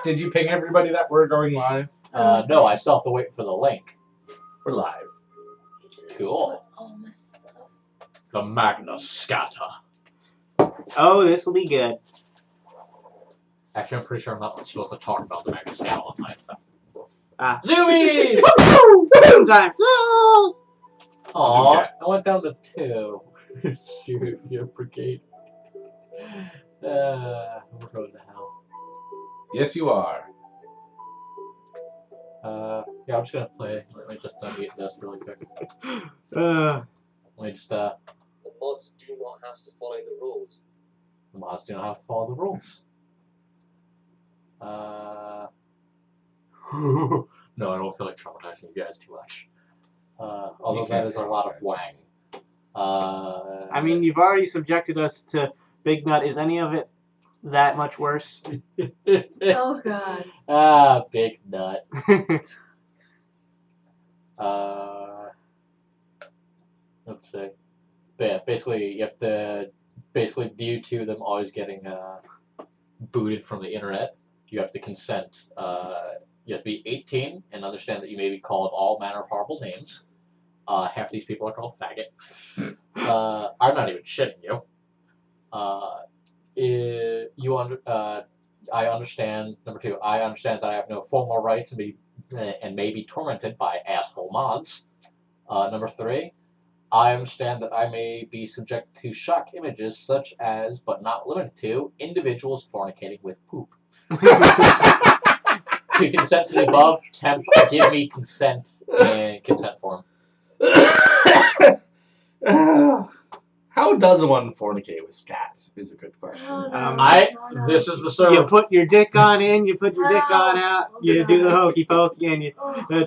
Did you ping everybody that we're going live? No, I still have to wait for the link. We're live. Cool. All my stuff. The Magna Scatta. Oh, this will be good. Actually, I'm pretty sure I'm not supposed to talk about the Magna Scatta online. So. Zoomies! Zoomies! Time. Aw, I went down to 2. Your brigade. We're going to hell. Yes, you are. Yeah, I'm just gonna play. Let me just unmute this really quick. Uh, Let me just, The mods do not have to follow the rules. the mods do not have to follow the rules. No, I don't feel like traumatizing you guys too much. Although that is a lot of wang. I mean, you've already subjected us to Big Nut. Is any of it that much worse? Oh god. Big Nut. Let's see. But yeah, basically, you have to, due to them always getting booted from the internet, you have to consent. You have to be 18 and understand that you may be called all manner of horrible names. Half these people are called faggot. I'm not even shitting you. I understand. Number 2, I understand that I have no formal rights and may be tormented by asshole mods. Number 3, I understand that I may be subject to shock images such as, but not limited to, individuals fornicating with poop. To consent to the above, temp, give me consent in consent form. How does one fornicate with stats? Is a good question. Oh, no, This is the server. You put your dick on in, you put your dick on out, you do the hokey pokey, and you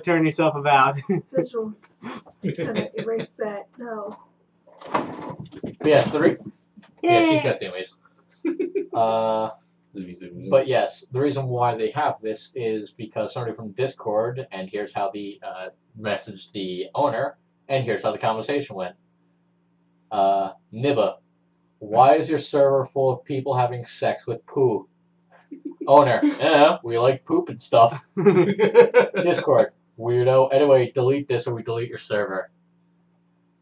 turn yourself about. Visuals. Just gonna erase that. No. Yeah, 3. Yeah, she's got zoomies. But yes, the reason why they have this is because somebody from Discord, and here's how the messaged the owner, and here's how the conversation went. Nibba, why is your server full of people having sex with poo? Owner, yeah, we like poop and stuff. Discord, weirdo. Anyway, delete this or we delete your server.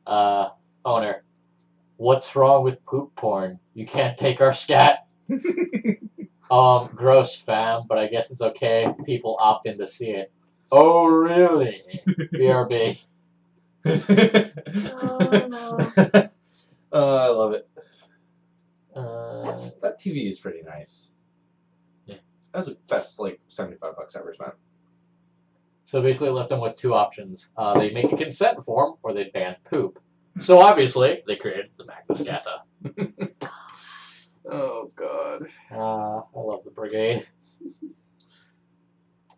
Owner, what's wrong with poop porn? You can't take our scat. Gross fam, but I guess it's okay if people opt in to see it. Oh, really? BRB. Oh no. I love it. That TV is pretty nice. Yeah. That was the best, like, $75 I ever spent. So basically, I left them with 2 options. They make a consent form, or they ban poop. So obviously, they created the Magna Scatta. Oh, God. I love the brigade.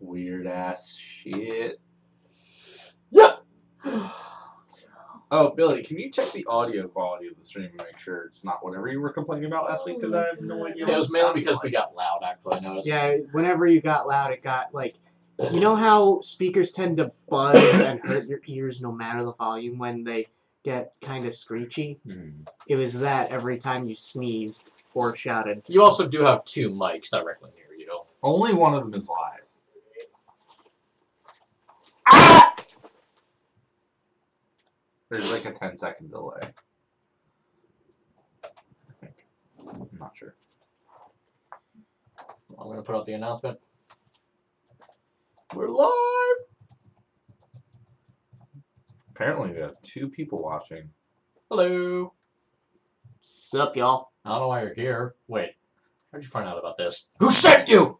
Weird ass shit. Yeah. Oh, Billy, can you check the audio quality of the stream and make sure it's not whatever you were complaining about last week? Because I have no idea. It was mainly because we got loud, actually, I noticed. Yeah, whenever you got loud, it got like, you know how speakers tend to buzz and hurt your ears no matter the volume when they get kind of screechy? It was that every time you sneezed or shouted. You also do have 2 mics directly near you. Only one of them is live. Ah! There's like a 10-second delay. I think. I'm not sure. I'm going to put out the announcement. We're live! Apparently we have 2 people watching. Hello. Sup, y'all? I don't know why you're here. Wait, how'd you find out about this? Who sent you?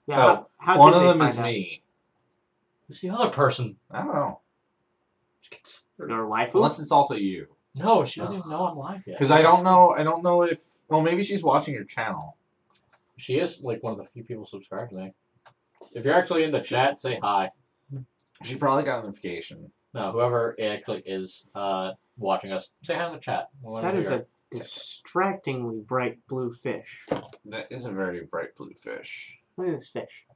Yeah, how one did of they them find is out? me. Who's the other person? I don't know. Your waifu? Unless it's also you. No, she doesn't even know I'm live yet. Because I don't know if... Well, maybe she's watching your channel. She is like one of the few people subscribed to me. If you're actually in the chat, say hi. She probably got a notification. No, whoever actually is watching us, say hi in the chat. That is a distractingly bright blue fish. That is a very bright blue fish. Look at this fish.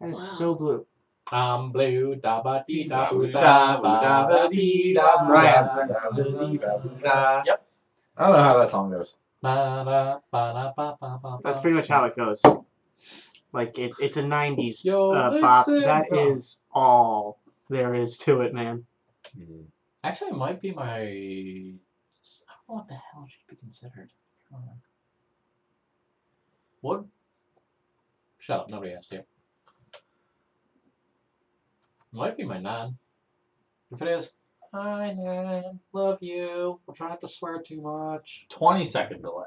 That is Wow. so blue. I'm blue, da ba dee da boo Da da boo da ba dee da boo Right. da ba dee da boo da. Yep. I don't know how that song goes. Ba da ba da ba ba ba. That's pretty much how it goes. Like it's a '90s Yo, bop. listen, That bro. is all there is to it, man. Actually, it might be my. I don't know what the hell it should be considered. What? Shut up. Nobody asked you. It might be my nan. If it is, hi nan, love you. I'll try not to swear too much. 20-second delay,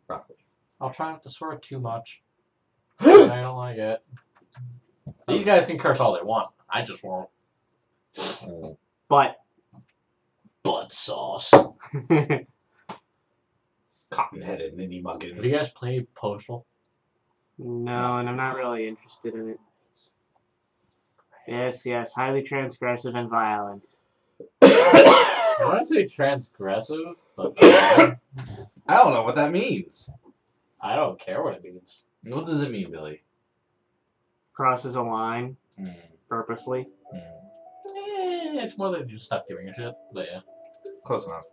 roughly. I'll try not to swear too much. I don't like it. These guys can curse all they want. I just won't. But Butt sauce. Cotton-headed ninny Have muggins. you guys played Postal? no, and I'm not really interested in it. Yes, highly transgressive and violent. I want to say transgressive, but I don't know what that means. I don't care what it means. What does it mean, Billy? Crosses a line Mm. purposely. It's more than just stop giving a shit. But yeah, Close enough.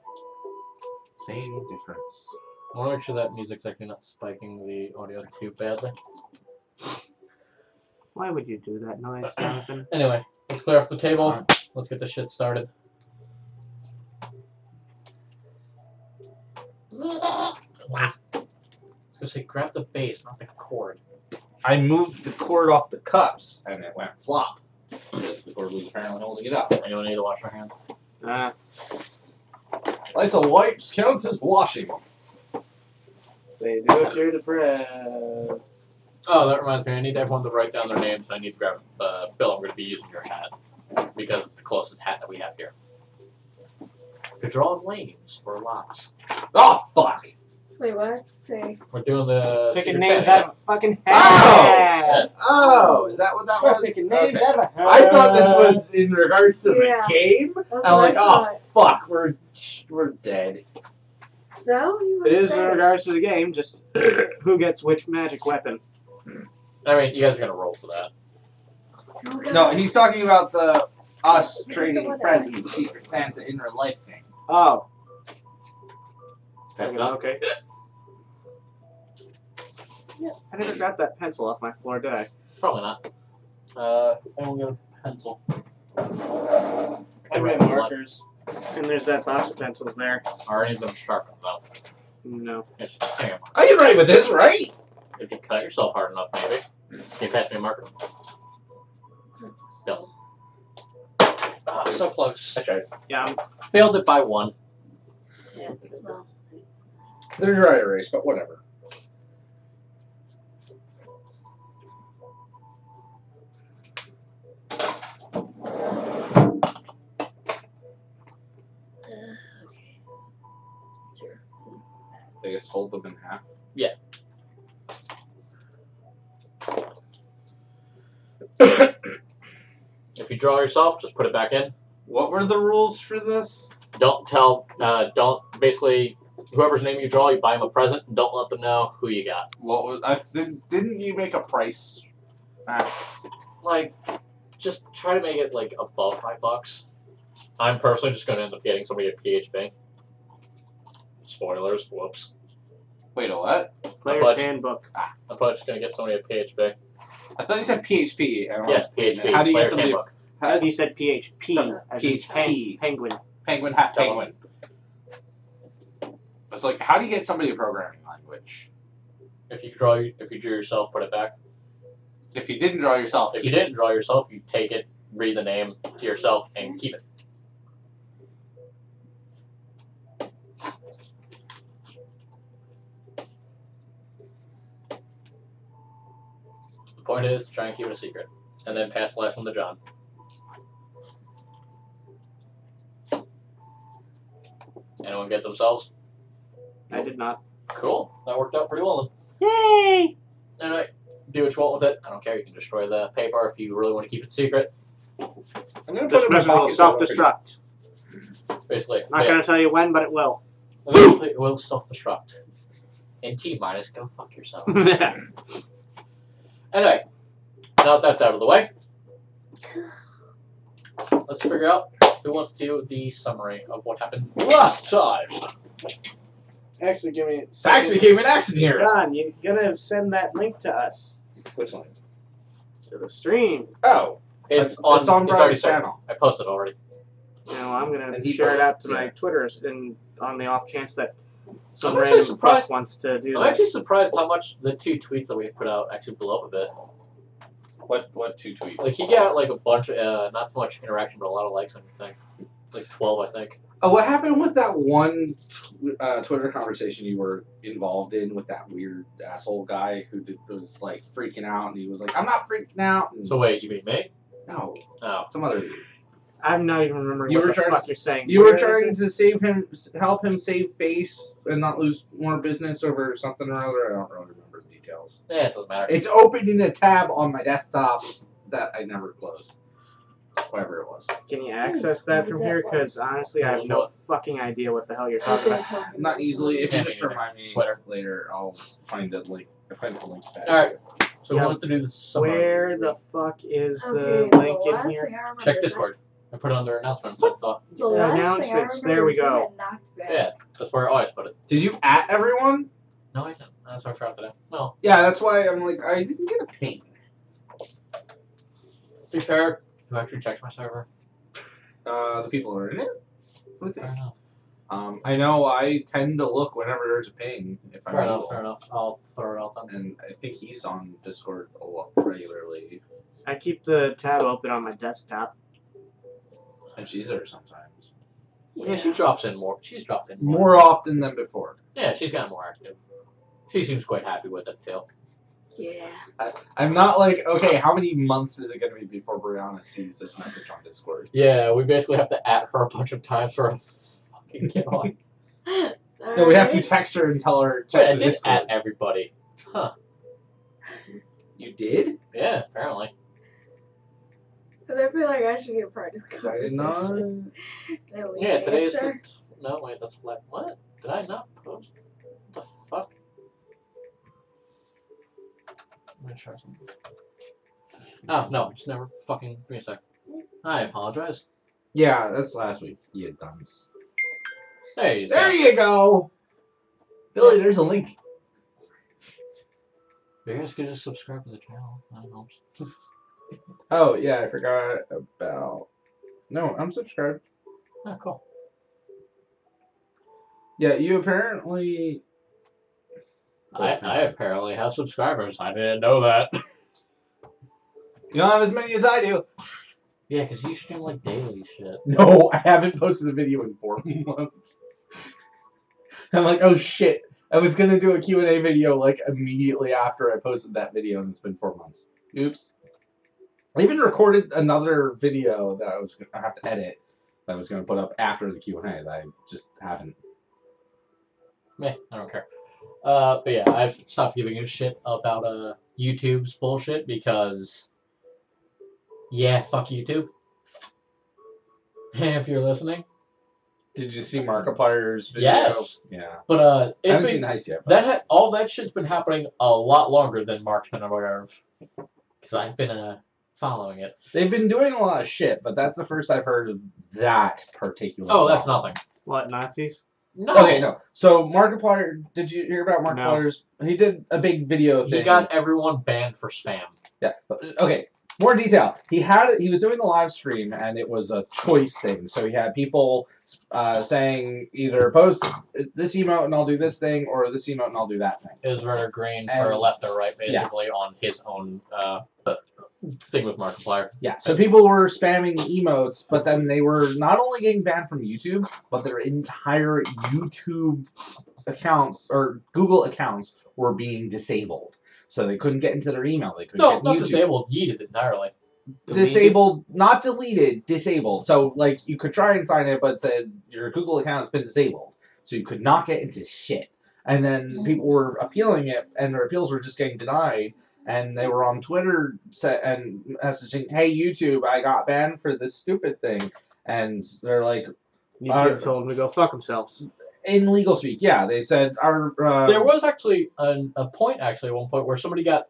Same difference. I want to make sure that music's actually not spiking the audio too badly. Why would you do that noise, Jonathan? Anyway, let's clear off the table. Let's get this shit started. I was gonna say grab the base, not the cord. I moved the cord off the cups, and it went flop. Because the cord was apparently holding it up. Anyone need to wash their hands? Lysol wipes counts as washing. They do if you're depressed. Oh, that reminds me. I need everyone to write down their names. I need to grab Bill. I'm going to be using your hat because it's the closest hat that we have here. To draw names for lots. Oh, fuck! Wait, what? Say. We're doing the Picking Secret names Santa. out of a fucking hat. Oh, is that what that was? Picking names Okay. out of a hat. I thought this was in regards to Yeah. the game. That's I'm what like, I oh, thought. fuck, we're dead. No, you It were is in saying. regards to the game, just who gets which magic weapon. I mean, you guys are going to roll for that. Oh, God. No, he's talking about the us Look trading at what presents, Secret Santa in real life thing. Oh. Pass it on. Okay. I never got that pencil off my floor, did I? Probably not. Anyone get a pencil? I read markers. And there's that box of pencils there. Are any of them sharpened though? No. Yes, hang on. I can write with this, right? If you cut yourself hard enough, maybe. Can you pass me a marker? No. Ah, so close. I tried. Yeah, Failed it by one. Yeah, well, They're dry erase, but whatever. okay. Sure. They just fold them in half. If you draw yourself, just put it back in. What were the rules for this? Don't basically, whoever's name you draw, you buy them a present, and don't let them know who you got. What was didn't you make a price, Max? Like, just try to make it, like, above $5. I'm personally just going to end up getting somebody a PHP. Spoilers, whoops. Wait, a what? Player's But- handbook. I'm probably just going to get somebody a PHP. I thought you said PHP. I don't Yes, know. PHP. How do you get Player's somebody? Handbook. How, He said PHP. As in PHP. Penguin. penguin hat Tell penguin. It's like, how do you get somebody a programming language? If you drew yourself, put it back. If you didn't draw yourself, If you didn't draw yourself, you take it, read the name to yourself, and keep it. The point is to try and keep it a secret, and then pass the last one to John. Anyone get themselves? I did not. Cool. That worked out pretty well Yay! then. Anyway, do what you want with it. I don't care. You can destroy the paper if you really want to keep it secret. I'm gonna put it in my Special pocket. so self-destruct. Basically, Not gonna tell you when, but it will. eventually it will self-destruct. And T-minus, go fuck yourself. Anyway, now that that's out of the way, let's figure out who wants to do the summary of what happened last time. Actually, give me. Max became an action hero. John, you're gonna send that link to us. Which link? To the stream. Oh, It's on it's already Brian's started. channel. I posted already. Now I'm gonna And he share it out to posts, my yeah. Twitter and on the off chance that some I'm actually random fuck surprised- wants to do I'm that. actually surprised how much the 2 tweets that we put out actually blew up a bit. What 2 tweets? Like he got like a bunch of not too much interaction, but a lot of likes on your thing. Like 12, I think. Oh, what happened with that one Twitter conversation you were involved in with that weird asshole guy who was like freaking out, and he was like, "I'm not freaking out." And So wait, you mean me? no, Oh. some other dude. I'm not even remembering You what were the trying- fuck you're saying. You were Where is trying it? to save him, help him save face and not lose more business over something or other. I don't really remember the details. Yeah, it doesn't matter. It's open in a tab on my desktop that I never closed. Whatever it was. Can you access that from here? Because honestly, I have no fucking idea what the hell you're talking about. Not easily. If you Yeah, just me neither. remind me Twitter. later, I'll find the link. I'll find the link back. Alright. So Yeah. we want to do the summary. Where the fuck is Okay, the link the in last here? thing I remember Check is Discord. I put it under announcements. What? I thought, The last thing I Announcements, remember there we is we go. had knocked back. yeah, that's where I always put it. Did you at everyone? No, I didn't. That's what I forgot today. No. Yeah, that's why I'm like, I didn't get a ping. To be fair, who actually checks my server? The people are in it with Fair it. enough. I know I tend to look whenever there's a ping if I'm Fair enough, able. fair enough. I'll throw it out then. And I think he's on Discord a lot regularly. I keep the tab open on my desktop. And she's there sometimes. Yeah, she drops in more. She's dropped in More often than before. Yeah, she's gotten more active. She seems quite happy with it too. Yeah. I'm not like, okay, how many months is it going to be before Brianna sees this message on Discord? Yeah, we basically have to at her a bunch of times for her to fucking get on. No, we have to text her and tell her, Wait, check I the did Discord. at everybody. Huh. You did? Yeah, apparently. Because I feel like I should be a part of the I did not. conversation. At least Yeah, today is the... answer. No, wait, that's like... What? Did I not post? What the fuck? Let me try something. Oh, no, just never fucking... Give me a sec. I apologize. Yeah, that's last week. You dunce. There you go. There you go! Billy, there's a link. You guys could just subscribe to the channel. That helps. Oh, yeah, I forgot about... No, I'm subscribed. Oh, cool. Yeah, you apparently... I apparently have subscribers. I didn't know that. You don't have as many as I do. Yeah, because you stream like daily shit. No, I haven't posted a video in 4 months. I'm like, oh shit. I was gonna do a Q&A video like immediately after I posted that video, and it's been 4 months. Oops. I even recorded another video that I have to edit that I was gonna put up after the Q&A that I just haven't. Meh, I don't care. But yeah, I've stopped giving a shit about YouTube's bullshit because, yeah, fuck YouTube. If you're listening. Did you see Markiplier's video? Yes. Yeah. But I it's haven't been, seen Heist yet. that all that shit's been happening a lot longer than Mark's been aware of. Because I've been following it. They've been doing a lot of shit, but that's the first I've heard of that particular. Oh, that's problem. nothing. What, Nazis? No. Okay, no. So Markiplier, did you hear about Markiplier's? He did a big video thing. He got everyone banned for spam. Yeah. Okay. More detail. He was doing the live stream, and it was a choice thing. So he had people saying either post this emote and I'll do this thing, or this emote and I'll do that thing. It was red or green And- for left or right, basically, on his own thing with Markiplier. Yeah. So people were spamming emotes, but then they were not only getting banned from YouTube, but their entire YouTube accounts or Google accounts were being disabled. So they couldn't get into their email. They couldn't No, get not YouTube. disabled. Yeeted entirely. Deleted. Disabled, not deleted, disabled. So, like, you could try and sign it, but it said your Google account has been disabled. So you could not get into shit. And then people were appealing it, and their appeals were just getting denied. And they were on Twitter and messaging, hey, YouTube, I got banned for this stupid thing. And they're like, YouTube told them to go fuck themselves. in legal speak, yeah, they said, our... There was actually a point, at one point, where somebody got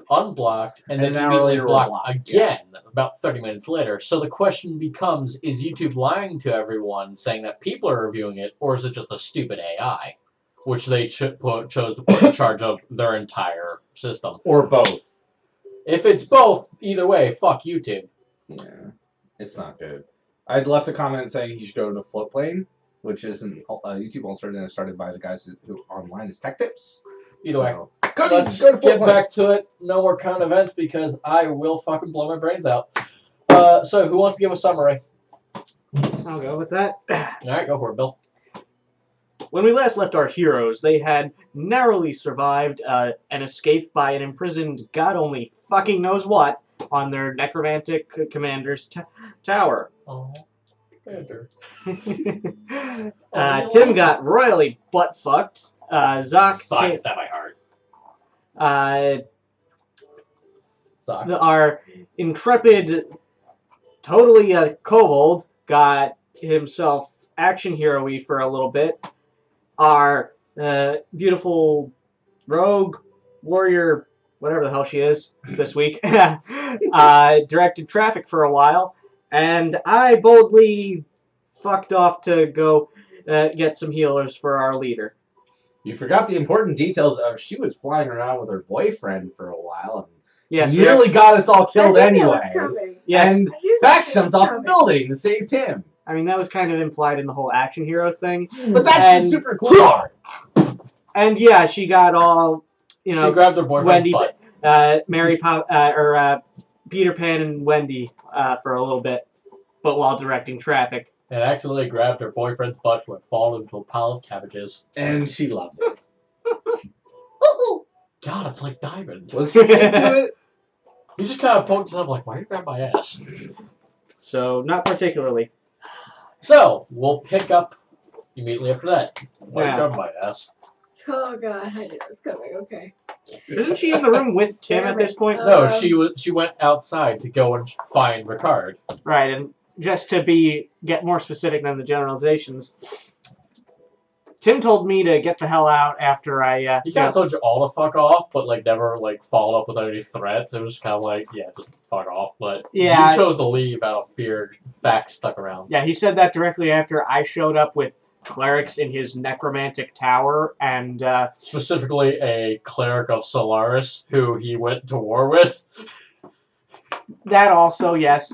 unblocked and then an hour immediately later blocked blocked, again, about 30 minutes later. So the question becomes, is YouTube lying to everyone, saying that people are reviewing it, or is it just a stupid AI, which they chose to put in charge of their entire system? Or both. If it's both, either way, fuck YouTube. Yeah, it's not good. I'd left a comment saying he should go to Floatplane, which is a YouTube alternative started by the guys who online is Tech Tips. Either way. Let's Let's go to get Floatplane. back to it. No more current events because I will fucking blow my brains out. So who wants to give a summary? I'll go with that. Alright, go for it, Bill. When we last left our heroes, they had narrowly survived an escape by an imprisoned God only fucking knows what on their necromantic commander's tower. Oh, Commander. Tim got royally butt fucked. Zoc Fuck, is that by heart? Sock. Our intrepid, totally kobold got himself action hero-y for a little bit. Our beautiful rogue warrior, whatever the hell she is this week, directed traffic for a while, and I boldly fucked off to go get some healers for our leader. You forgot the important details of she was flying around with her boyfriend for a while and Yes, nearly got us all I killed knew that anyway. was coming. yes. And I knew Fax that jumped was off the coming. building to save Tim. I mean, that was kind of implied in the whole action hero thing. But that's And- the super cool part. And yeah, she got all, She grabbed her boyfriend's Wendy, butt. Peter Pan and Wendy for a little bit, but while directing traffic. And accidentally grabbed her boyfriend's butt and followed into a pile of cabbages. And she loved it. God, it's like Diamond. Was he into it? You just kind of poked him up like, why you grab my ass? So, not particularly. So, we'll pick up immediately after that. Why Yeah. you grab my ass? Oh god, I knew that was coming. Okay. Isn't she in the room with Tim at this point? No, she went outside to go and find Ricard. Right, and just to get more specific than the generalizations, Tim told me to get the hell out after I. He kind of told you all to fuck off, but like never like followed up with any threats. It was kind of like, yeah, just fuck off. But Yeah. you chose to leave out of fear. Facts stuck around. Yeah, he said that directly after I showed up with clerics in his necromantic tower, and Specifically, a cleric of Solaris who he went to war with. that also, yes,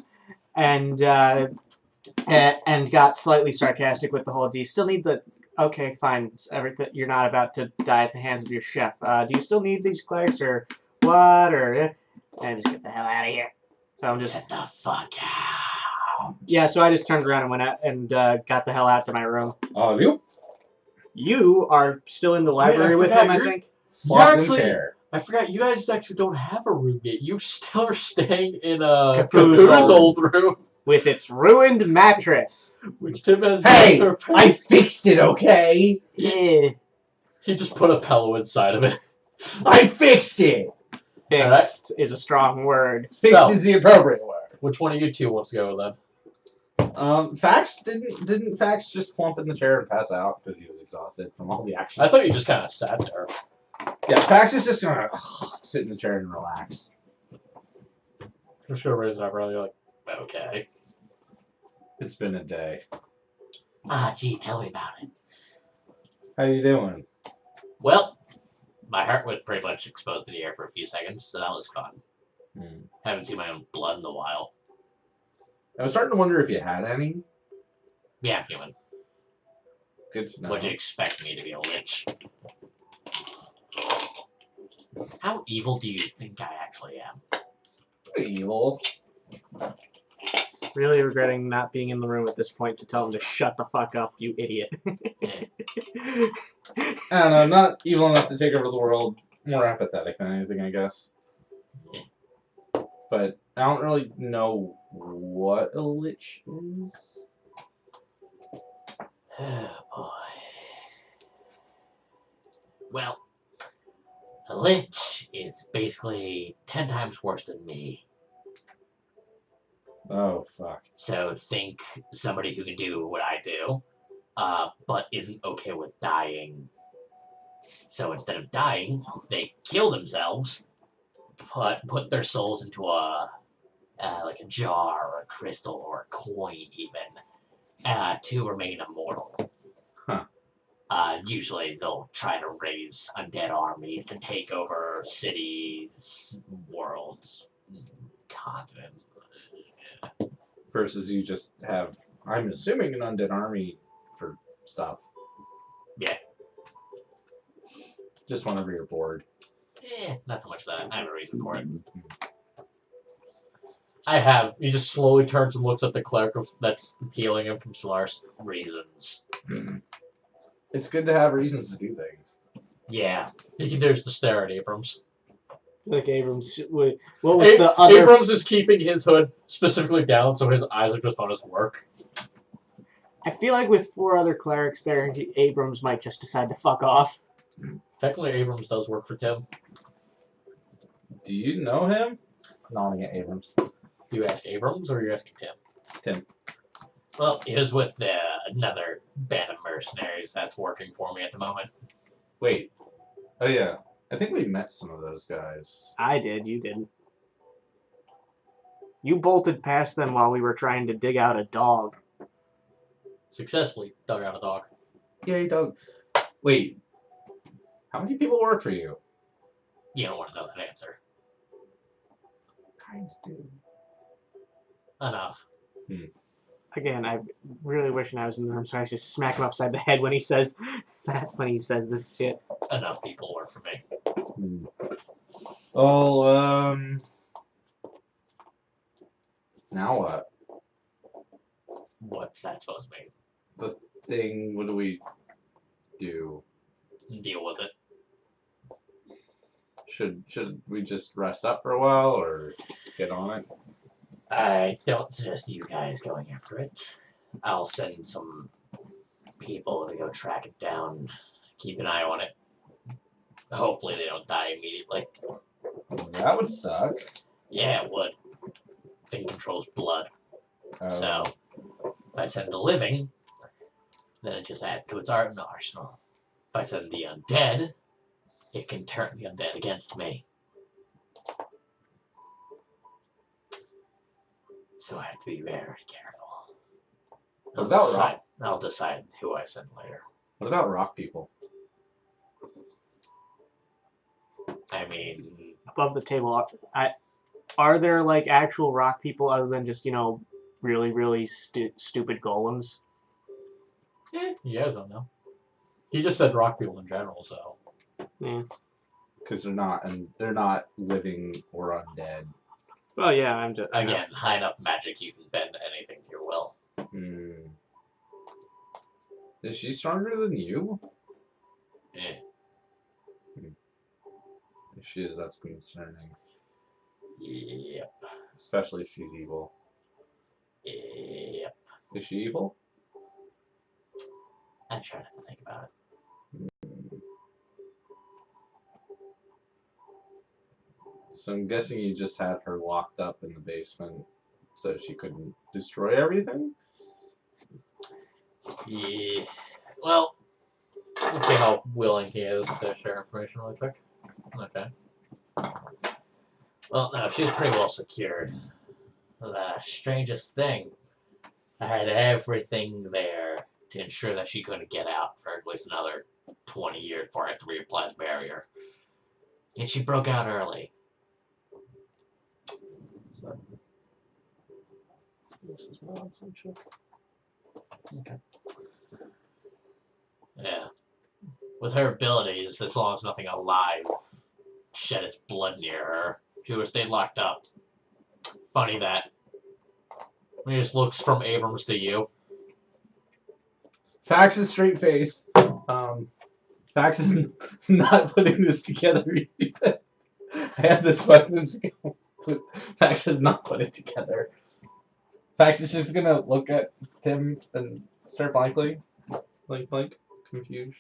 and got slightly sarcastic with the whole. Do you still need the? Okay, fine. Everything. You're not about to die at the hands of your chef. Do you still need these clerics or what? Or and just get the hell out of here. So I'm just. Get the fuck out. Yeah, so I just turned around and went out and got the hell out to my room. Oh, you You are still in the library with forgot him, I you're- think. flopped in actually- chair. I forgot, you guys actually don't have a room yet. You still are staying in a Capu's Capu's old room, With its ruined mattress. which Tim has Hey, never paid. I fixed it, okay? Yeah. He just put a pillow inside of it. I fixed it. Fixed is a strong word. Fixed So- is the appropriate word. Which one of you two wants to go then? Fax didn't Fax just plump in the chair and pass out because he was exhausted from all the action? I thought you just kind of sat there. Yeah, Fax is just gonna sit in the chair and relax. I'm just gonna raise it up early, like, okay. It's been a day. Gee, tell me about it. How you doing? Well, my heart was pretty much exposed to the air for a few seconds, so that was fun. Haven't seen my own blood in a while. I was starting to wonder if you had any. Yeah, I'm human. Good to know. Would you expect me to be a lich? How evil do you think I actually am? Pretty evil. Really regretting not being in the room at this point to tell him to shut the fuck up, you idiot. I don't know, not evil enough to take over the world. More apathetic than anything, I guess. But I don't really know what a lich is. Oh boy. Well, a lich is basically 10 times worse than me. Oh, fuck. So think somebody who can do what I do, but isn't okay with dying. So instead of dying, they kill themselves, put their souls into like a jar or a crystal or a coin even, to remain immortal. Huh. Usually they'll try to raise undead armies to take over cities, worlds, It's continent. Versus you just have, I'm assuming, an undead army for stuff. Yeah. Just whenever you're bored. Not so much that. I have a reason for it. Mm-hmm. He just slowly turns and looks at the cleric that's healing him from Solar's reasons. It's good to have reasons to do things. Yeah. He continues to stare at Abrams. Like Abrams, what was the other? Abrams is keeping his hood specifically down so his eyes are just on his work. I feel like with 4 other clerics there, Abrams might just decide to fuck off. Technically, Abrams does work for Tim. Do you know him? Nodding at Abrams. You ask Abrams or you asking Tim? Tim. Well, he was with another band of mercenaries that's working for me at the moment. Wait. Oh yeah. I think we met some of those guys. I did, you didn't. You bolted past them while we were trying to dig out a dog. Successfully dug out a dog. Yay, Doug. Wait. How many people work for you? You don't want to know that answer. Kind of do. Enough. Again, I really wishing I was in the room so I could just smack him upside the head when he says that, when he says this shit. Enough people work for me. Oh, now what? What's that supposed to mean? The thing, what do we do? Deal with it. Should we just rest up for a while or get on it? I don't suggest you guys going after it. I'll send some people to go track it down. Keep an eye on it. Hopefully they don't die immediately. That would suck. Yeah, it would. Thing controls blood. Oh. So, if I send the living, then it just adds to its arsenal. If I send the undead, it can turn the undead against me. So I have to be very careful. What about rock? I'll decide who I send later. What about rock people? I mean, Above the table, are there like actual rock people other than just, really, really stupid golems? you guys don't know. He just said rock people in general, so. Yeah. Because they're not living or undead. Well, yeah, I'm just... Again, high enough magic you can bend anything to your will. Is she stronger than you? Eh. If she is, that's concerning. Yep. Especially if she's evil. Yep. Is she evil? I try not to think about it. So I'm guessing you just had her locked up in the basement so she couldn't destroy everything? Yeah. Well, let's see how willing he is to share information really quick. Okay. Well, no, she was pretty well secured. The strangest thing, I had everything there to ensure that she couldn't get out for at least another 20 years before I had to reapply the barrier. Yet she broke out early. This is nonsense. Okay. Yeah. With her abilities, as long as nothing alive shed its blood near her, she would have stayed locked up. Funny that. He just looks from Abrams to you. Fax is straight face. Fax is not putting this together yet. I have this weapon skill. Fax has not put it together. Fax is just gonna look at Tim and start blankly. Blank, confused.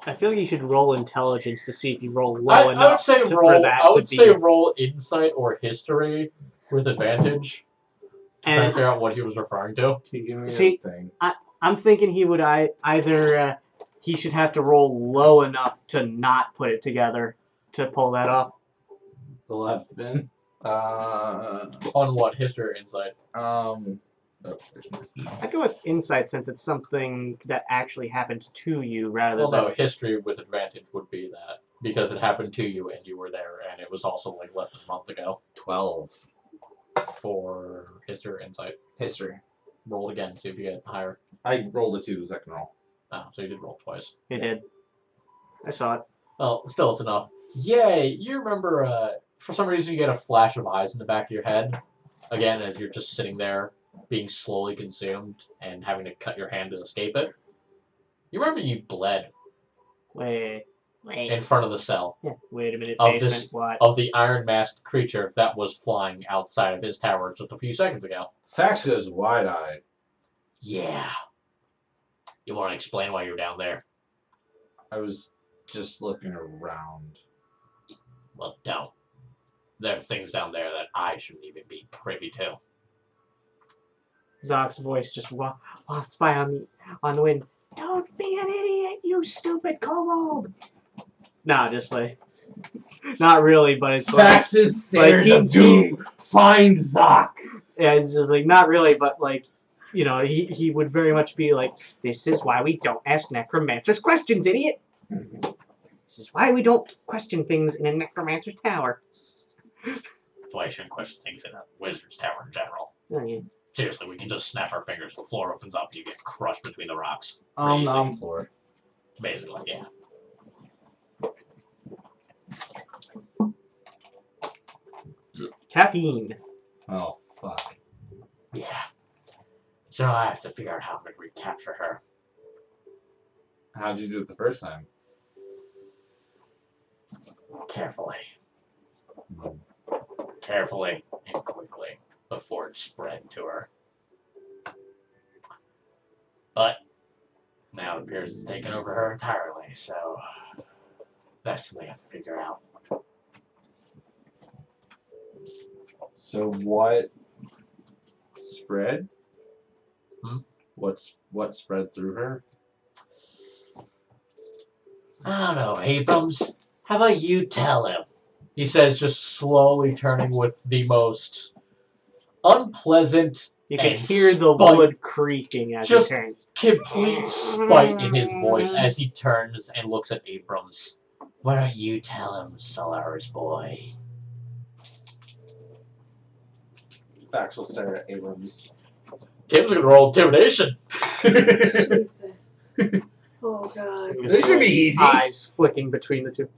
I feel like you should roll intelligence to see if you roll low enough I would say for roll. that I would to be. say roll insight or history with advantage. Trying to And figure out what he was referring to. Can you give me See, a thing? I'm thinking he would either he should have to roll low enough to not put it together to pull that off. 11. On what? History or insight? Oh, I'd go with insight since it's something that actually happened to you rather Well, than. no, history with advantage would be that because it happened to you and you were there, and it was also like less than a month ago. 12. For history or insight, History. roll again, see if you get higher. I rolled a 2 the second roll. Oh, so you did roll twice. It did. I saw it. Well, still, it's enough. Yay! You remember, for some reason, you get a flash of eyes in the back of your head. Again, as you're just sitting there, being slowly consumed and having to cut your hand to escape it. You remember you bled Wait. in front of the cell Wait a minute. Of Basement. this- What? of the iron masked creature that was flying outside of his tower just a few seconds ago. Fax goes wide-eyed. Yeah. You want to explain why you're down there? I was just looking around. Well, don't. There are things down there that I shouldn't even be privy to. Zock's voice just wafts by on the wind. Don't be an idiot, you stupid kobold! Nah, just like, not really, but it's like, Fax's stairs like of doom. Find Zoc. yeah, it's just like, not really, but like, you know, he would very much be like, this is why we don't ask necromancers questions, idiot! This is why we don't question things in a necromancer's tower. That's why you shouldn't question things in a wizard's tower in general. Oh, yeah. Seriously, we can just snap our fingers, the floor opens up, and you get crushed between the rocks. Floor. Basically, yeah. Caffeine. Oh, fuck. Yeah. So I have to figure out how to recapture her. How'd you do it the first time? Carefully. Carefully and quickly before it spread to her. But now it appears it's taken over her entirely, so that's what we have to figure out. So what spread? Hmm? What spread through her? I don't know, Abrams. How about you tell him? He says, just slowly turning with the most unpleasant You can and hear the spite- wood creaking as Just- he turns. complete spite in his voice as he turns and looks at Abrams. Why don't you tell him, Solaris boy? Fax will stare at Abrams. Tim's gonna roll intimidation. Jesus. Oh god. This should be easy. Eyes flicking between the two.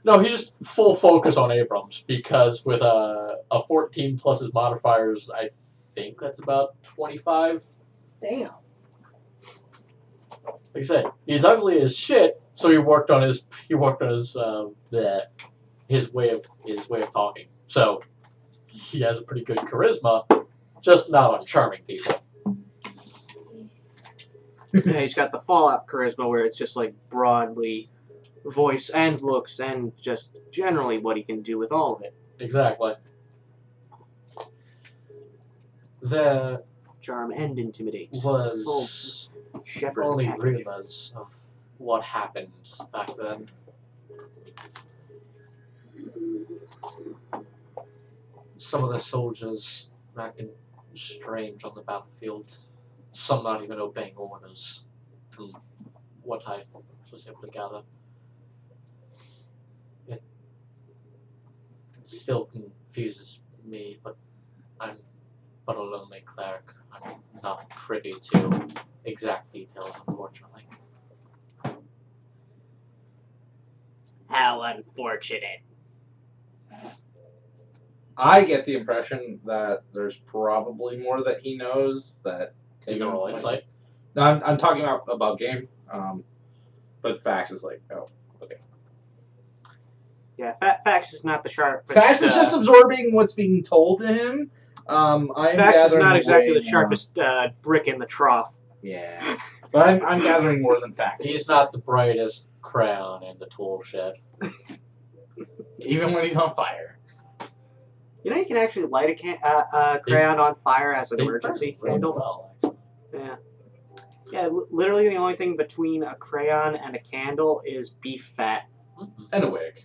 No, he's just full focus on Abrams because with a 14 plus his modifiers, I think that's about 25. Damn. Like I said, he's ugly as shit, so he worked on his way of talking. So he has a pretty good charisma, just not on charming people. Yeah, he's got the Fallout charisma where it's just like broadly voice and looks and just generally what he can do with all of it. Exactly. The Charm and intimidate. was Shepherd only package. rumors of what happened back then. Some of the soldiers acting strange on the battlefield. Some not even obeying orders, from what I was able to gather. It still confuses me, but I'm but a lonely cleric. I'm not privy to exact details, unfortunately. How unfortunate. I get the impression that there's probably more that he knows that. You can roll insight. No, I'm talking about game. But Fax is like, oh, okay. Yeah, Fax is not the sharpest. Fax is just absorbing what's being told to him. I'm Fax is gathering not exactly way the sharpest brick in the trough. Yeah, but I'm gathering more than Fax. He's not the brightest crayon in the tool shed. Even when he's on fire. You know, you can actually light a crayon on fire as an He emergency burned candle. well, actually. Yeah. Yeah, literally the only thing between a crayon and a candle is beef fat. Mhm. And a wig.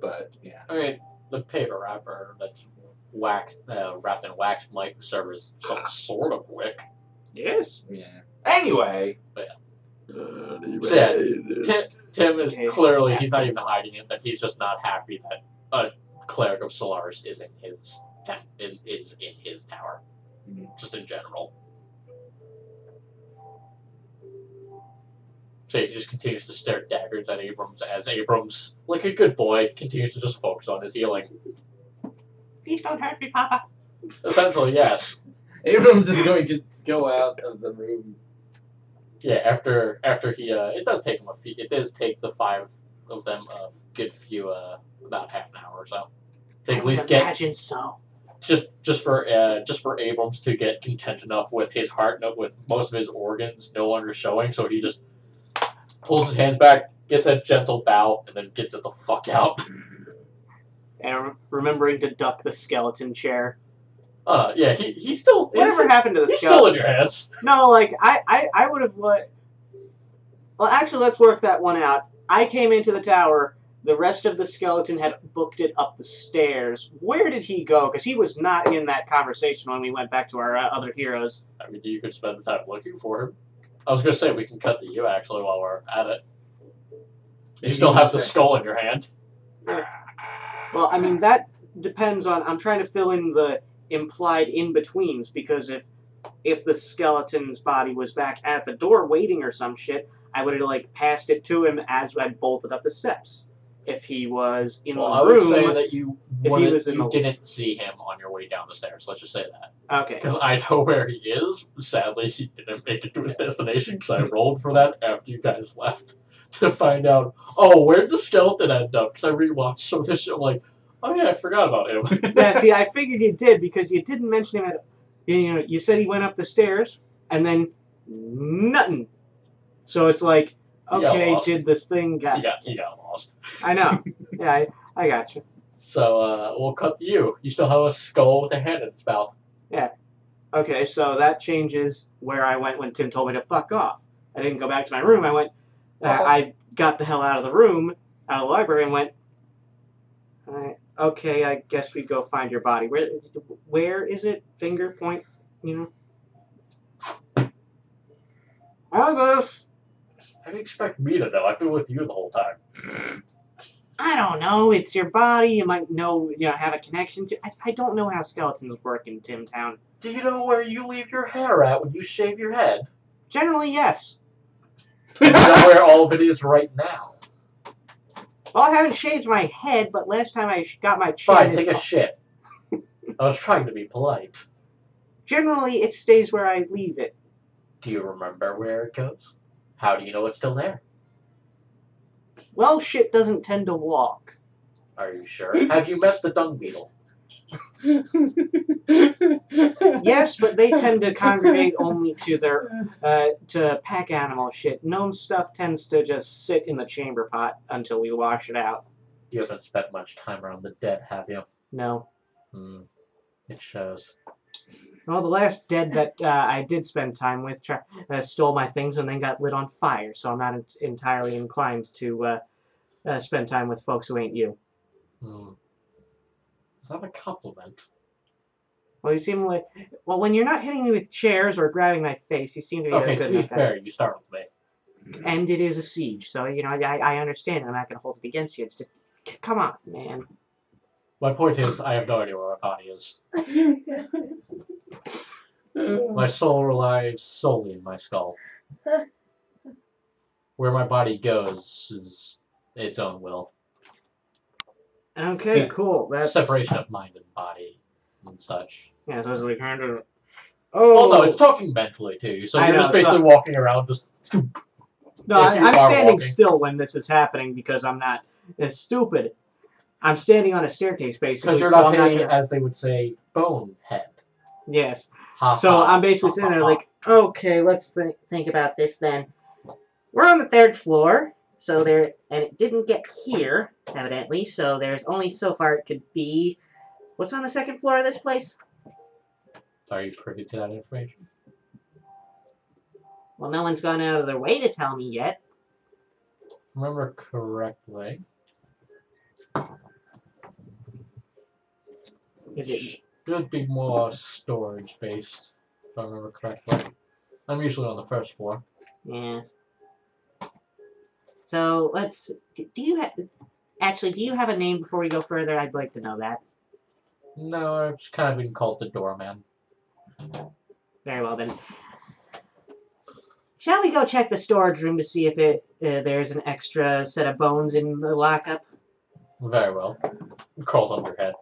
But, yeah. I mean, the paper wrapper that's wax, wrapped in wax might serve as some sort of wick. Yes. Yeah. Anyway. So yeah, Tim is clearly, he's not even hiding it, that he's just not happy that a cleric of Solaris is in his tower. Just in general. So he just continues to stare daggers at Abrams as Abrams, like a good boy, continues to just focus on his healing. Please don't hurt me, Papa. Essentially, yes. Abrams is going to go out of the room. Yeah, after he, it does take him it does take the 5 of them a good few, about half an hour or so. They at least imagine so. Just for Abrams to get content enough with his heart, with most of his organs no longer showing, so he just pulls his hands back, gives a gentle bow, and then gets it the fuck out. And remembering to duck the skeleton chair. Yeah, he's still... Whatever happened to the he's skeleton? still in your hands. No, like, I would have let... Well, actually, let's work that one out. I came into the tower. The rest of the skeleton had booked it up the stairs. Where did he go? Because he was not in that conversation when we went back to our other heroes. I mean, you could spend the time looking for him. I was going to say, we can cut to you, actually, while we're at it. You still have the skull in your hand. Well, I mean, that depends on... I'm trying to fill in the implied in-betweens, because if the skeleton's body was back at the door waiting or some shit, I would have, like, passed it to him as I bolted up the steps. If he was in the room... I would say that you the... didn't see him on your way down the stairs. Let's just say that. Okay. Because I know where he is. Sadly, he didn't make it to his destination because I rolled for that after you guys left to find out, oh, where'd the skeleton end up? Because I rewatched some of this shit. I'm like, oh yeah, I forgot about him. Yeah, see, I figured you did because you didn't mention him at... You said he went up the stairs, and then nothing. So it's like, okay, did this thing get... He got lost. I know. Yeah, I got you. So, we'll cut to you. You still have a skull with a hand in its mouth. Yeah. Okay, so that changes where I went when Tim told me to fuck off. I didn't go back to my room. I went... I got the hell out of the room, out of the library, and went... okay, I guess we go find your body. Where is it? Finger point? You know? Arthur! How do you expect me to know? I've been with you the whole time. I don't know. It's your body. You might know, have a connection to... I don't know how skeletons work in Tim Town. Do you know where you leave your hair at when you shave your head? Generally, yes. Do you know where all of it is right now? Well, I haven't shaved my head, but last time I got my chin... Fine, take a shit. I was trying to be polite. Generally, it stays where I leave it. Do you remember where it goes? How do you know it's still there? Well, shit doesn't tend to walk. Are you sure? Have you met the dung beetle? Yes, but they tend to congregate only to their to pack animal shit. Gnome stuff tends to just sit in the chamber pot until we wash it out. You haven't spent much time around the dead, have you? No. It shows. Well, the last dead that I did spend time with stole my things and then got lit on fire, so I'm not entirely inclined to spend time with folks who ain't you. Is that a compliment? Well, you seem like... Well, when you're not hitting me with chairs or grabbing my face, you seem to be okay, good to be fair, you start with me. And it is a siege, so, I understand. I'm not going to hold it against you. It's just... Come on, man. My point is, I have no idea where my body is. My soul relies solely in my skull. Where my body goes is its own will. Okay, cool. That's... Separation of mind and body and such. Yeah, so we kind of... Oh! Well, no, it's talking mentally, too. So you're just basically walking around just... No, I'm standing still when this is happening because I'm not as stupid. I'm standing on a staircase, basically. Because you're not hitting, as they would say, bonehead. Yes. So I'm basically sitting there like, okay, let's think about this then. We're on the 3rd floor, so and it didn't get here, evidently, so there's only so far it could be. What's on the 2nd floor of this place? Are you privy to that information? Well, no one's gone out of their way to tell me yet. Remember correctly. Is it? Should be more storage based, if I remember correctly. I'm usually on the first floor. Yeah. So let's. Do you have? Actually, do you have a name before we go further? I'd like to know that. No, I've just kind of been called the doorman. Very well then. Shall we go check the storage room to see if there's an extra set of bones in the lockup? Very well. It crawls under your head.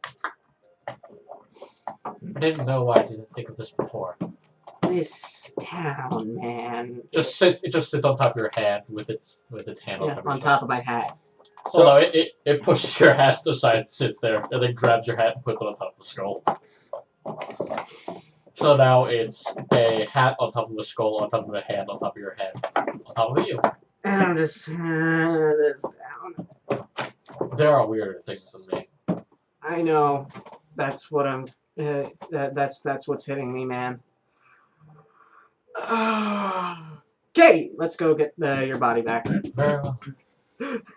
I didn't know why I didn't think of this before. This town, man. It just sits on top of your head with its hand on Yeah, top of your on top of my hat. So no, it pushes your hat to the side and sits there, and then grabs your hat and puts it on top of the skull. So now it's a hat on top of a skull, on top of a hand, on top of your head, on top of you. And I'm just this town. There are weirder things than me. I know. That's what I'm. That's what's hitting me, man. Okay, let's go get your body back. Very well.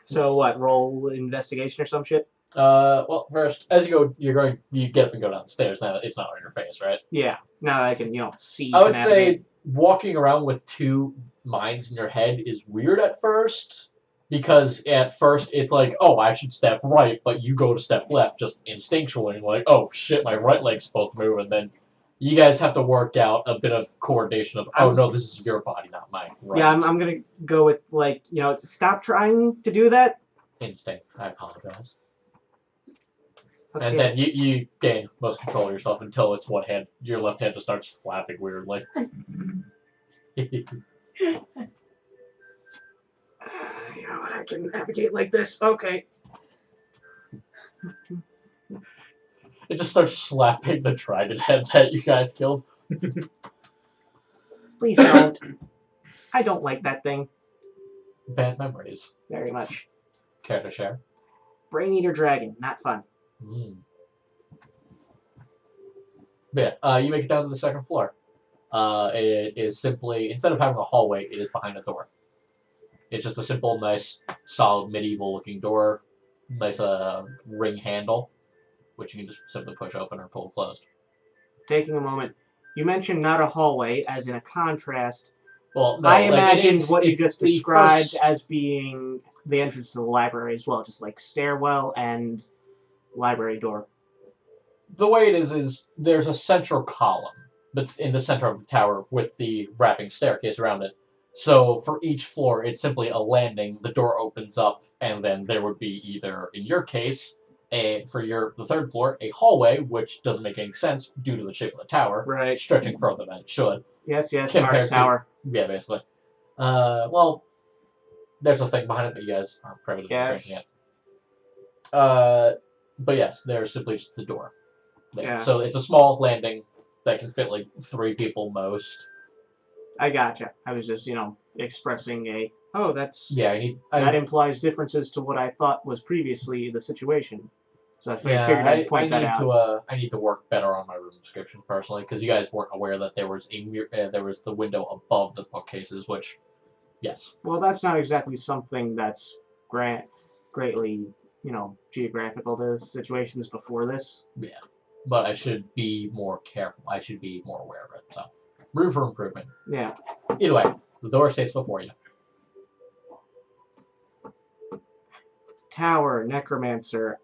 So what? Roll investigation or some shit? Well, first, as you get up and go downstairs. Now it's not on your face, right? Yeah. Now I can, see. I to would navigate. say walking around with two minds in your head is weird at first, because at first it's like, oh, I should step right, but you go to step left just instinctually, and like, oh shit, my right leg's supposed to move, and then you guys have to work out a bit of coordination of, oh no, this is your body, not mine. Right. Yeah, I'm gonna go with stop trying to do that. Instinct. I apologize. Okay. And then you gain most control of yourself until it's one hand, your left hand just starts flapping weirdly. You know what? I can navigate like this. Okay. It just starts slapping the dragon head that you guys killed. Please don't. I don't like that thing Bad memories. very much. Care to share? Brain Eater Dragon, not fun. But yeah, you make it down to the second floor. It is simply, instead of having a hallway, it is behind a door. It's just a simple, nice, solid, medieval-looking door. Nice ring handle, which you can just simply push open or pull closed. Taking a moment. You mentioned not a hallway, as in a contrast. Well, no, I imagined what you it's just the described first- as being the entrance to the library as well, just like stairwell and library door. The way it is there's a central column in the center of the tower with the wrapping staircase around it. So for each floor, it's simply a landing. The door opens up, and then there would be either, in your case, the third floor, a hallway, which doesn't make any sense due to the shape of the tower, Right. stretching further than it should. Yes, Compared Mars to- Tower. Yeah, basically. Well, there's a thing behind it, but you guys aren't privy to the Yes. thing yet. But yes, there's simply just the door. There. Yeah. So it's a small landing that can fit like 3 people most. I gotcha. I was just, expressing Yeah, that implies differences to what I thought was previously the situation. So I figured I I'd point that out. I need to work better on my room description personally, because you guys weren't aware that there was there was the window above the bookcases, which, yes. Well, that's not exactly something that's greatly, geographical to situations before this. Yeah, but I should be more careful. I should be more aware of it. So, room for improvement. Yeah. Either way, the door stays before you. Tower, Necromancer.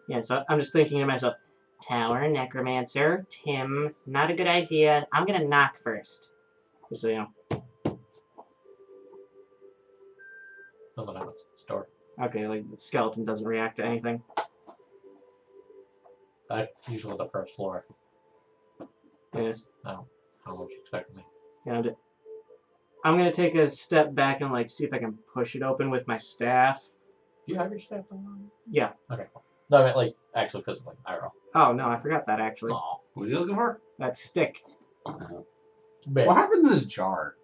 Yeah, so I'm just thinking to myself, Tower, Necromancer, Tim, not a good idea. I'm gonna knock first. Just so you know. Doesn't have a door. Okay, like the skeleton doesn't react to anything. That's usually the first floor. Yes. I don't know what you expect from me. Yeah, I'm gonna take a step back and see if I can push it open with my staff. Do you have your staff on? Yeah. Okay. No, I meant actually physically. IRL. Oh no, I forgot that actually. Aw. What are you looking for? That stick. But- What happened to this jar?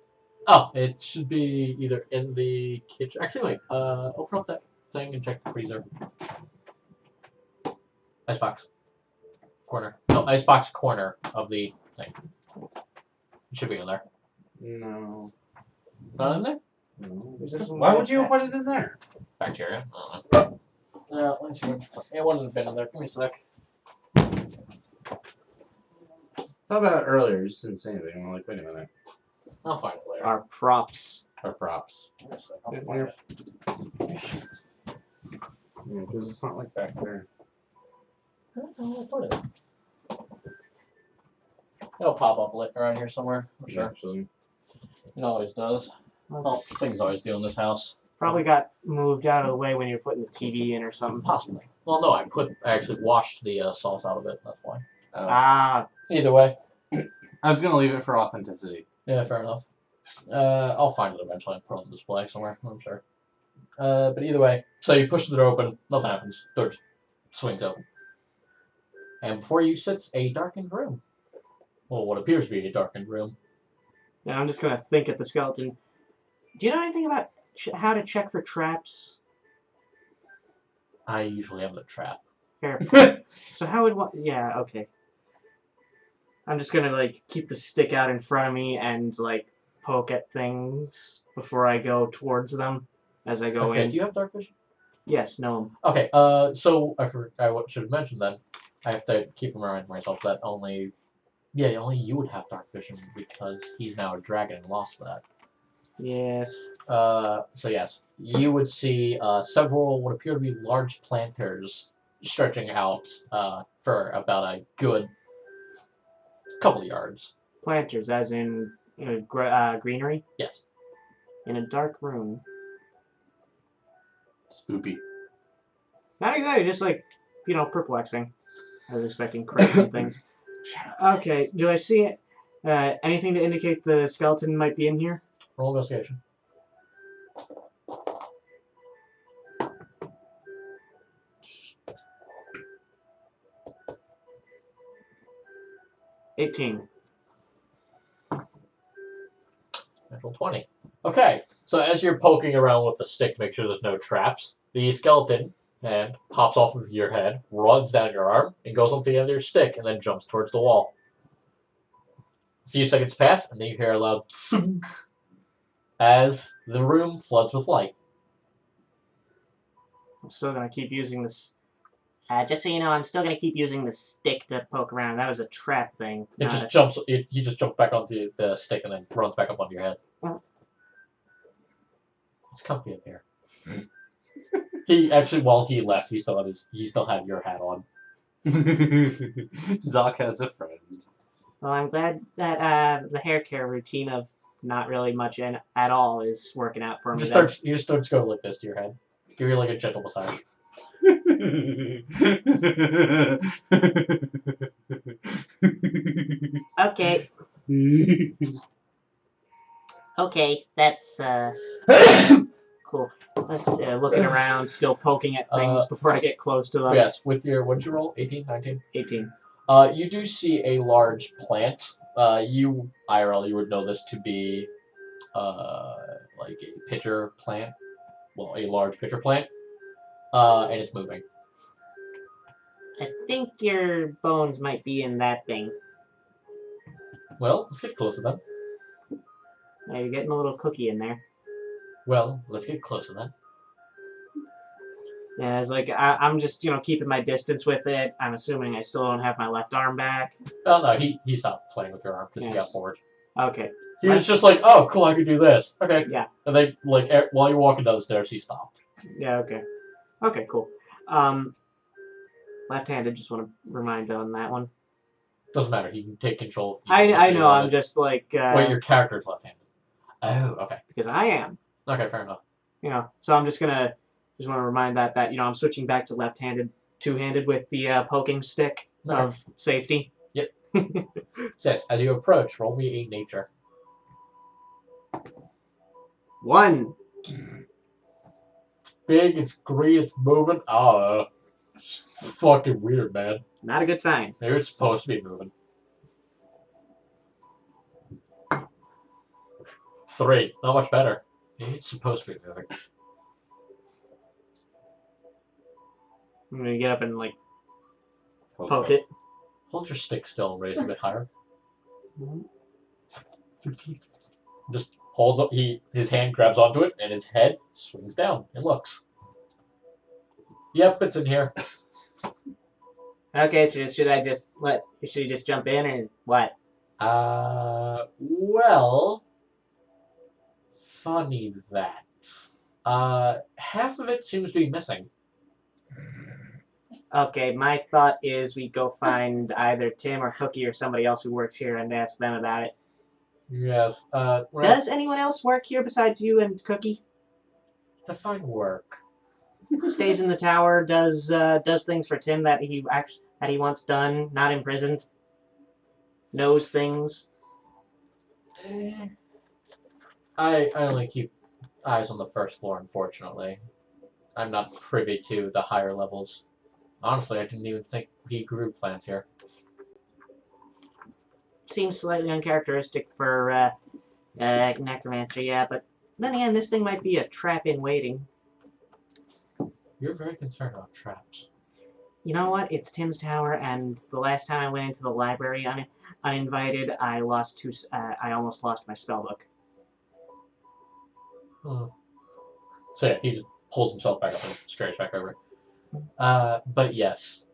Oh, it should be either in the kitchen. Actually, open up that thing and check the freezer. Icebox. Corner. No, icebox corner of the thing. It should be in there. No. Not in there? No. Is this Why would you put it in there? Bacteria. I don't know. Let me see. It wouldn't have been in there. Give me a sec. Thought about it earlier, just didn't say anything. I'm like, wait a minute. I'll find it later. Our props. Our props. I'll find it. Yeah, because it's not like back there. I don't know where I put it. It'll pop up around here somewhere, I'm sure. Actually. It always does. Well, things always do in this house. Probably got moved out of the way when you're putting the TV in or something. Possibly. Well, no, I actually washed the salt out of it. That's why. Either way. I was gonna leave it for authenticity. Yeah, fair enough. I'll find it eventually and put it on display somewhere, I'm sure. But either way, so you push the door open, nothing happens. Door just swings open. And before you sits a darkened room. Well, what appears to be a darkened room. Yeah, I'm just gonna think at the skeleton. Do you know anything about how to check for traps? I usually have a trap. Fair point. So how would one? Yeah, okay. I'm just gonna like keep the stick out in front of me and like poke at things before I go towards them as I go Okay, in. do you have dark vision? Yes, no. Okay, so I should have mentioned then. I have to keep reminding myself that only you would have dark vision because he's now a dragon and lost that. Yes. So yes, you would see several what appear to be large planters stretching out for about a good couple of yards. Planters, as in greenery? Yes. In a dark room. Spoopy. Not exactly, just like, perplexing. I was expecting crates and things. Okay, do I see anything to indicate the skeleton might be in here? Roll investigation. $18. Natural 20. Okay, so as you're poking around with the stick to make sure there's no traps, the skeleton hand pops off of your head, runs down your arm, and goes onto the end of your stick, and then jumps towards the wall. A few seconds pass, and then you hear a loud thunk as the room floods with light. I'm still gonna keep using this. Just so you know, I'm still gonna keep using the stick to poke around. That was a trap thing. It just jumps. He just jumps back onto the stick and then runs back up onto your head. Oh. It's comfy up here. He actually, while he left, he still had your hat on. Zoc has a friend. Well, I'm glad that the hair care routine of not really much at all is working out for me. He just starts going like this to your head. Give you like a gentle massage. Okay. Okay, that's cool. Let's looking around, still poking at things before I get close to them. Yes, with your what'd you roll? 18, 19? 18. You do see a large plant. You IRL, you would know this to be like a pitcher plant. Well, a large pitcher plant. And it's moving. I think your bones might be in that thing. Well, let's get closer then. Yeah, you're getting a little cookie in there. Well, let's get closer then. Yeah, it's like I'm just keeping my distance with it. I'm assuming I still don't have my left arm back. Oh no, he stopped playing with your arm because he got bored. Okay. He was just like, oh, cool, I could do this. Okay. Yeah. And then, like, while you're walking down the stairs, he stopped. Yeah. Okay. Okay. Cool. Left-handed. Just want to remind on that one. Doesn't matter. He can take control. I know. I'm just like. Wait, your character's left-handed. Oh, okay. Because I am. Okay, fair enough. So I'm just want to remind that I'm switching back to left-handed, two-handed with the poking stick of safety. Yep. Yes. As you approach, roll me a nature. 1. Big, it's green, it's moving. Oh, it's fucking weird, man. Not a good sign. Maybe it's supposed to be moving. 3, not much better. Maybe it's supposed to be moving. I'm gonna get up and like poke it. Hold your stick still and raise it a bit higher. Just holds up. His hand grabs onto it, and his head swings down and looks. Yep, it's in here. Okay, so should you just jump in or what? Well, funny that. Half of it seems to be missing. Okay, my thought is we go find either Tim or Cookie or somebody else who works here and ask them about it. Yes. Does anyone else work here besides you and Cookie? Define work. Stays in the tower, does things for Tim that he wants done, not imprisoned. Knows things. I only keep eyes on the first floor, unfortunately. I'm not privy to the higher levels. Honestly, I didn't even think he grew plants here. Seems slightly uncharacteristic for necromancer, yeah, but then again, this thing might be a trap in waiting. You're very concerned about traps. You know what? It's Tim's tower, and the last time I went into the library uninvited, I almost lost my spellbook. So yeah, he just pulls himself back up and scurries back over. But yes.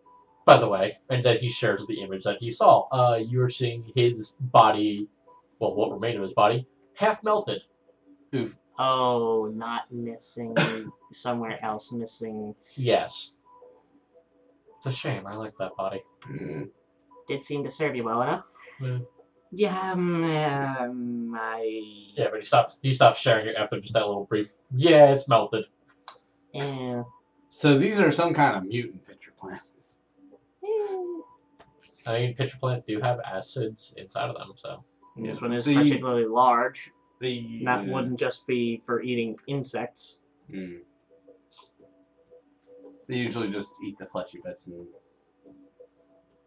By the way, and then he shares the image that he saw. You were seeing his body, well, what remained of his body, half melted. Oof. Oh, not missing somewhere else missing. Yes. It's a shame. I like that body. Did seem to serve you well enough. Yeah, Yeah, but he stopped sharing it after just that little brief. Yeah, it's melted. Yeah. So these are some kind of mutant pitcher plants. I mean, pitcher plants do have acids inside of them, so. This one is particularly large. That Yeah. wouldn't just be for eating insects. Mm. They usually just eat the fleshy bits and.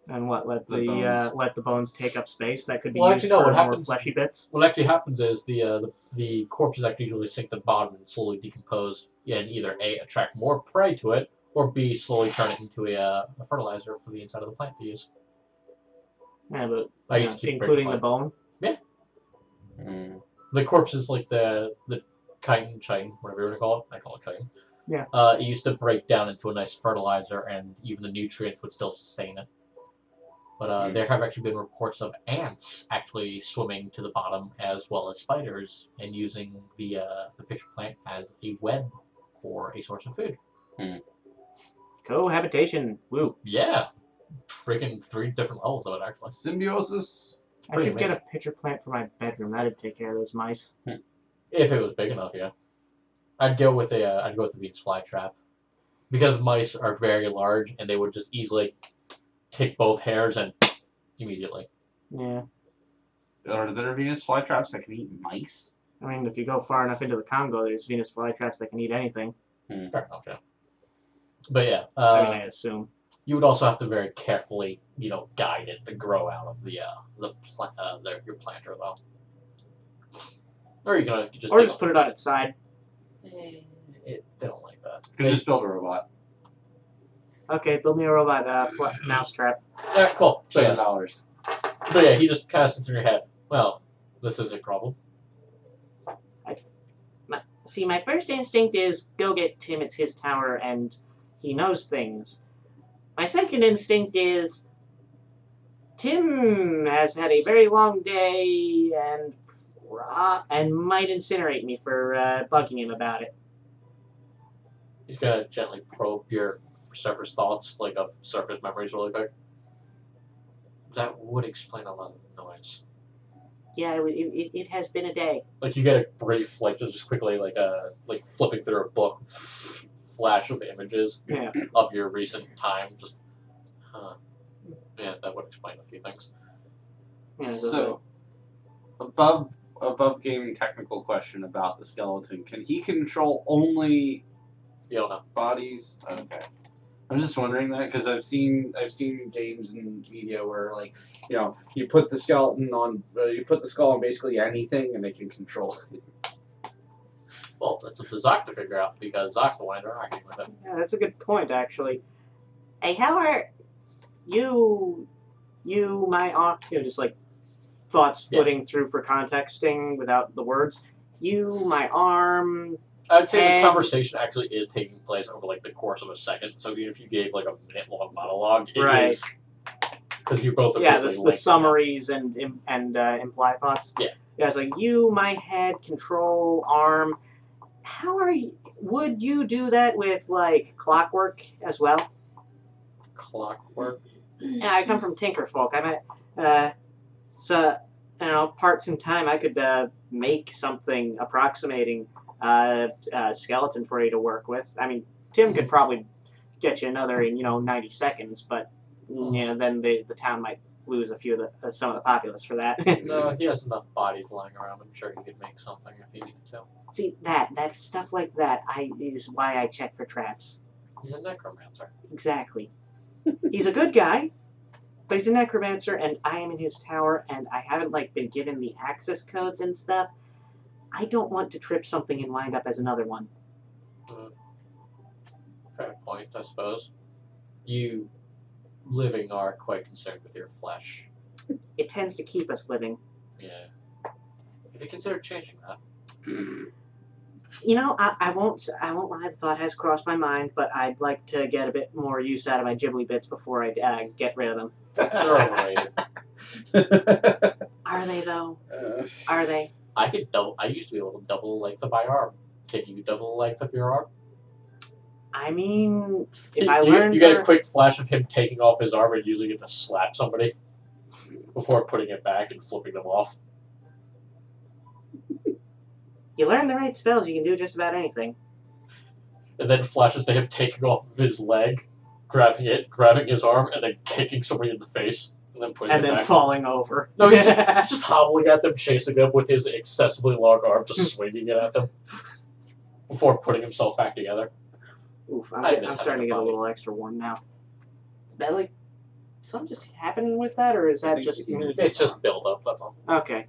And what let bones. let the bones take up space that could be Well, used actually, no, for what more happens- fleshy bits? What actually happens is the corpses actually usually sink to the bottom and slowly decompose, and either A, attract more prey to it, or B, slowly turn it into a fertilizer for the inside of the plant to use. Yeah, but I used to keep including the pitcher bone. Mm. The corpses, like the chitin, whatever you want to call it, I call it chitin. Yeah. It used to break down into a nice fertilizer, and even the nutrients would still sustain it. But there have actually been reports of ants actually swimming to the bottom, as well as spiders, and using the pitcher plant as a web for a source of food. Cohabitation. Woo. Yeah, freaking 3 different levels of it actually. Symbiosis. I Pretty should get a pitcher plant for my bedroom. That'd take care of those mice. If it was big enough, yeah. I'd go with a Venus flytrap, because mice are very large and they would just easily take both hairs and immediately. Yeah. Are there Venus flytraps that can eat mice? I mean, if you go far enough into the Congo, there's Venus flytraps that can eat anything. Fair enough, yeah. But yeah, I mean, I assume. you would also have to very carefully, guide it to grow out of your planter though. Or you can just Or just put it on its side. They don't like that. You can just build a robot. Okay, build me a robot mousetrap. Yeah, cool. So yes. $7. But yeah, he just kind of sits in your head. Well, this is a problem. See, my first instinct is go get Tim. It's his tower, and he knows things. My second instinct is Tim has had a very long day and might incinerate me for bugging him about it. He's gonna gently probe your surface thoughts, like of surface memories, really quick. That would explain a lot of the noise. Yeah, it has been a day. Like you get a brief, just quickly, like flipping through a book, flash of images of your recent time. Just, yeah, that would explain a few things. Yeah, So, above gaming technical question about the skeleton, can he control only You don't know. bodies? Okay. I'm just wondering that because I've seen games and media where you put the skeleton on you put the skull on basically anything and they can control it. Well, that's up to Zoc to figure out because Zoc's the one interacting with it. Yeah, that's a good point, actually. Hey, how are you, my aunt, just like thoughts flitting through for contexting without the words. You, my arm. I'd say And- the conversation actually is taking place over like the course of a second. So even if you gave like a minute-long monologue, it Right. is because you both are Yeah, basically the linked. summaries and imply thoughts. Yeah. Yeah, it's like you, my head, control, arm. How are you? Would you do that with like clockwork as well? Clockwork. Yeah, I come from Tinkerfolk. I met, so parts in time I could make something approximating a skeleton for you to work with. I mean, Tim could probably get you another in 90 seconds, but then the town might lose a few of the some of the populace for that. No, he has enough bodies lying around. I'm sure he could make something if he needed to. See that stuff like that is why I check for traps. He's a necromancer. Exactly. He's a good guy, but he's a necromancer, and I am in his tower, and I haven't been given the access codes and stuff. I don't want to trip something and wind up as another one. Fair point, I suppose. You living are quite concerned with your flesh. It tends to keep us living. Yeah. Have you considered changing that? I won't lie. The thought has crossed my mind, but I'd like to get a bit more use out of my ghibli bits before I get rid of them. They're overrated. Are they though? Are they? I used to be able to double the length of my arm. Can you double the length of your arm? I mean, if You, I you, learned you get the- a quick flash of him taking off his arm and using it to slap somebody before putting it back and flipping them off. you learn the right spells, you can do just about anything. And then flashes to him taking off his leg, grabbing his arm, and then kicking somebody in the face, and then putting And it then back. falling over. No, he's just hobbling at them, chasing them with his excessively long arm, just swinging it at them before putting himself back together. Oof, I miss I'm starting to having get a a little extra warm now. That something just happening with that, or is that just me? It's just build up, that's all. Okay.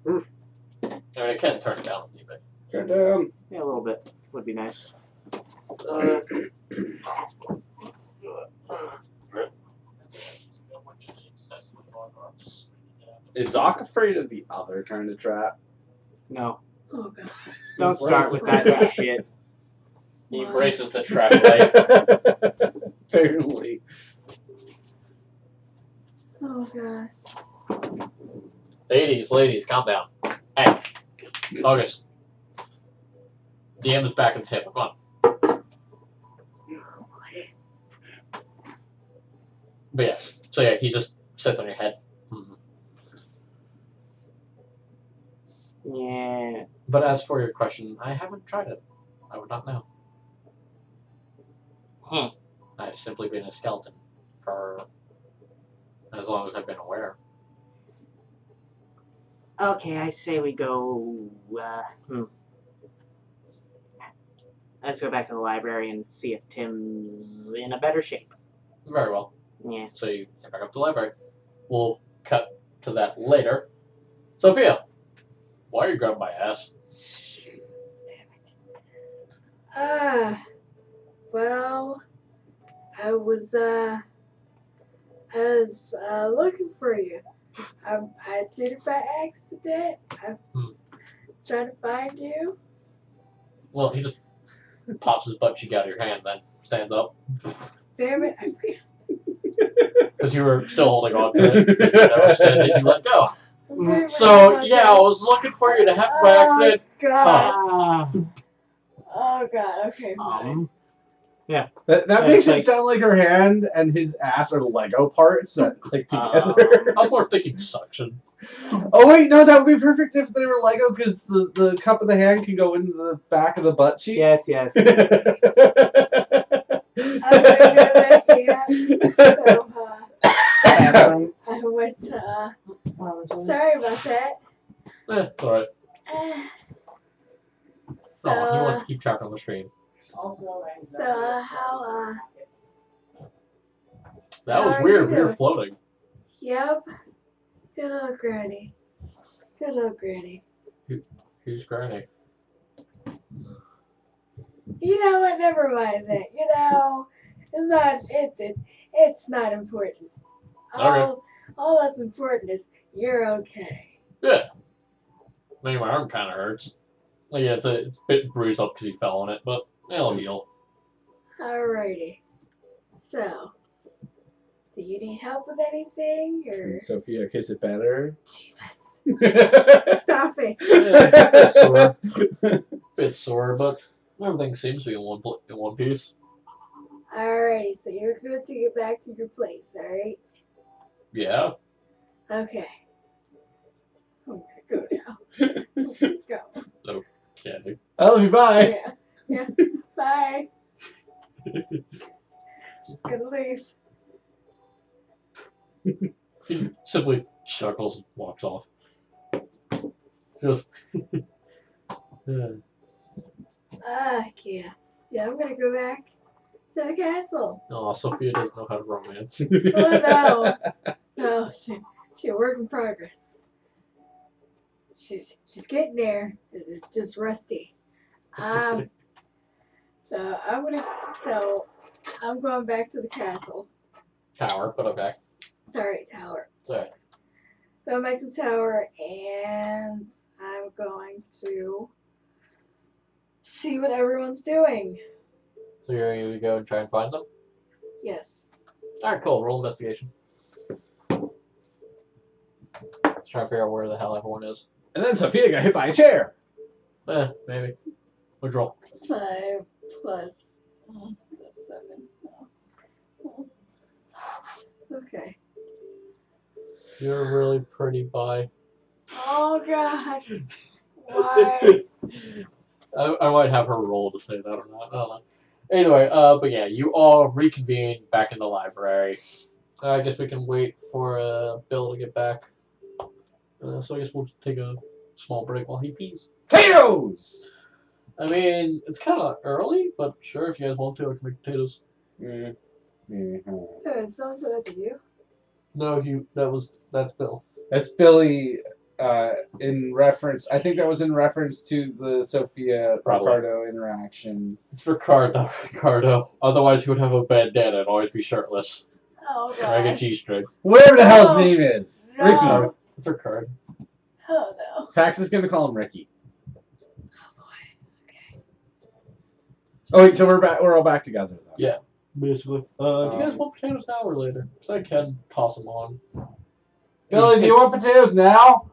Oof. I mean, I can turn it down a little bit. Turn down. Yeah, a little bit would be nice. Is Zoc afraid of the other kind of trap? No, Oh god. don't start with that shit. He embraces the trap life. Apparently. Oh gosh. Ladies, calm down. Hey, August. DM is back at the table. Come on. But yes, so yeah, he just sits on your head. Yeah. But as for your question, I haven't tried it. I would not know. I've simply been a skeleton for as long as I've been aware. Okay, I say we go. Let's go back to the library and see if Tim's in a better shape. Very well. Yeah. So you get back up to the library. We'll cut to that later. Sophia, why are you grabbing my ass? Well, I was looking for you. I did it by accident. I'm trying to find you. Well, he just pops his butt cheek out of your hand, then stands up Damn it, I forgot. because you were still holding on to it. You never said that you let go. Okay, So but yeah, I was looking for you to have by accident. God. Oh god, okay, fine. That And makes it's it sound like her hand and his ass are Lego parts that click together. I was more thinking suction. Oh wait, no, that would be perfect if they were Lego because the cup of the hand can go into the back of the butt cheek. Yes, yes. I went to, sorry about that. It's alright. So, Oh, he wants to keep track on the stream. how, That was How are weird. you We were doing? floating. yep. Good old granny. Good old granny. Who's Granny? You know what, never mind that. You know, it's not important. All that's important is you're okay. Yeah. Maybe my arm kind of hurts. Like, yeah, it's a bit bruised up because he fell on it, but it'll heal. Alrighty. So, do you need help with anything, or? Can Sophia kiss it better? Jesus. Bit Stop it. Bit sore, but everything seems to be in one piece. Alrighty, so you're good to get back to your place, alright? Yeah. Okay. I'm gonna go now. Go. Okay. I love you, bye. Yeah. Bye. Just gonna leave. He simply chuckles and walks off. Just. Yeah. Yeah. Yeah, I'm gonna go back to the castle. Oh, Sophia doesn't know how to romance. Oh no. No, she a work in progress. She's getting there. It's just rusty. So I'm going back to the castle. Tower, but okay. Sorry, tower. Sorry. Going back to the tower, and I'm going to see what everyone's doing. So you're going to go and try and find them? Yes. Alright, cool. Roll investigation. Try to figure out where the hell everyone is. And then Sophia got hit by a chair. Maybe. What'd you roll? 5 plus. That's 7. No. Okay. You're really pretty, bye. Oh God. Why? I might have her roll to say that or not. I don't know. Anyway, but yeah, you all reconvene back in the library. I guess we can wait for Bill to get back. So I guess we'll just take a small break while he pees. Potatoes! I mean, it's kind of early, but sure, if you guys want to, I can make potatoes. Someone said that to you? No, that's Bill. That's Billy in reference. I think that was in reference to the Sophia Probably. Ricardo interaction. It's Ricardo, Ricardo. Otherwise, he would have a bandana and always be shirtless. Oh God. Wearing a G-string. Whatever the hell No. his name is. No. Ricky. It's Ricardo. Oh no. Pax is going to call him Ricky. Oh boy. Okay. Oh, wait, so we're back. We're all back together, though. Yeah. Basically. Do you guys want potatoes now or later? Because I can toss them on. Billy, do you want potatoes now?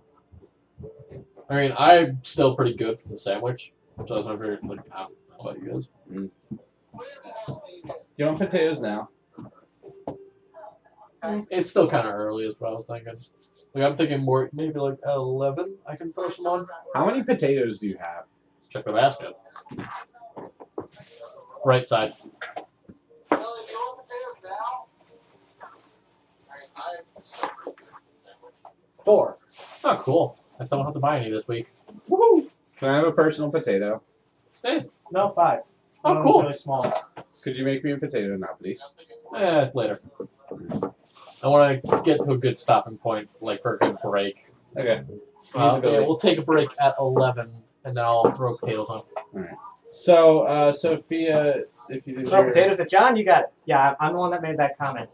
I mean, I'm still pretty good for the sandwich. So I was never like, how about you guys? Do you want potatoes now? It's still kind of early, is what I was thinking. Like, I'm thinking more, maybe like at 11, I can throw some on. How many potatoes do you have? Check the basket. Right side. 4. Oh, cool. I still don't have to buy any this week. Woohoo! Can I have a personal potato? No, 5. Oh, One cool. Really small. Could you make me a potato now, please? Later. I want to get to a good stopping point, like for a good break. Okay. Yeah, we'll take a break at 11, and then I'll throw potatoes on. Alright. So, Sophia, if you didn't Throw hear, potatoes at John, you got it. Yeah, I'm the one that made that comment.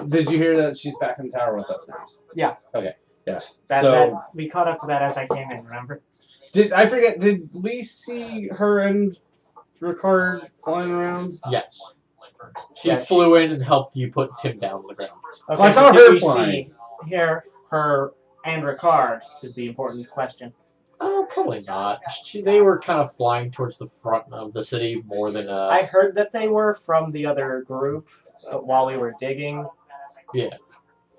did you hear that she's back in the tower with us now? Yeah. Okay. Yeah. That we caught up to that as I came in, remember? Did we see her and Ricard flying around? Yes. She flew in and helped you put Tim down on the ground. Okay, I saw but her did we flying. see her and Ricard is the important question. Probably not. They were kind of flying towards the front of the city more than I heard that they were from the other group while we were digging. Yeah.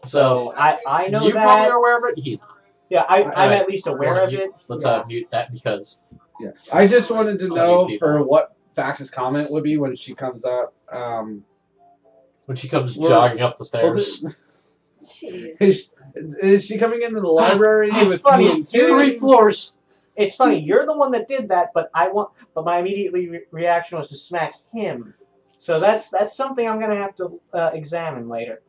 So I know you that. probably are aware of it. He's not. Yeah, I'm Alright. at least aware of it. Let's Yeah. mute that because Yeah. I just wanted to Other know people. for what Fax's comment would be when she comes up. when she comes Well, jogging up the Well, stairs. Jeez. is she coming into the library It's with funny. me and Tim? 3 floors. It's funny. You're the one that did that, but my immediate reaction was to smack him. So that's something I'm gonna have to examine later.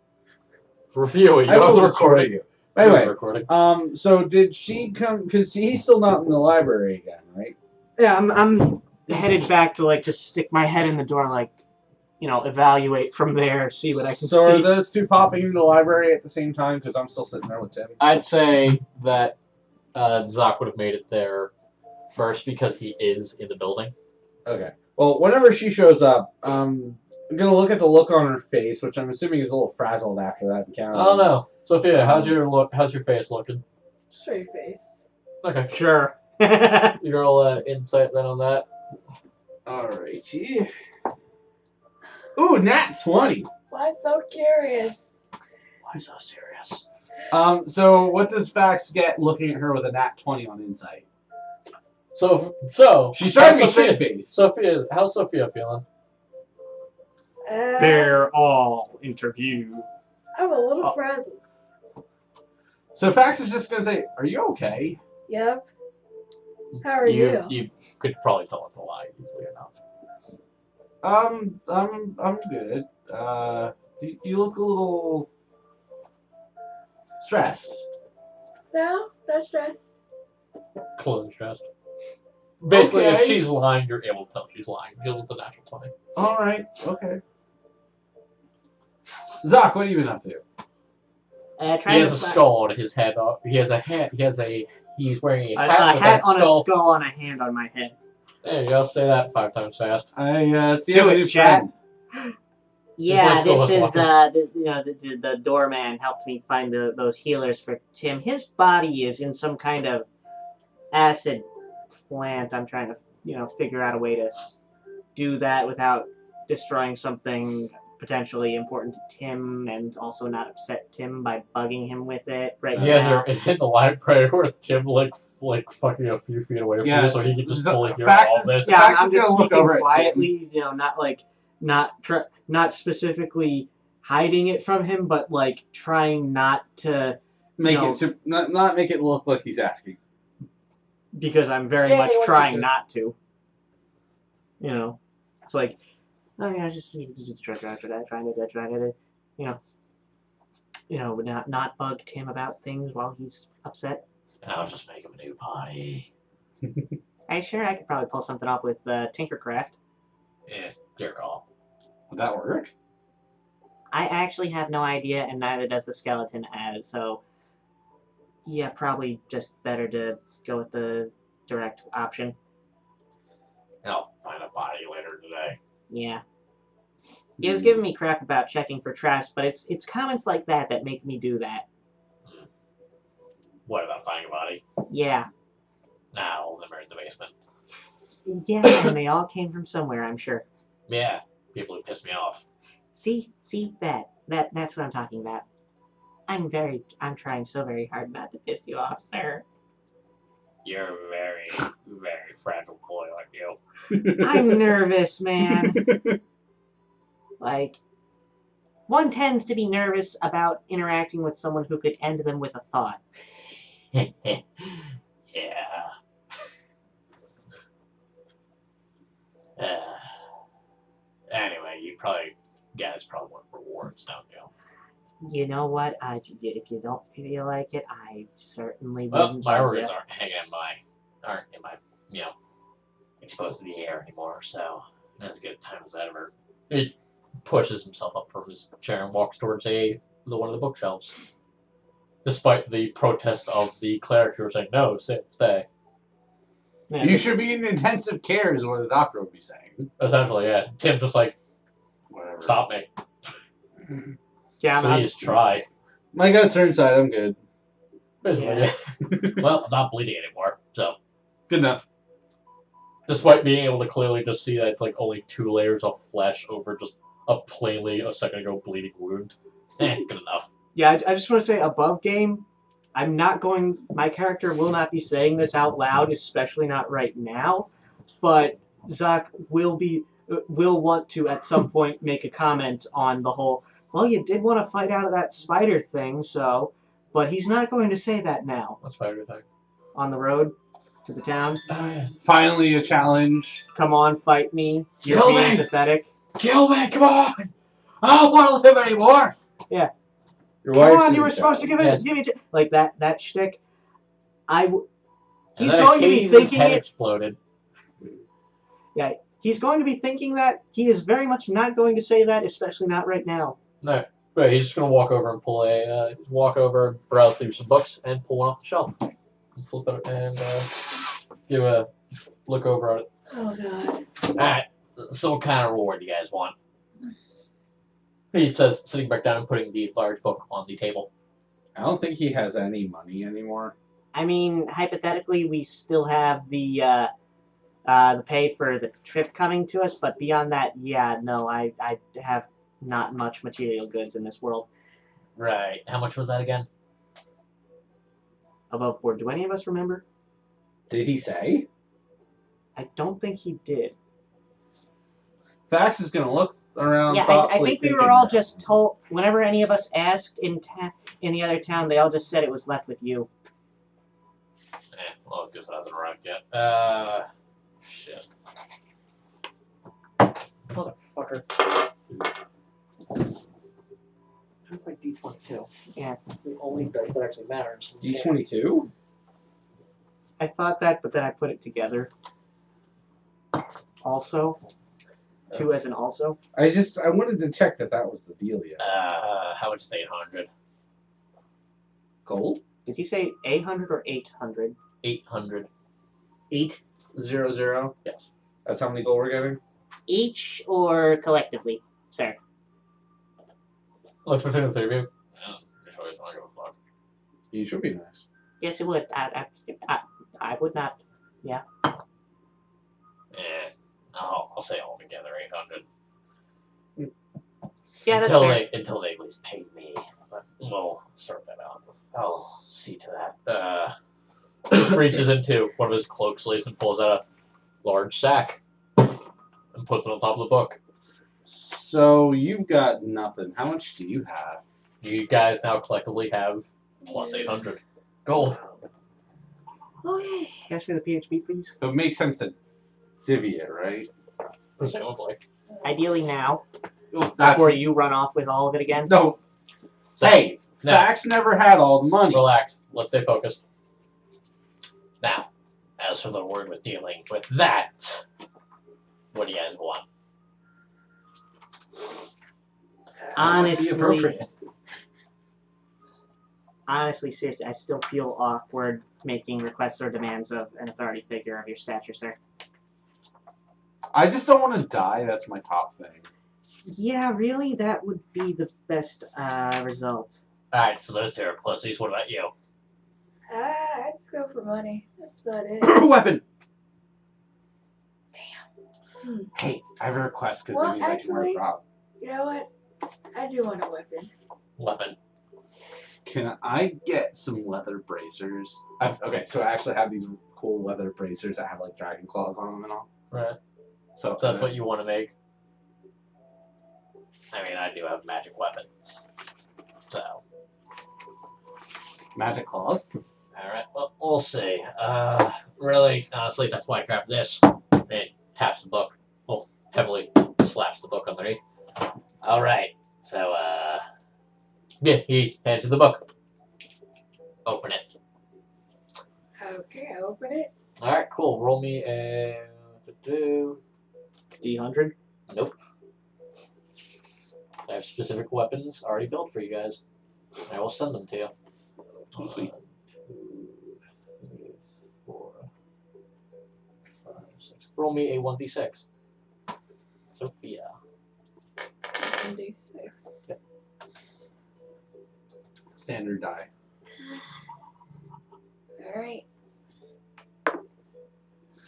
Review it. You I don't have will the destroy recording. you. Anyway, Recording. so did she come? Because he's still not in the library again, right? Yeah, I'm headed back to just stick my head in the door and evaluate from there, see what I can So see. are those two popping into the library at the same time? Because I'm still sitting there with Tim. I'd say that Zoc would have made it there first because he is in the building. Okay. Well, whenever she shows up, I'm gonna look at the look on her face, which I'm assuming is a little frazzled after that encounter. I don't know. Sophia, how's your look? How's your face looking? Straight face. Okay. Sure. You roll insight then on that. Alrighty. Ooh, nat 20. Why so curious? Why so serious? So what does Fax get looking at her with a nat 20 on insight? So She's trying to be how's straight faced. Sophia, how's Sophia feeling? They're all interviewed. I'm a little frazzled. So Fax is just gonna say, "Are you okay?" Yep. How are you? You could probably tell it to lie easily enough. I'm good. You look a little stressed. No, not stressed. Closed chest. Basically, if Okay. she's lying, you're able to tell she's lying. Deal with the natural 20. All right. Okay. Zach, what have you been up to? He has a skull on his head. He has a hat. He's wearing a hat, A with hat that on skull. a skull on a hand on my head. There you go. Say that 5 times fast. I see Do a it, new chat. friend. Yeah, Let's go, this is let's walk the doorman helped me find those healers for Tim. His body is in some kind of acid plant. I'm trying to figure out a way to do that without destroying something potentially important to Tim and also not upset Tim by bugging him with it right You guys now. are in the library with Tim like fucking a few feet away from Yeah, you, so he can just so fully hear Fax all is- this. Yeah, Fax I'm is just gonna look speaking over at Tim. quietly, not hiding it from him, but like trying not to Not make it look like he's asking. because I'm very Yeah, much he wants trying to. not to. It's like, just trying to, not bug Tim about things while he's upset. I'll just make him a new body. Hey, sure, I could probably pull something off with Tinkercraft. Yeah, your call. Would that work? I actually have no idea, and neither does the skeleton so yeah, probably just better to go with the direct option. I'll find a body later today. Yeah. He was giving me crap about checking for traps, but it's comments like that make me do that. What about finding a body? Yeah. Nah, all of them are in the basement. Yeah, and they all came from somewhere, I'm sure. Yeah, people who piss me off. See, that's what I'm talking about. I'm trying so very hard not to piss you off, sir. You're a very, very fragile boy, aren't you? I'm nervous, man. Like, one tends to be nervous about interacting with someone who could end them with a thought. Yeah. Anyway, you guys probably want rewards, don't you? You know what? If you don't feel like it, I certainly Well, wouldn't. my bug rewards ya. aren't in my, exposed to the air anymore, so that's as good a time as ever. He pushes himself up from his chair and walks towards one of the bookshelves. Despite the protest of the cleric who were saying, no, stay. Yeah, You should be in intensive care, is what the doctor would be saying. Essentially, yeah. Tim's just like, Whatever. stop me. Yeah, Please try. My guts are inside. I'm good. Basically, yeah. Well, I'm not bleeding anymore, so. Good enough. Despite being able to clearly just see that it's like only 2 layers of flesh over just a plainly a second ago bleeding wound. Good enough. Yeah, I just want to say above game, my character will not be saying this out loud, especially not right now, but Zach will want to at some point make a comment on the whole, well, you did want to fight out of that spider thing, but he's not going to say that now. What spider thing? On the road to the town. Finally, a challenge. Come on, fight me. You're Kill being me! pathetic. Kill me, come on! I don't want to live anymore! Yeah. Your Come wife's on, in you were the supposed to give challenge. me like that shtick. And He's then going to be Katie's thinking head it. exploded. Yeah, he's going to be thinking that. He is very much not going to say that, especially not right now. No. Right, he's just gonna walk over and browse through some books and pull one off the shelf. And flip it and give a look over at it. Oh god. Alright, so what kind of reward do you guys want? He says, sitting back down and putting the large book on the table. I don't think he has any money anymore. I mean, hypothetically, we still have the pay for the trip coming to us, but beyond that, yeah, no, I have not much material goods in this world. Right. How much was that again? Above board. Do any of us remember? Did he say? I don't think he did. Fax is gonna look around. Yeah, I thoughtfully think we were thinking all that- just told. Whenever any of us asked in the other town, they all just said it was left with you. Well, I guess it hasn't arrived yet. Shit. Motherfucker. Where's my D22? Yeah. The only dice that actually matters. D22. I thought that, but then I put it together. Also, two as an also. I wanted to check that was the deal yet. How much is 800? Gold. Did you say 800 or 800? 800. 800. Yes. That's how many gold we're getting. Each or collectively, sir? Look, between the three of you. Your choice, I don't give a fuck. You should be nice. Yes, it would. I would not. I'll say altogether 800. Yeah, that's fair. Until they at least pay me. But we'll sort that out. I'll see to that. Just reaches into one of his cloak sleeves and pulls out a large sack and puts it on top of the book. So you've got nothing. How much do you have? You guys now collectively have plus 800 gold. Okay. Ask me the PHP, please. So it makes sense to divvy it, right? Presumably. Ideally now, That's before you run off with all of it again. no. So, Hey, now, Fax never had all the money. relax. Let's stay focused. Now, as for the word with dealing with that, what do you guys want? Honestly, seriously, I still feel awkward making requests or demands of an authority figure of your stature, sir. I just don't want to die. That's my top thing. Yeah, really, that would be the best result. Alright, so those two are pussies. What about you? I just go for money. That's about it. Weapon. Hmm. Hey, I have a request because Well, it means I can wear a actually- prop. You know what? I do want a weapon. Weapon. Can I get some leather bracers? Okay, so I actually have these cool leather bracers that have like dragon claws on them and all. Right. So So that's what you want to make? I mean, I do have magic weapons. So. magic claws. Alright, well, we'll see. Really, honestly, that's why I grabbed this. And it taps the book. Well, heavily slaps the book underneath. Alright, so, yeah, he hands you the book. Open it. Okay, I open it. Alright, cool. Roll me a... D100? Nope. I have specific weapons already built for you guys. I will send them to you. Oh, sweet. 1, 2, 3, 4, 5, 6. Roll me a 1d6. Sophia. 1d6. Standard die. Alright.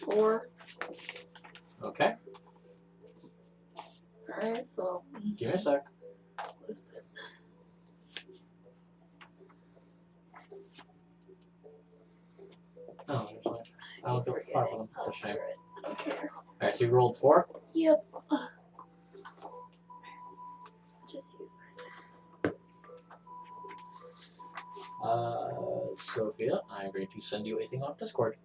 4. Okay, Alright, so. give me a sec. List it. Oh, there's like, I'll go with 5 of them. It's a shame. Screw it. I don't care. Alright, so you rolled 4? Yep. Just use this. Sophia, I'm going to send you a thing off Discord.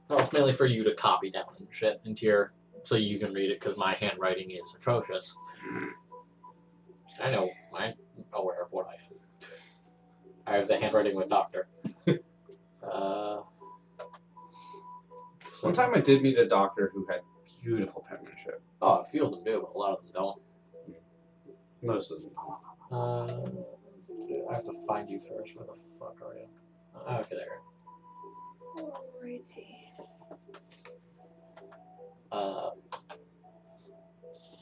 Well, it's mainly for you to copy down and shit into your, so you can read it, because my handwriting is atrocious. I know, I'm aware of what I am. I have the handwriting with Doctor. One time I did meet a doctor who had beautiful penmanship. Oh, a few of them do, but a lot of them don't. Most of them. I have to find you first. Where the fuck are you? Okay, there. Alrighty.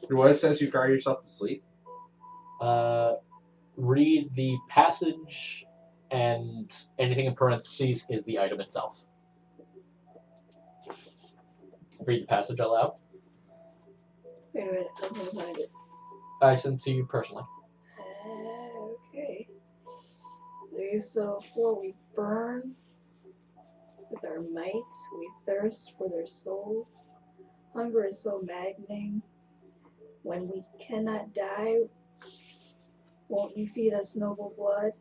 Your wife says you cry yourself to sleep. Read the passage, and anything in parentheses is the item itself. Read the passage out loud. Wait a minute, I'm gonna find it. I sent it to you personally. Okay. So before we burn with our might, we thirst for their souls. Hunger is so maddening. When we cannot die, won't you feed us noble blood?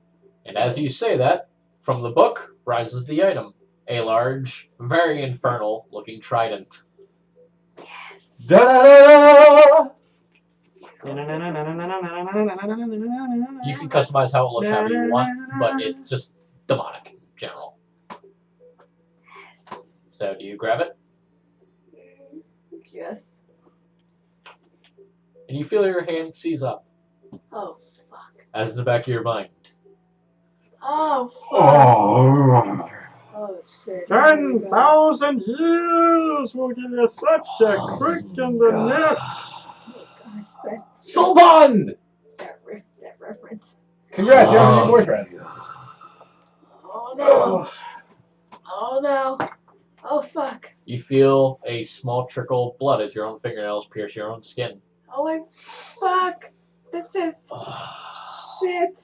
And as you say that, from the book rises the item. A large, very infernal-looking trident. Yes. Da-da-da-da! You can customize how it looks however you want, but it's just demonic in general. So do you grab it? Yes. And you feel your hand seize up, Oh, fuck. as in the back of your mind. Oh, fuck. Oh. Oh, shit. 10,000 years will give you such a crick in the neck. Oh, gosh, Soul Bond! that reference. Congrats, you have a new boyfriend. Oh, no. Oh, no. Oh, fuck. You feel a small trickle of blood as your own fingernails pierce your own skin. Oh, my fuck. This is shit.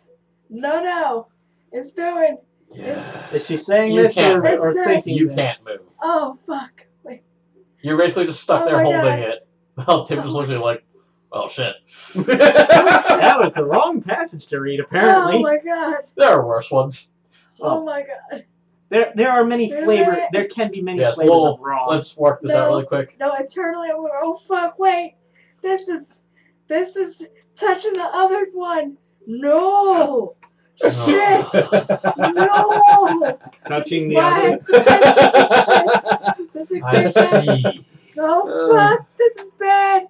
No. It's doing. Yeah. Is she saying You this can't or move. thinking You this? can't move. Oh, fuck. Wait. You're basically just stuck Oh there my holding God. it. Well, Tim just looks at you like, oh shit. That was the wrong passage to read, apparently. Oh, my God. There are worse ones. Oh, my God. There are many Wait a flavors. minute. There can be many Yes, flavors well, of wrong. let's work this out No. really quick. No, eternally. Oh, fuck. Wait. This is touching the other one. No. Shit. No. Touching This is the why other. This is I see. Oh, fuck. This is bad.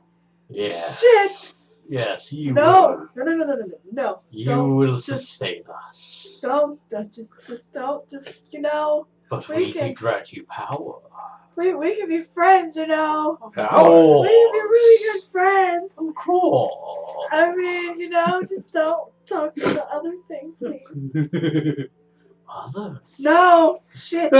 Yeah. Shit. Yes, you No. will. No. You Don't. will Just- sustain us. Don't. Just don't. Just, But we we can- can grant you power. we can be friends, Power. We can be really good friends. Of course. I mean, just don't talk to the other thing, please. Mother. No. Shit.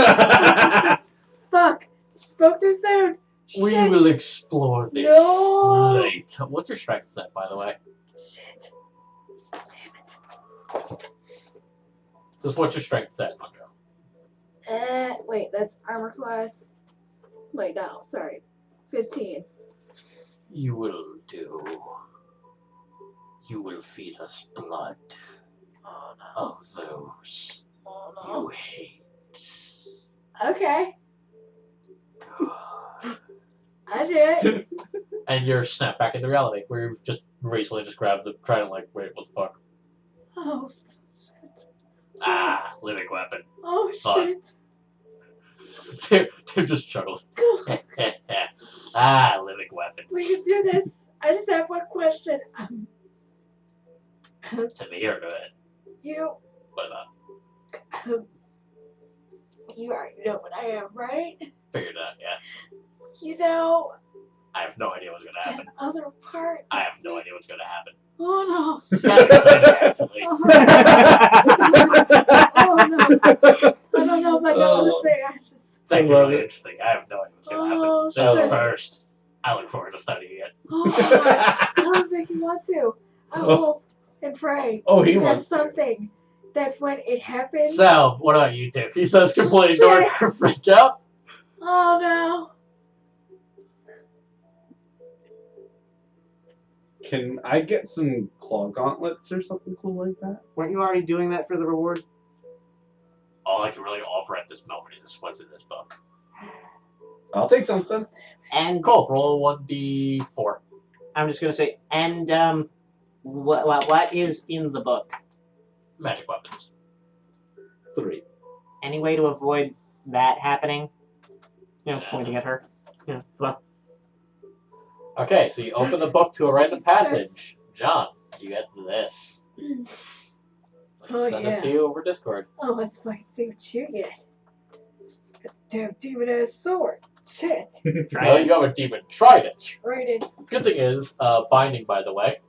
Fuck. Spoke too soon. We Shit. will explore this No. later. What's your strength set, by the way? Shit. Damn it. Just what's your strength set, Mojo? Wait, that's armor class. Wait, no, sorry. 15. You will do. You will feed us blood Oh no. of those Oh you hate. no. Okay. Good. I did. And you're snapped back into reality, where you've just recently just grabbed the trident, like, wait, what the fuck? Oh shit. Ah, living weapon. Oh Fun. shit. Tim just chuckles. God, Ah, living weapon. we can do this. I just have one question. To me, you're good. You What about? you already know what I am, right? Figured it out, yeah. You know I have no idea what's gonna that happen. other part. I have no idea what's gonna happen. Oh no. Kind of exciting, actually. Oh no. I don't know about the other thing. I just. It's actually I love really it. interesting. I have no idea what's gonna Oh, happen. shit. First, I look forward to studying it. Oh, I don't think you want to. I hope and pray Oh, he that wants to. something that when it happens. So, what about you two? He says completely Shit. ignored, freaked out. Oh no. Can I get some claw gauntlets or something cool like that? Weren't you already doing that for the reward? All I can really offer at this moment is what's in this book. I'll take something. And Cool. Roll a 1d4. I'm just gonna say, and what is in the book? Magic weapons. 3. Any way to avoid that happening? Pointing at her. Well, Okay, so you open the book to a random passage. John, you get this. Oh, Send yeah. it to you over Discord. Oh, let's fucking see what you get. Goddamn demon ass sword. Shit. Well, you have a demon trident. Trident. Good thing is, binding, by the way.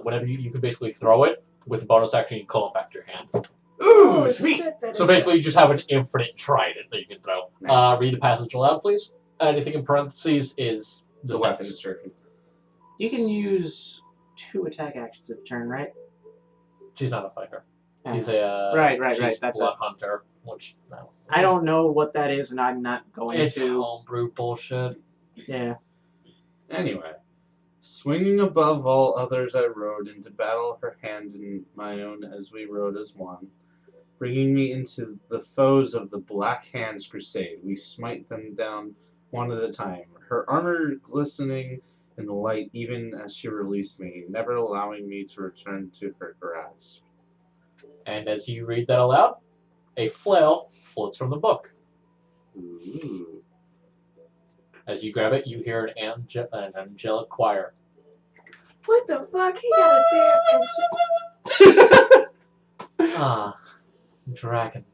Whenever you can basically throw it, with a bonus action, you can call it back to your hand. Oh, sweet. shit, that So is basically, you just have an infinite trident that you can throw. Nice. Read the passage aloud, please. Anything in parentheses is The weapon sentence. description. You can use 2 attack actions a turn, right? She's not a fighter. She's a Right. She's That's blood hunter, which no. I don't know what that is, and I'm not going It's to. homebrew bullshit. Yeah. Anyway, swinging above all others, I rode into battle, her hand in my own as we rode as one. Bringing me into the foes of the Black Hands Crusade, we smite them down one at a time. Her armor glistening in the light, even as she released me, never allowing me to return to her grasp. And as you read that aloud, a flail floats from the book. Ooh. As you grab it, you hear an angelic choir. What the fuck? He got a damn Ah, dragon.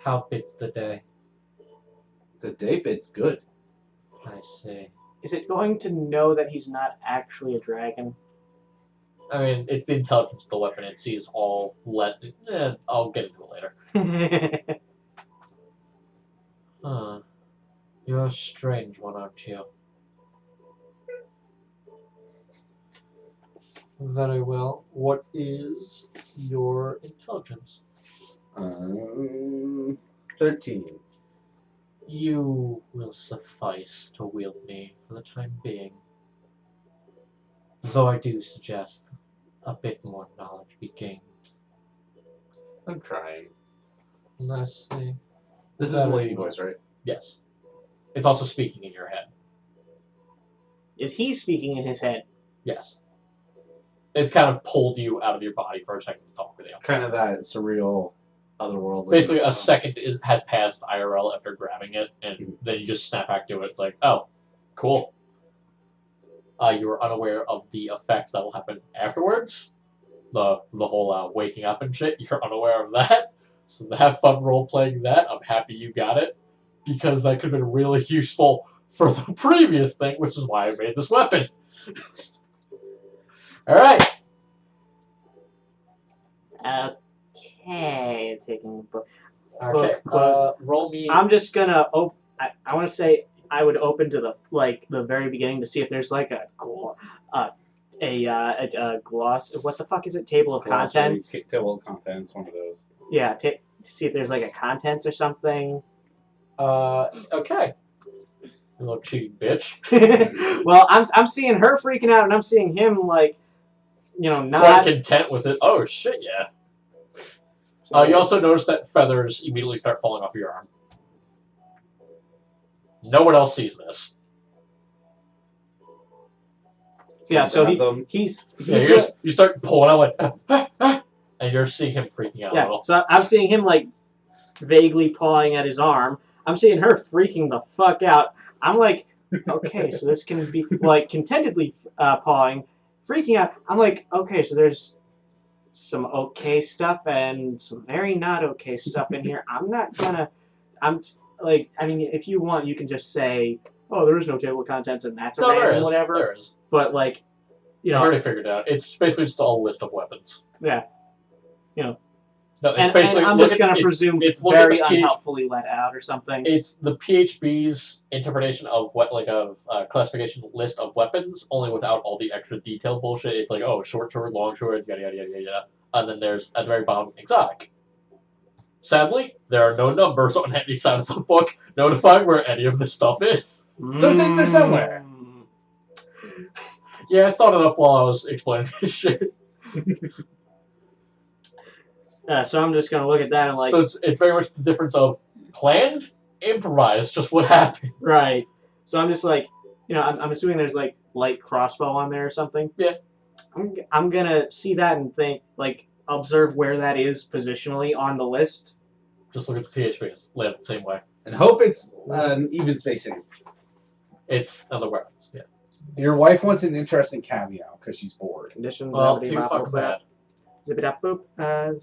How big's the day? The day bit's good. I see. Is it going to know that he's not actually a dragon? I mean, it's the intelligence of the weapon. It sees all. I'll get into it later. Huh. You're a strange one, aren't you? Very well. What is your intelligence? 13. You will suffice to wield me for the time being. Though I do suggest a bit more knowledge be gained. I'm trying. Let's see. This is a lady voice, right? Yes. It's also speaking in your head. Is he speaking in his head? Yes. It's kind of pulled you out of your body for a second to talk with you. Kind of that surreal, otherworldly. Basically, a second has passed IRL after grabbing it, and then you just snap back to it. It's like, oh, cool. You are unaware of the effects that will happen afterwards. The whole waking up and shit. You're unaware of that. So have fun role playing that. I'm happy you got it, because that could have been really useful for the previous thing, which is why I made this weapon. All right. Okay, taking the book. Okay. Closed. Roll me. I'm just gonna I want to say I would open to the very beginning to see if there's like a gloss. What the fuck is it? Table of contents. Table of contents. One of those. Yeah. See if there's like a contents or something. Okay. You little cheating bitch. Well, I'm seeing her freaking out, and I'm seeing him like, not Quite content with it. Oh shit, yeah. You also notice that feathers immediately start falling off your arm. No one else sees this. Yeah, so he's you start pulling out like, and you're seeing him freaking out a little. So I'm seeing him like vaguely pawing at his arm. I'm seeing her freaking the fuck out. I'm like, okay, so this can be like contentedly pawing, freaking out. I'm like, okay, so there's some okay stuff and some very not okay stuff in here. I'm like, I mean, if you want, you can just say, oh, there is no table of contents and that's a random whatever. There is. But like, I already figured it out. It's basically just a list of weapons. Yeah. No, and I'm just going to presume it's very unhelpfully let out or something. It's the PHB's interpretation of classification list of weapons, only without all the extra detailed bullshit. It's like, oh, short sword, long sword, yada, yada, yada, yada. And then there's, at the very bottom, exotic. Sadly, there are no numbers on any side of the book notifying where any of this stuff is. So it's in there somewhere. Yeah, I thought it up while I was explaining this shit. So I'm just going to look at that and like... So it's very much the difference of planned, improvised, just what happened. Right. So I'm just like, I'm assuming there's like light crossbow on there or something. Yeah. I'm going to see that and think, like, observe where that is positionally on the list. Just look at the PHB. It's laid out the same way. And hope it's even spacing. It's other weapons, yeah. Your wife wants an interesting cameo because she's bored. Condition. Well, too fucking bad. Zip it up, boop.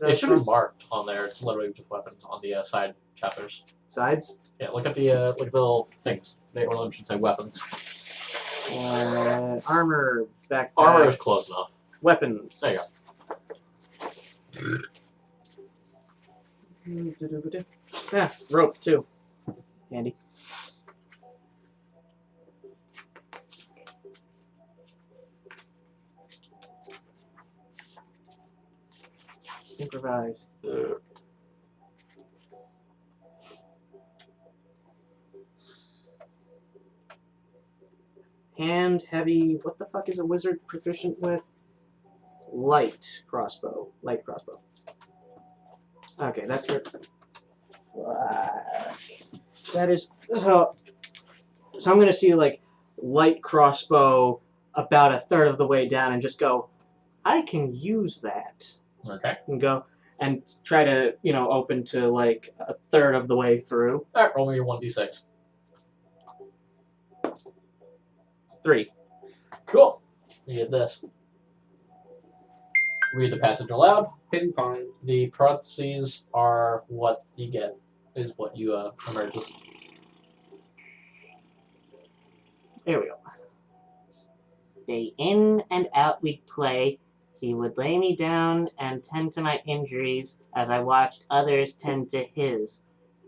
It should be marked on there. It's literally just weapons on the side chapters. Sides? Yeah, look at the little things. They or should say weapons. Armor, backpack. Armor is close enough. Weapons. There you go. Yeah, rope too. Handy. Improvise. Hand, heavy. What the fuck is a wizard proficient with? Light crossbow. Light crossbow. Okay, that's your. Fuck. That is so. So I'm gonna see like light crossbow about a third of the way down and just go. I can use that. Okay. And go and try to open to like a third of the way through. All right, roll me your 1d6. 3. Cool. You get this. Read the passage aloud. Ping pong. The parentheses are what you get, is what you emerges. There we go. Day in and out we'd play. He would lay me down and tend to my injuries as I watched others tend to his.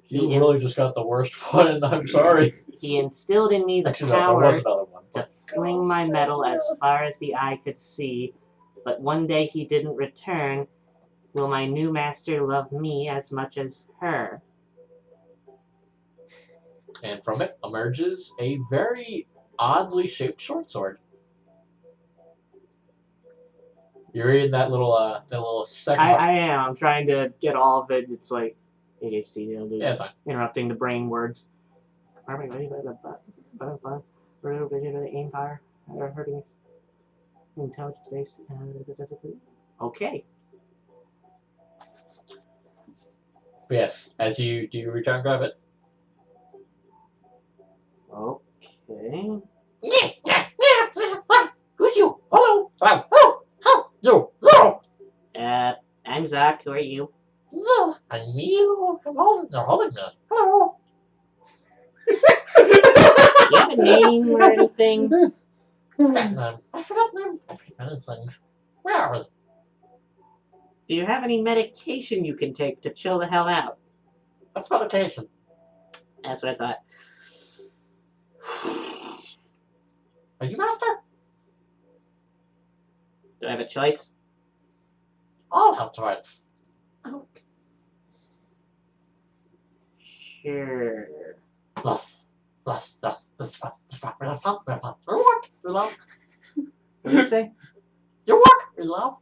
You really just got the worst one, and I'm sorry. He instilled in me the Actually, no, there power was another one. to fling my metal as far as the eye could see, but one day he didn't return. Will my new master love me as much as her? And from it emerges a very oddly shaped short sword. You're reading that little second. I am. I'm trying to get all of it. It's like ADHD. Yeah, it's fine. Interrupting the brain words. Are we ready? Aim fire. Hurting intelligence based. Okay. Yes. As you do, you return grab it. Okay. Who's you? Hello. You. I'm Zach. Who are you? I'm you. I'm holding this. Hello. Do you have a name or anything? I forgot them. I forget many things. Where are we? Do you have any medication you can take to chill the hell out? What's medication? That's what I thought. Are you master? Do I have a choice? All have choice. Sure. What did you say? Your work, we love.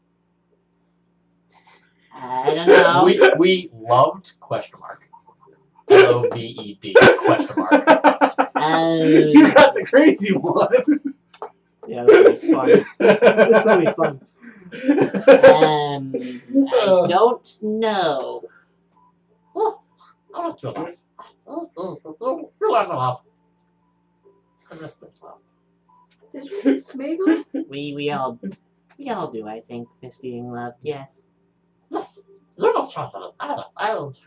I don't know. We loved ? LOVED ? You got the crazy one. Yeah, this will be fun. This will be fun. I don't know. Oh, I'll let you laugh. You learn to laugh. Did you get Smeagol? We all do, I think, miss being loved, yes. You're not confident. I don't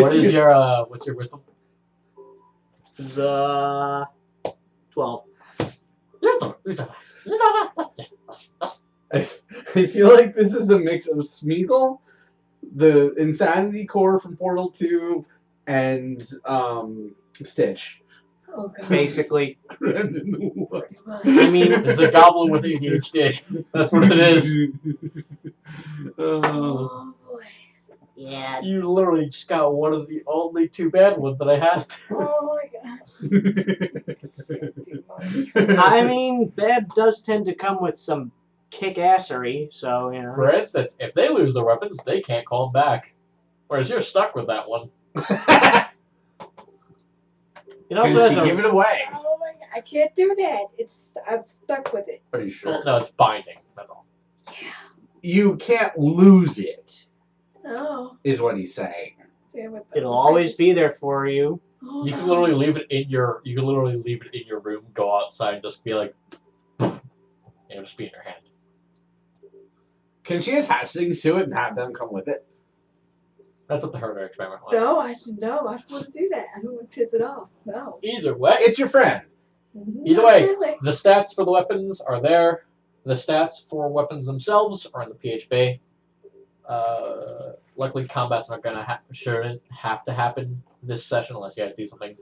What is your what's your wisdom? The 12. I feel like this is a mix of Smeagol, the Insanity Core from Portal 2, and Stitch. Oh god. Basically. Pretty I mean, It's a goblin with ADHD. That's what it is. oh boy. Yeah. You literally just got one of the only two bad ones that I had. Oh my god. I mean, Beb does tend to come with some kick-assery, so, For instance, if they lose their weapons, they can't call them back. Whereas you're stuck with that one. It also Can has she a... give it away? Oh my god. I can't do that. I'm stuck with it. Are you sure? Well, no, it's binding. That's all. Yeah. You can't lose it, Oh. is what he's saying. Damn it. It'll always be there for you. Oh, You no. can literally leave it in your. You can literally leave it in your room. Go outside, and just be like, just be in your hand. Can she attach things to it and have them come with it? That's what the herder experiment was. No, I should know. I don't want to do that. I don't want to piss it off. No. Either way, It's your friend. Either Not way, really. the stats for the weapons are there. The stats for weapons themselves are in the PHB. Luckily, combat's not gonna shouldn't have to happen this session unless you guys do something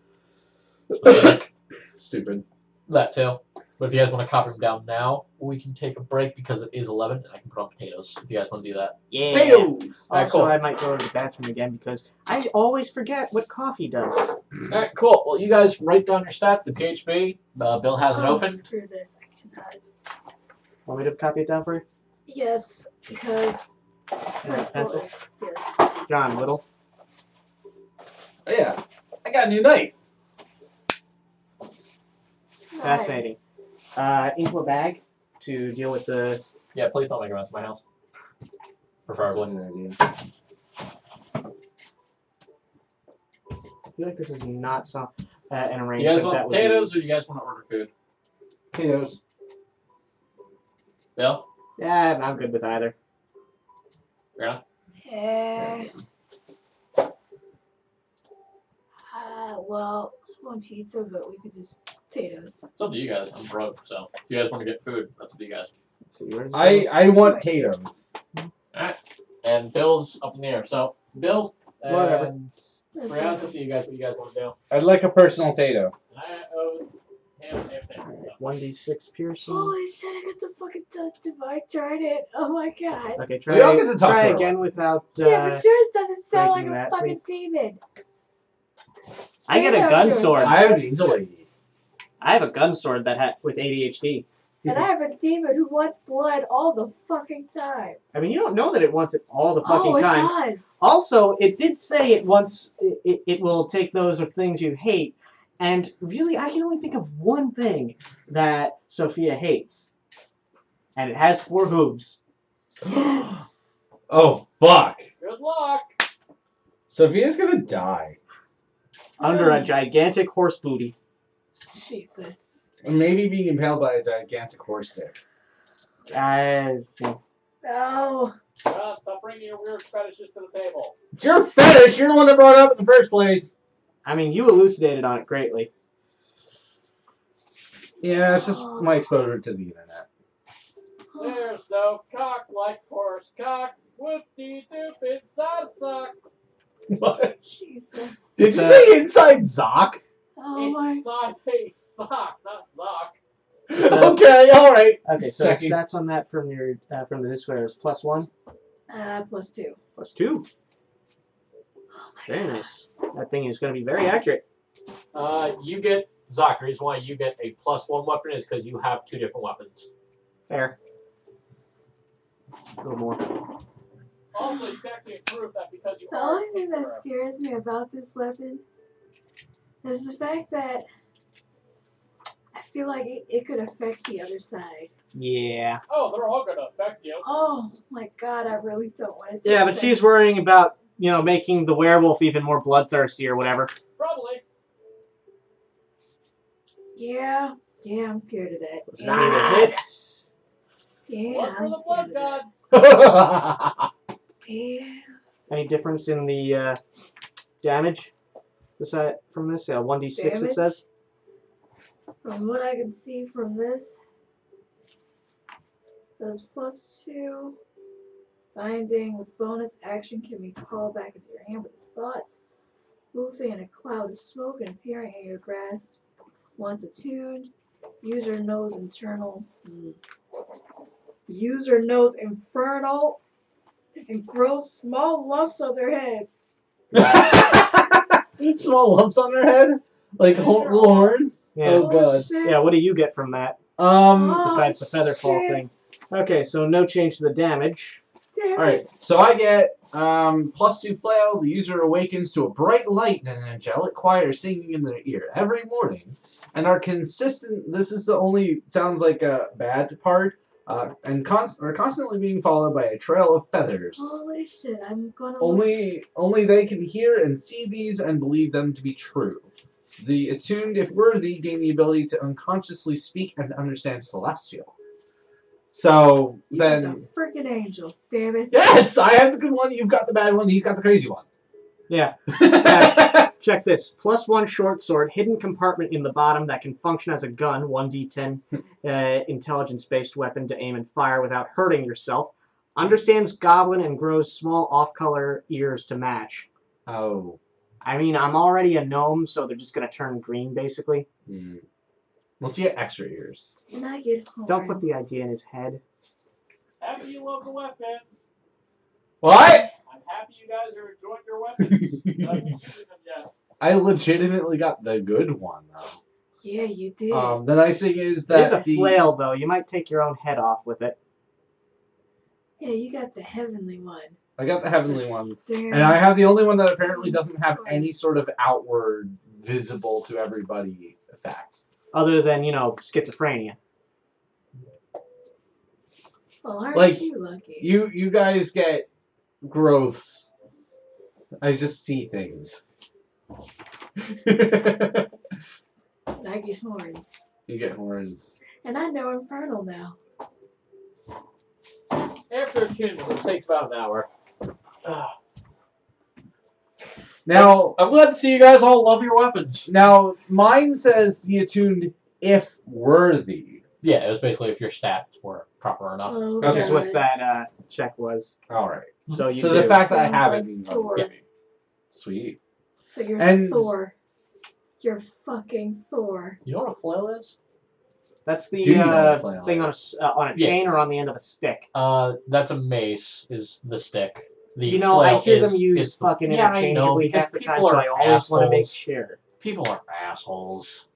specific. Stupid. That too. But if you guys want to copy them down now, we can take a break because it is 11 and I can put on potatoes if you guys want to do that. Yeah. Potatoes. Alright, Also, cool. I might go to the bathroom again because I always forget what coffee does. Alright, cool. Well, you guys write down your stats. The PHB, Bill has it Oh, open. Screw this. I cannot. Want me to copy it down for you? Yes, because Pencil? is yes. John, Little. Oh, yeah. I got a new knife. Fascinating. Into a bag to deal with the. Yeah, please don't make a mess of my house. Preferably. I feel like this is not some an You arrangement guys want that would potatoes or you guys want to order food? Potatoes. Bill? be. Yeah, I'm good with either. Yeah. Well, I want pizza, but we could just potatoes. It's up to you guys. I'm broke, so if you guys want to get food, that's up to you guys. Let's see, where's I want potatoes. Alright. And Bill's up in the air. So, Bill, Whatever. and Brianna's up to you guys what you guys want to do. I'd like a personal potato. And I owe him a thing. 1d6 piercing. Holy shit! I got the fucking I tried it. Oh my god. Okay, We all get to talk try to our again weapons. without. Yeah, but yours doesn't sound like breaking a that, fucking please. demon. I get a Yeah, gun okay. sword. I have an angel lady. I have a gun sword that with ADHD. And I have a demon who wants blood all the fucking time. I mean, you don't know that it wants it all the fucking Oh, it time. does. Also, it did say it wants it will take those of things you hate, and really, I can only think of one thing that Sophia hates, and it has 4 hooves. Yes. Oh, fuck. Good luck! Sophia's gonna die. Under a gigantic horse booty. Jesus. And maybe being impaled by a gigantic horse dick. I think. No. Stop bringing your weird fetishes to the table. It's your fetish. You're the one that brought it up in the first place. I mean, you elucidated on it greatly. Yeah, it's just my exposure to the internet. There's no cock like horse cock. Whoop-dee-doop inside a sock. What? Jesus. Did you say inside Zoc? Oh my. Inside a sock, not zock. So- Okay, alright. Okay, so Second. stats on that from your from the display is +1, +2. +2. Oh my Very god. nice. That thing is going to be very accurate. You get Zoc. The reason why you get a +1 weapon is because you have 2 different weapons. Fair. A little more. Also, you can actually improve that because you The are only thing that Tinkerer. scares me about this weapon is the fact that I feel like it could affect the other side. Yeah. Oh, they're all gonna affect you. Oh my god, I really don't want to. Yeah, but she's worrying about, making the werewolf even more bloodthirsty or whatever. Probably. Yeah, I'm scared of that. Let's see the hits. Yeah, One for I'm the scared blood of that. gods. Yeah. Any difference in the damage aside from this? 1d6 it Damage? says. From what I can see from this, says +2. Binding with bonus action can be called back into your hand with a thought. Moving in a cloud of smoke and appearing in your grasp. Once attuned, user knows internal. User knows infernal and grows small lumps on their head. Small lumps on their head? Like little horns? Yeah. Oh god. Shit. Yeah, what do you get from that? Besides the feather fall shit. thing. Okay, so no change to the damage. Damn it. Alright, so I get +2 flail. The user awakens to a bright light and an angelic choir singing in their ear every morning, and are consistent. This is the only sounds like a bad part, and are constantly being followed by a trail of feathers. Holy shit, I'm gonna Only they can hear and see these and believe them to be true. The attuned, if worthy, gain the ability to unconsciously speak and understand celestial. So You got then, the freaking angel, damn it. yes, I have the good one. You've got the bad one. He's got the crazy one. Yeah. Check this. +1 short sword, hidden compartment in the bottom that can function as a gun, 1d10 intelligence-based weapon to aim and fire without hurting yourself. Understands goblin and grows small off-color ears to match. Oh. I mean, I'm already a gnome, so they're just going to turn green, basically. Once you get extra ears. And I get horns. Don't put the idea in his head. Happy you love the weapons. What? I'm happy you guys are enjoying your weapons. Not using them yet. I legitimately got the good one, though. Yeah, you did. The nice thing is It that is a flail, though. You might take your own head off with it. Yeah, you got the heavenly one. I got the heavenly one. Damn. And I have the only one that apparently doesn't have any sort of outward, visible to everybody effect. Other than, you know, schizophrenia. Well, aren't Like, you lucky? You guys get growths. I just see things. And I get horns. You get horns. And I know Infernal now. After attunement, it takes about an hour. Now, I'm glad to see you guys all love your weapons. now mine says be attuned if worthy. Yeah, it was basically if your stats were proper enough. Oh, Okay. Which is what that check was. All right. So you So the do. fact that I Sounds have like it means I'm Thor. worthy. Sweet. So you're And- Thor. You're fucking Thor. You know what a flail is? That's the Do you know what flail thing is? on a Yeah. chain or on the end of a stick. That's a mace, is the stick. The You know, I flail hear them is use the- fucking Yeah, I know, interchangeably because half the time, people so are I always want to make assholes. sure. People are assholes.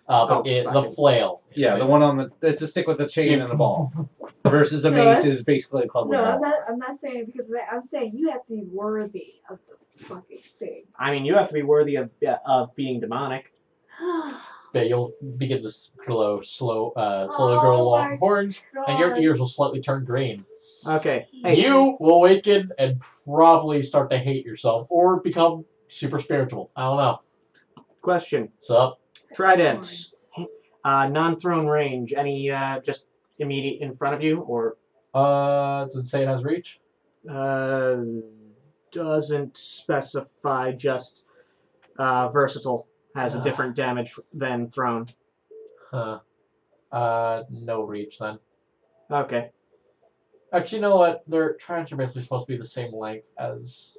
Oh, But the fucking- flail. is Yeah, the one on the it's a stick with a chain and a ball. Versus a No, mace that's- is basically a club with No, a I'm ball. not. I'm not saying it because of that. I'm saying you have to be worthy of the fucking thing. I mean, you have to be worthy of being demonic. Yeah, you'll begin to slowly Oh grow my long horns, and your God. ears will slightly turn green. Okay. Hey, You will awaken and probably start to hate yourself, or become super spiritual. I don't know. question. So, Tridents. Non-thrown range. Any just immediate in front of you, or does it say it has reach? doesn't specify. Just versatile. Has a different damage than thrown. Huh. No reach then. Okay. Actually, you know what? Their tridents are basically supposed to be the same length as.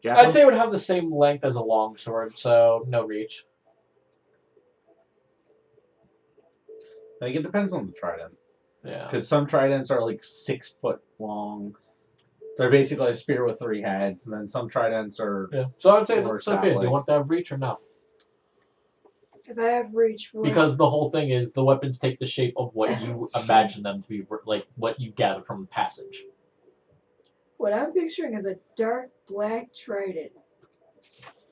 I'd Javelin? say it would have the same length as a longsword, so no reach. I think it depends on the trident. Yeah. Because some tridents are like 6 foot long. They're basically a spear with 3 heads, and then some tridents are. Yeah. So I'd say Or it's Sophia. Do sapling. you want to have reach or no? If I have reach, what? Because the whole thing is the weapons take the shape of what you imagine them to be, like what you gather from the passage. What I'm picturing is a dark black trident.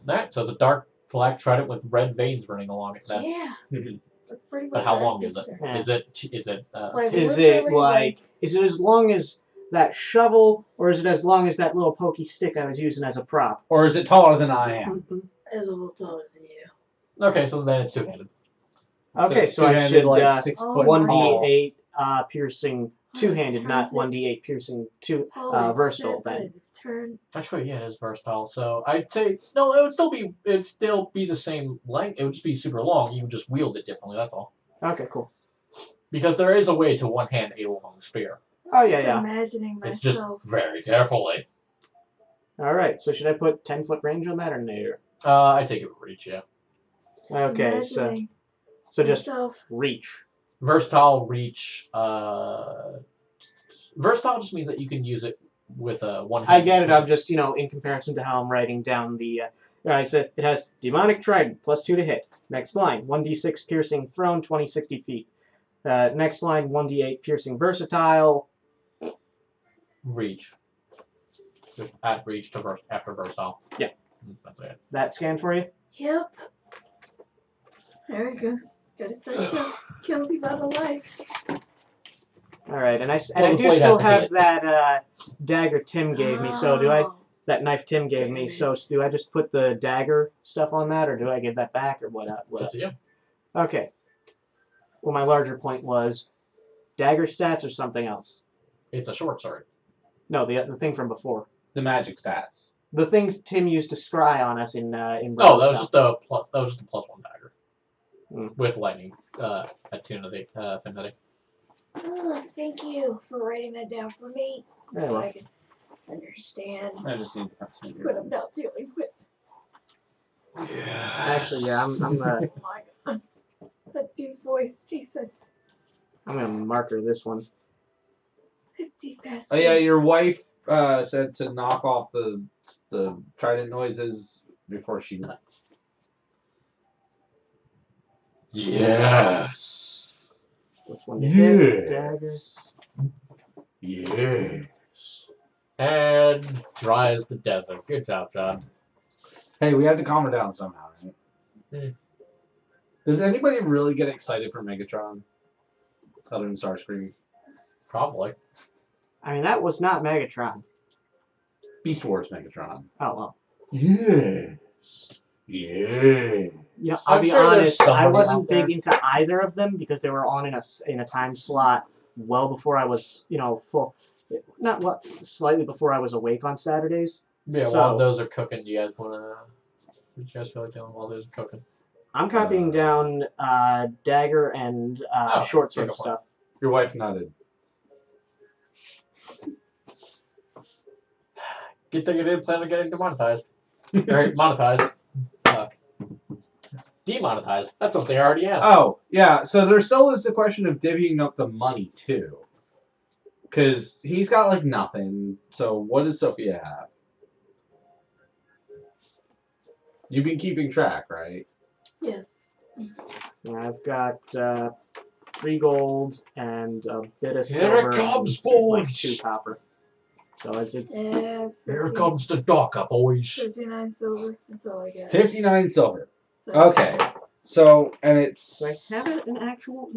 Alright, so it's a dark black trident with red veins running along it then. Yeah. That's pretty much But how what I'm long is it? picturing. Is it Like, Is it literally, like? Is it as long as that shovel, or is it as long as that little pokey stick I was using as a prop? Or is it taller than I am? It's a little taller than you. Okay, so then it's two-handed. Okay, so I two-handed, should like 6 Oh foot my 1d8 piercing two-handed, not Turns it. 1d8 piercing Holy versatile shit, then. but it turn. Actually, yeah, it is versatile. So I'd say no. It'd still be the same length. It would just be super long. You would just wield it differently. That's all. Okay, cool. Because there is a way to one-hand a long spear. Oh Just yeah, yeah. imagining It's just myself. very carefully. All right. So should I put 10-foot range on that or no? I take it with reach, yeah. Just Okay, so- imagining So just myself. reach. Versatile reach. Versatile just means that you can use it with a one. I get it. I'm just, in comparison to how I'm writing down the. Alright, so it has demonic trident +2 to hit. Next line 1d6 piercing thrown 20-60 feet. Next line 1d8 piercing versatile. reach. Just add reach to after versatile. Yeah. That's it. That scan for you? Yep. There you go. Gotta start killing people out of life. All right, and I Well, the do blade still has to have hit. that dagger Tim gave me. So do I? Oh. That knife Tim gave me. So do I just put the dagger stuff on that, or do I give that back, or what? It's up to you. Okay. Well, my larger point was, dagger stats or something else? It's a short sword. No, the thing from before. The magic stats. The thing Tim used to scry on us in Oh, that was just a plus. That was just a +1 dagger with lightning attunity. Affinity. Oh, thank you for writing that down for me. Very So well. I can understand I just need to what I'm not dealing with. Actually, yeah, I'm Oh my god. That deep voice, Jesus. gonna marker this one. That deep ass Oh yeah, voice. your wife said to knock off the trident noises before she nuts. Yes. This one to hit. Dagger. Yes. And dry as the desert. Good job, John. Hey, we had to calm her down somehow, right? Hmm. Does anybody really get excited for Megatron? Other than Starscream? Probably. I mean, that was not Megatron. Beast Wars Megatron. Oh well. Yes. Yeah. Yeah, I'll I'm be sure there's honest. I somebody wasn't out there. big into either of them because they were on in a time slot well before I was, full. Not what, slightly before I was awake on Saturdays. Yeah, So, while those are cooking, do you guys want to... What you guys feel like doing while those are cooking? I'm copying down dagger and short sword take a point. stuff. Your wife nodded. Good thing you didn't plan on getting demonetized. Or monetized. Demonetized. That's something I already have. Oh, yeah. So there still is the question of divvying up the money, too. Because he's got, like, nothing. So what does Sophia have? You've been keeping track, right? Yes. Yeah, I've got 3 gold and a bit of Here silver. it comes, and, like, boys. 2 copper. So it's Here comes the Docker, boys. 59 silver. That's all I got. 59 silver. So, Okay. So, and it's... Do I have an actual?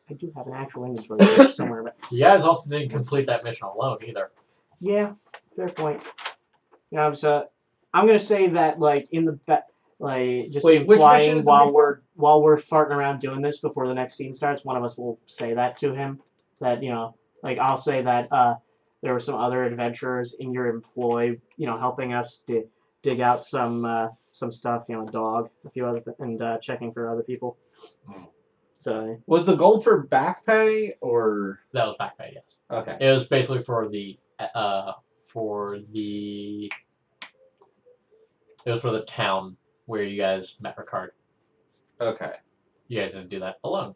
I do have an actual inventory page somewhere, but You guys also didn't complete that mission alone either. yeah, fair point. Yeah, I'm gonna say that like in the just Wait, which mission implying is the while before? we're farting around doing this before the next scene starts, one of us will say that to him. That like I'll say that there were some other adventurers in your employ, helping us dig out some stuff, a dog, a few other and checking for other people. Hmm. So Was the gold for back pay, or... That was back pay, yes. Okay. It was basically for the it was for the town where you guys met Ricard. Okay. You guys didn't do that alone.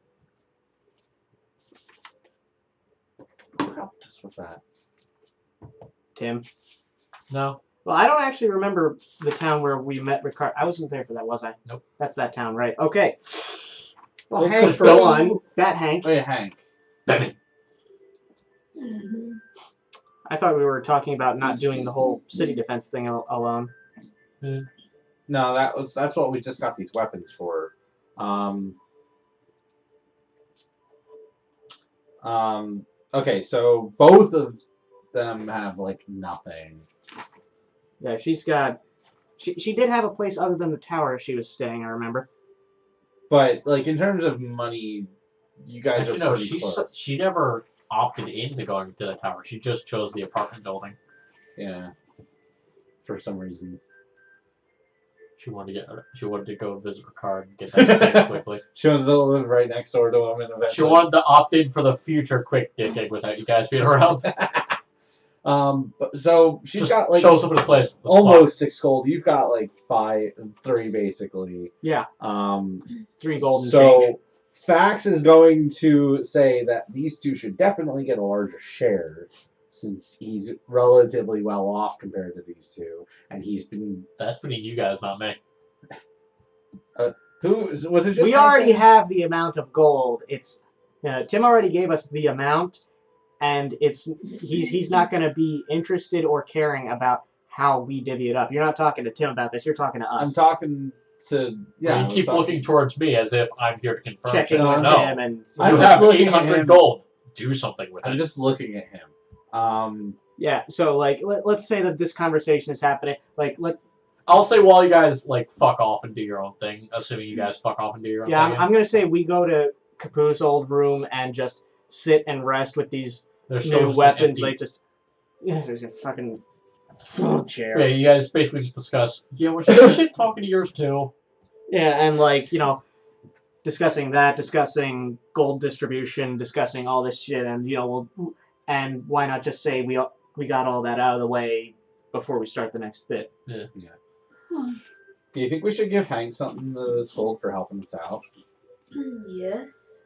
Who helped us with that? Tim. No. Well, I don't actually remember the town where we met Ricard. I wasn't there for that, was I? Nope. That's that town, right? Okay. Well, Well, Hank, for Costello- one. That Hank. Oh, yeah, Hank. Benny. mhm. I thought we were talking about not doing the whole city defense thing alone. No, that's what we just got these weapons for. Okay, so both of them have, like, nothing. Yeah, she's got... She did have a place other than the tower she was staying, I remember. But, like, in terms of money, you guys Actually, are no, pretty close. she never opted into going to the tower. She just chose the apartment building. Yeah. For some reason. She wanted to go visit Ricard and get that fixed quickly. She wants to live right next door to him and eventually... She wanted to opt in for the future quick gig without you guys being around. So she's Just got, like, shows up in a place. almost 6 gold. You've got, like, 3 basically. Yeah, 3 gold and So change. Fax is going to say that these two should definitely get a larger share, since he's relatively well off compared to these two, and he's been... That's between you guys, not me. Who was it? Just We already have the amount of gold. It's Tim already gave us the amount, and he's not going to be interested or caring about how we divvy it up. You're not talking to Tim about this. You're talking to us. I'm talking to... Yeah, You keep looking towards me as if I'm here to confirm. checking shit. with No. him and I'm You just have looking at 800 him. gold. Do something with I'm it. just looking at him. yeah. So like, let's say that this conversation is happening. Like, I'll say while you guys like fuck off and do your own thing, assuming you guys fuck off and do your own yeah, thing. I'm gonna say we go to Capu's old room and just sit and rest with these There's still new just an weapons. empty- Like just there's a fucking chair. Yeah, you guys basically just discuss. Yeah, we're shit talking to yours too. Yeah, and like discussing that, discussing gold distribution, discussing all this shit, and and why not just say we got all that out of the way before we start the next bit? Yeah. Do you think we should give Hank something this gold for helping us out? Yes.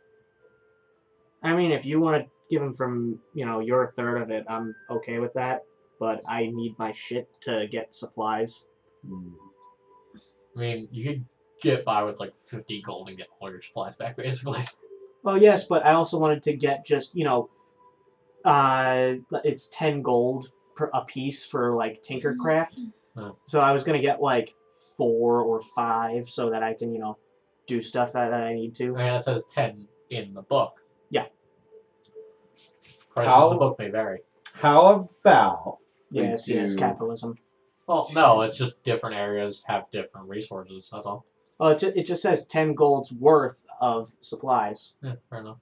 I mean, if you want to give him from your third of it, I'm okay with that. But I need my shit to get supplies. I mean, you could get by with like 50 gold and get all your supplies back, basically. Well, yes, but I also wanted to get just it's 10 gold a piece for like Tinkercraft. So I was gonna get like 4 or 5 so that I can do stuff that I need to. I mean, it says 10 in the book. Yeah. Prices of the book may vary. How about Yes, capitalism. Well, no, it's just different areas have different resources. That's all. Oh, it just says 10 gold's worth of supplies. Yeah, fair enough.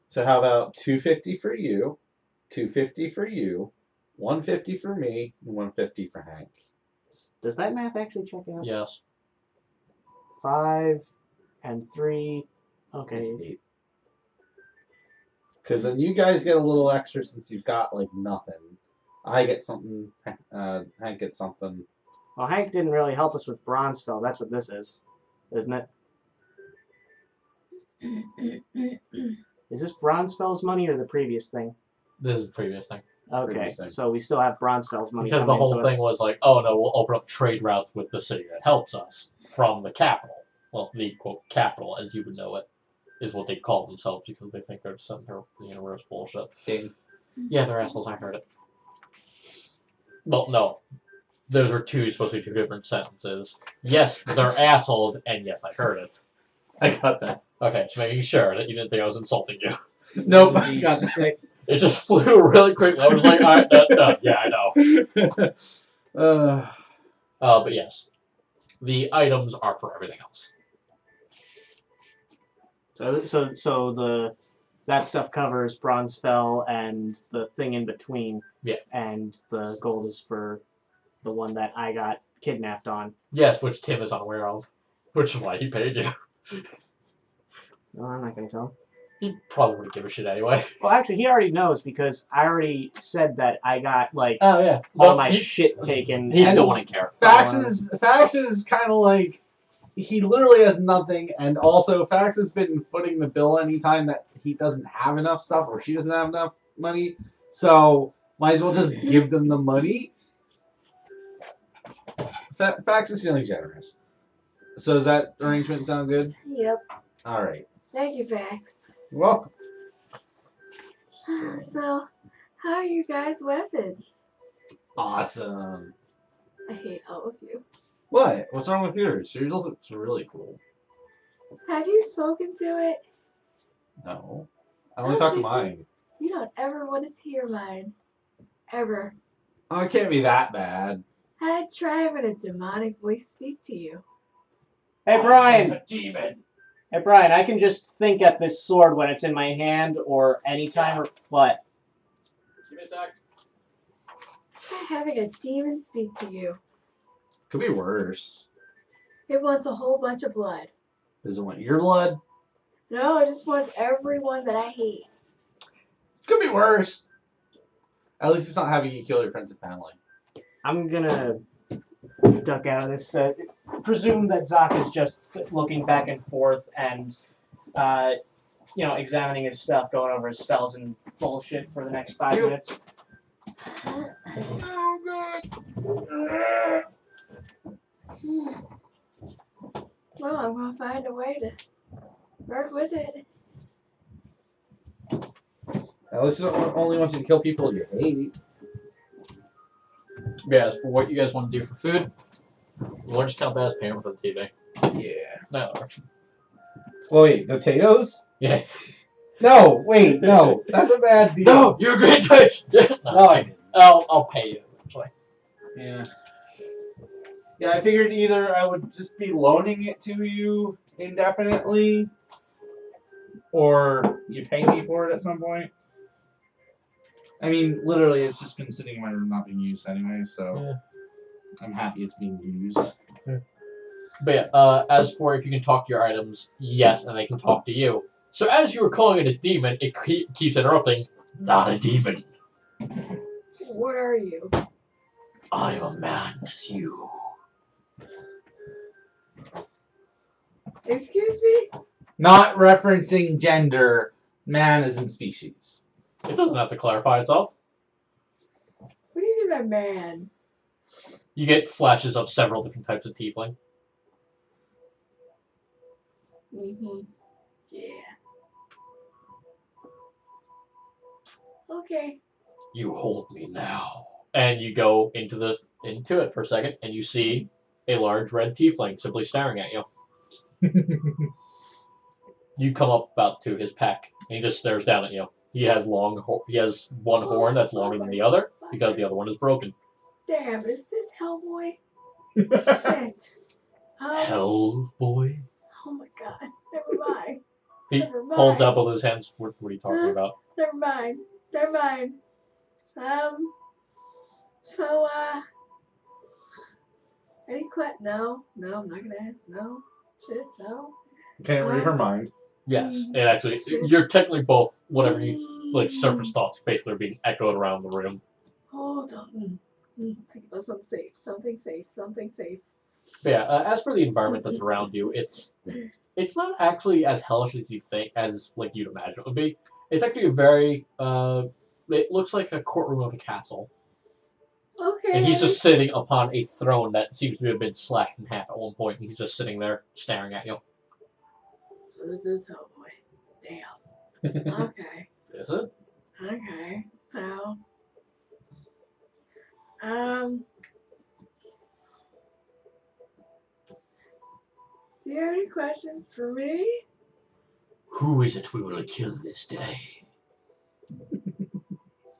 So how about 250 for you, 250 for you, 150 for me, and 150 for Hank? Does that math actually check out? Yes. 5 and 3. Okay. 8. Because then you guys get a little extra since you've got like nothing. I get something. Hank gets something. Well, Hank didn't really help us with Bronzefell. That's what this is, isn't it? Is this Bronzefell's money or the previous thing? This is the previous thing. Okay, Previous thing. so we still have Bronzefell's money. Because the whole thing was like, oh no, we'll open up trade routes with the city that helps us from the capital. Well, the quote capital, as you would know it, is what they call themselves because they think they're the center of the universe. Bullshit. Ding. Yeah, they're assholes. I heard it. Well, no. Those are supposed to be 2 different sentences. Yes, they're assholes, and yes, I heard it. I got that. Okay, just making sure that you didn't think I was insulting you. Nope. I got that. It just flew really quickly. I was like, alright, yeah, I know. But yes, the items are for everything else. So that stuff covers Bronzefell and the thing in between. Yeah. And the gold is for the one that I got kidnapped on. Yes, which Tim is unaware of, which is why he paid you. No, I'm not gonna tell him. He probably wouldn't give a shit anyway. Well, actually, he already knows because I already said that I got like Oh yeah, all my shit taken. He And still wouldn't care. Fax is kind of like he literally has nothing, and also Fax has been footing the bill anytime that he doesn't have enough stuff or she doesn't have enough money. So might as well just give them the money. Fax is feeling generous. So does that arrangement sound good? Yep. All right. Thank you, Vax. You're welcome. So, how are you guys' weapons? Awesome. I hate all of you. What? What's wrong with yours? Yours looks really cool. Have you spoken to it? No. I only talk to mine. You don't ever want to hear mine. Ever. Oh, it can't be that bad. I'd try having a demonic voice speak to you. Hey, Brian. A demon. Hey, Brian. I can just think at this sword when it's in my hand, or anytime, or what? Give me a sec. Try having a demon speak to you. Could be worse. It wants a whole bunch of blood. Does it want your blood? No, it just wants everyone that I hate. Could be worse. At least it's not having you kill your friends and family. I'm gonna duck out of this. Presume that Zach is just looking back and forth and, examining his stuff, going over his spells and bullshit for the next 5 minutes. Oh, God. Well, I'm gonna find a way to work with it. At least it only wants you to kill people you hate. Yeah, as for what you guys want to do for food, you want to just count that as payment for the TV. Yeah. No. Well, wait, potatoes? Yeah. No, wait, no. That's a bad deal. No, you're a great touch. No, I didn't. I'll pay you eventually. Yeah. Yeah, I figured either I would just be loaning it to you indefinitely, or you pay me for it at some point. I mean, literally, it's just been sitting in my room not being used anyway, so I'm happy it's being used. But yeah, as for if you can talk to your items, yes, and they can talk to you. So as you were calling it a demon, it keeps interrupting. Not a demon. What are you? I am a man as you. Excuse me? Not referencing gender, man is in species. It doesn't have to clarify itself. What do you mean by man? You get flashes of several different types of tiefling. Mm-hmm. Yeah. Okay. You hold me now. And you go into it for a second, and you see a large red tiefling simply staring at you. You come up about to his pack, and he just stares down at you. He has one horn that's longer than the other because the other one is broken. Damn, is this Hellboy? Shit. Hellboy? Oh my god. Never mind. He Never mind. holds up both his hands. What are you talking about? Never mind. Never mind. So, any questions? No, I'm not gonna ask. No. Shit, no. Can't read her mind. Yes, and actually, you're technically both, whatever you, surface thoughts basically are being echoed around the room. Hold on. Think about something safe. But yeah, as for the environment that's around you, it's not actually as hellish as you think, as you'd imagine it would be. It's actually a very, it looks like a courtroom of a castle. Okay. And he's just sitting upon a throne that seems to have been slashed in half at one point, and he's just sitting there staring at you. So this is Hellboy. Damn. Okay. Is it? Okay. So, do you have any questions for me? Who is it we will kill this day?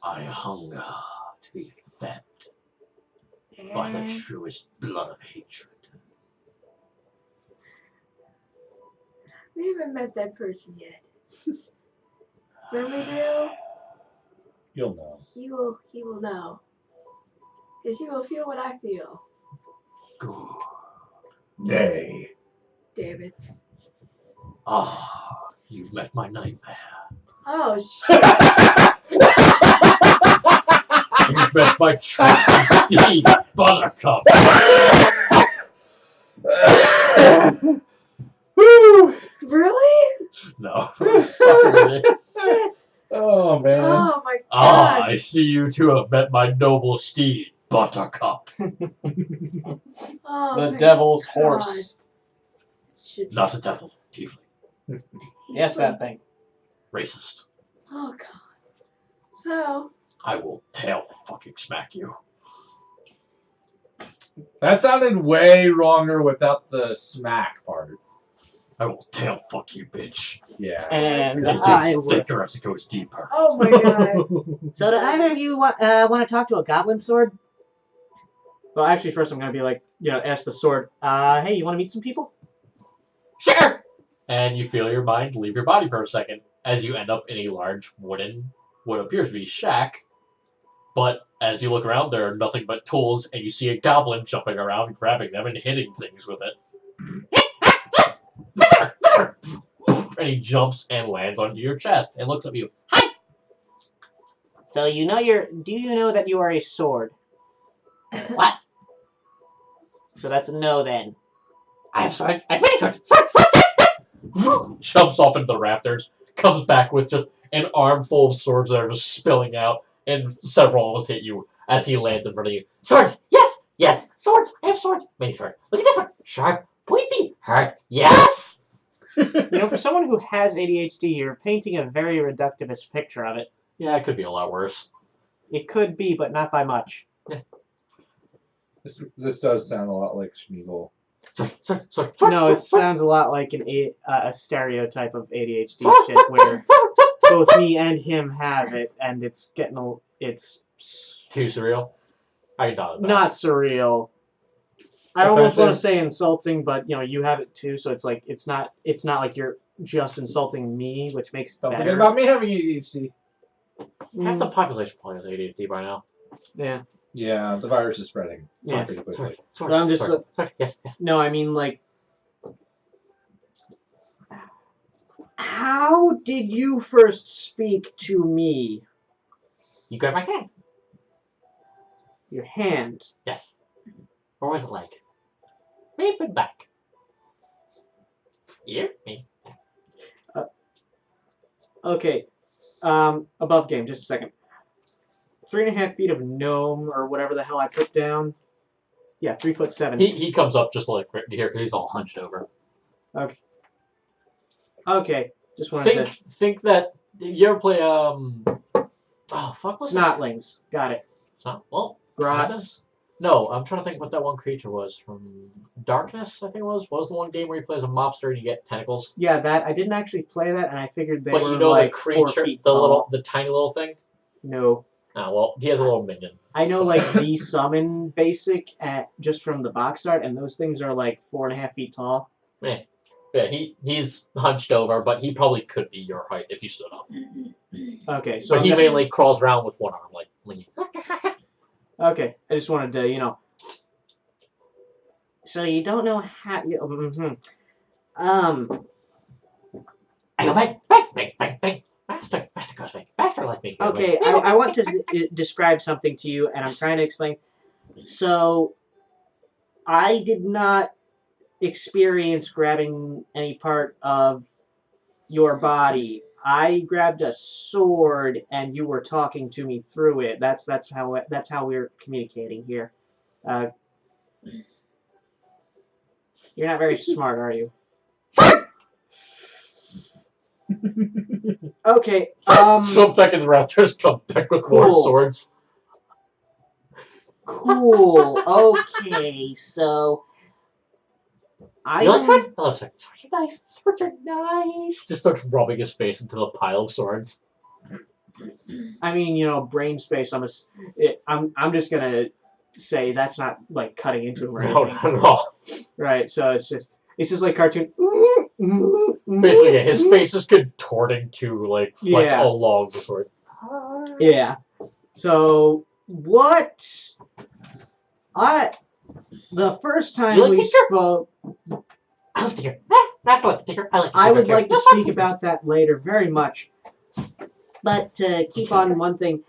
I hunger to be fed by the truest blood of hatred. We haven't met that person yet. When we do, You'll know. he will know. Because he will feel what I feel. Good. Nay. Damn it. Ah, you've met my nightmare. Oh, shit. You've met my trusty steed, Buttercup. Really? No. Shit. Oh, man. Oh, my Ah, God. I see you two have met my noble steed, Buttercup. Oh, The my devil's God. horse. Not a devil, tiefling. Yes, that thing. Racist. Oh, God. So, I will tail fucking smack you. That sounded way wronger without the smack part. I will tail fuck you, bitch. Yeah. And It I gets will. thicker as it goes deeper. oh, my God. So do either of you want to talk to a goblin sword? Well, actually, first I'm gonna be like, ask the sword. Hey, you want to meet some people? Sure! And you feel your mind leave your body for a second as you end up in a large what appears to be shack. But as you look around, there are nothing but tools, and you see a goblin jumping around, grabbing them and hitting things with it. And he jumps and lands onto your chest and looks at you. Hi! So do you know that you are a sword? What? So that's a no then. I have swords. I have many swords. Swords! Jumps off into the rafters, comes back with just an armful of swords that are just spilling out, and several almost hit you as he lands in front of you. Swords! Yes! Yes! Swords! I have swords! Many swords. Look at this one! Sharp, pointy, hard. Yes! For someone who has ADHD, you're painting a very reductivist picture of it. Yeah, it could be a lot worse. It could be, but not by much. This does sound a lot like Schmeagol. Sorry. No, it sounds a lot like a stereotype of ADHD shit where both me and him have it, and it's Too surreal? I can talk about not surreal. I almost want to say insulting, but you have it too, so it's like it's not like you're just insulting me, which makes it Don't better. forget about me having ADHD. Half the population probably has ADHD by now. Yeah. Yeah, the virus is spreading. Yeah. Pretty quickly. Sorry. So I'm just sorry. Yes. no, I mean like, how did you first speak to me? You grabbed my hand. Your hand. Yes. Or was it leg? Maybe back. Ear? Maybe. Okay. Above game, just a second. 3.5 feet of gnome or whatever the hell I put down. Yeah, 3'7". He comes up just like right here because he's all hunched over. Okay. Okay. Just wanted Think that you ever play oh fuck to. what's Snotlings. Got it. Snot? Well, Grots. no, I'm trying to think what that one creature was from Darkness. I think it was. What was the one game where you play as a mobster and you get tentacles? Yeah, that I didn't actually play that, and I figured they But were you know like the 4 creature, feet the tall. the tiny little thing. No. Oh well, he has a little minion. I know like the summon basic just from the box art, and those things are like 4.5 feet tall. Yeah, he's hunched over, but he probably could be your height if you stood up. Okay, so But he mainly crawls around with one arm, like Lee. Okay, I just wanted to, So you don't know how. I go bang. Master goes bang. Master like me. Okay, I want to describe something to you, and I'm trying to explain. So, I did not experience grabbing any part of your body. I grabbed a sword, and you were talking to me through it. That's how we're communicating here. You're not very smart, are you? Okay. Jump back in the rafters. Come back with more Cool. swords. Cool. Okay, so You like sword? I love sword. Swords are nice. Swords are nice. Just starts rubbing his face into the pile of swords. I mean, brain space. I'm just gonna say that's not like cutting into him or No, anything. not at all. Right. So it's just like cartoon. Basically, yeah, his face is contorting to like flex Yeah. along the sword. Yeah. So what? The first time You like we Tinker? spoke, I like Tinker. That's like Tinker. I like Tinker. I would like to speak about that later, very much. But to keep on one thing,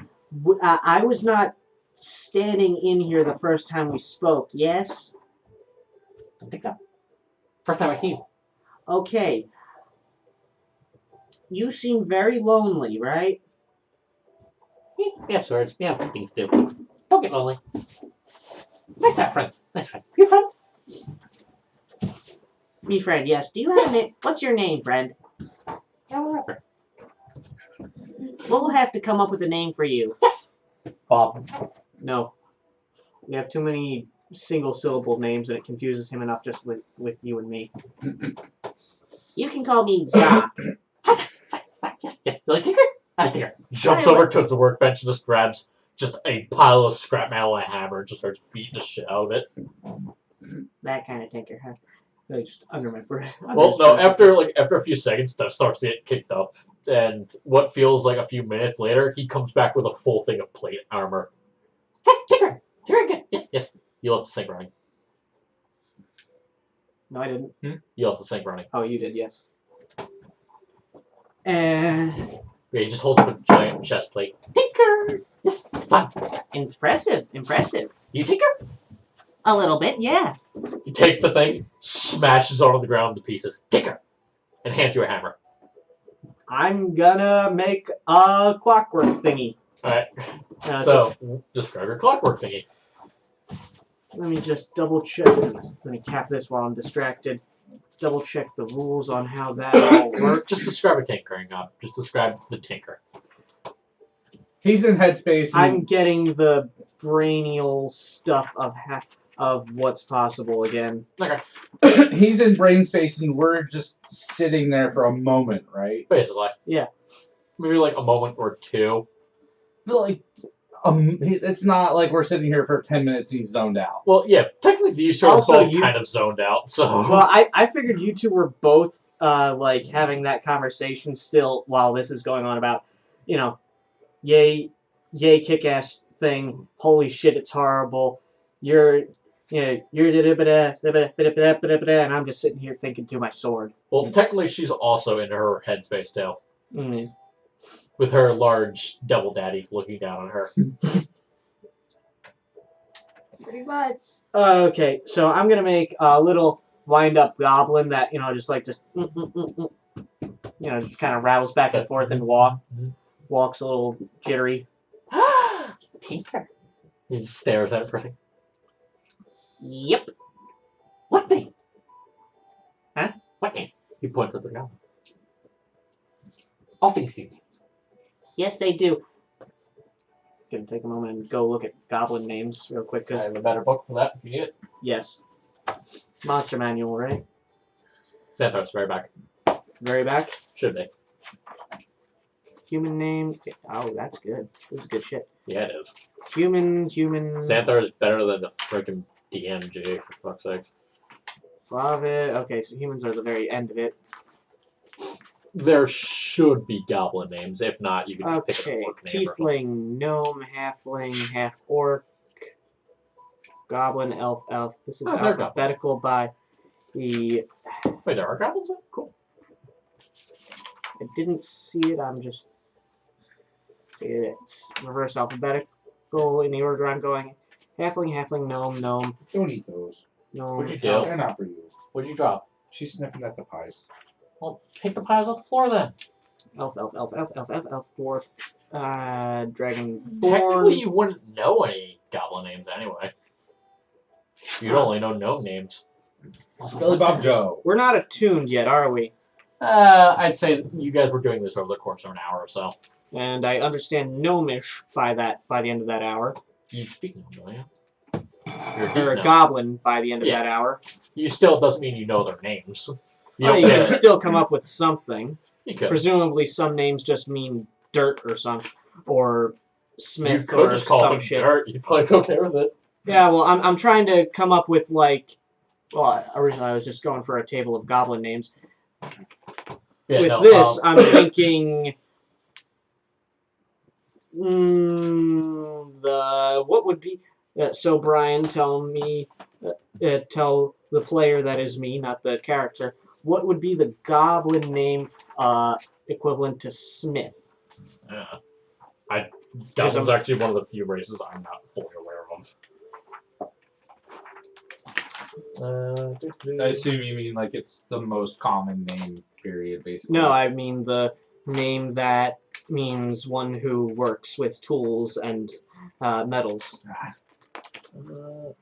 I was not standing in here the first time we spoke. Yes. I think that. First time I see you. Okay. You seem very lonely, right? We have swords. We have things to do. Don't get lonely. Nice to have friends. Nice friend. You friend? me, friend. Yes. Do you have a name? What's your name, friend? Yeah, whatever. We'll have to come up with a name for you. Yes. Bob. No. We have too many single-syllable names, and it confuses him enough just with you and me. You can call me Zoc. Yes. You like Tinker? I like Tinker. Jumps over to the workbench and just grabs just a pile of scrap metal and a hammer and just starts beating the shit out of it. That kind of tinker, huh? Like, just under my breath. Well, no. After a few seconds, that starts to get kicked up, and what feels like a few minutes later, he comes back with a full thing of plate armor. Hey, Tinker! Very good. Yes. You left the sink running. No, I didn't. You left the sink running. Oh, you did, yes. And Yeah, he just holds up a giant chest plate. Tinker! Yes, it's fun. Impressive. You Tinker? A little bit, yeah. He takes the thing, smashes it onto the ground into pieces. Tinker! And hands you a hammer. I'm gonna make a clockwork thingy. Alright. So, describe your clockwork thingy. Let me just double check. Let me tap this while I'm distracted. Double check the rules on how that all works. Just describe a tinkering job. Just describe the tinker. He's in headspace. I'm getting the brainial stuff of what's possible again. Okay. He's in brain space, and we're just sitting there for a moment, right? Basically. Yeah. Maybe like a moment or two. But like, it's not like we're sitting here for 10 minutes and he's zoned out. Well, yeah, technically these two are Also, both kind of zoned out, so... Well, I figured you two were both like having that conversation still while this is going on about, yay, kick-ass thing. Holy shit, it's horrible. You're and I'm just sitting here thinking to my sword. Well, technically, she's also in her headspace too, Mm. with her large double daddy looking down on her. Pretty much. Okay, so I'm gonna make a little wind-up goblin that just kind of rattles back and forth and walks a little jittery. Tinker. He just stares at it for a second. Yep. What thing? Huh? What thing? He points at the goblin. All things need names. Yes, they do. Gonna take a moment and go look at goblin names real quick, I because have a better book for that if you need it. yes, monster manual, right? Xanthar's very back. Very back. Should be. Human name. Oh, that's good. This is good shit. Yeah, it is. Human. Xanthar is better than the freaking DMG, for fuck's sake. Slavic. Okay, so humans are the very end of it. There should be goblin names. If not, you can just pick an Okay, orc name. Or tiefling, gnome, halfling, half orc, goblin, elf. This is Oh, they're alphabetical by the. Wait, there are goblins? Cool. I didn't see it. I'm just. See it. It's reverse alphabetical in the order I'm going. Halfling, gnome. Don't eat those. Gnome. What'd you do? They're not for you. What'd you drop? She's sniffing at the pies. Well, pick the piles off the floor then. Elf, dwarf, dragonborn. Technically, you wouldn't know any goblin names anyway. You'd only know gnome names. Billy Bob Joe. We're not attuned yet, are we? I'd say you guys were doing this over the course of an hour or so. And I understand gnomish by the end of that hour. You speak gnome, don't you? You're a Or a gnome. goblin by the end of Yeah. that hour. You still doesn't mean you know their names. You Oh, don't you get can it. still come up with something. You could. Presumably some names just mean dirt or something. Or You smith could or just call some them shit. dirt. You'd probably be okay with it. Yeah, well, I'm trying to come up with, like... Well, originally I was just going for a table of goblin names. Yeah, With no, this, I'm thinking... what would be... so, Brian, tell the player that is me, not the character, what would be the goblin name equivalent to Smith? Goblin's actually one of the few races I'm not fully aware of. I assume you mean like it's the most common name, period, basically. No, I mean the name that means one who works with tools and metals.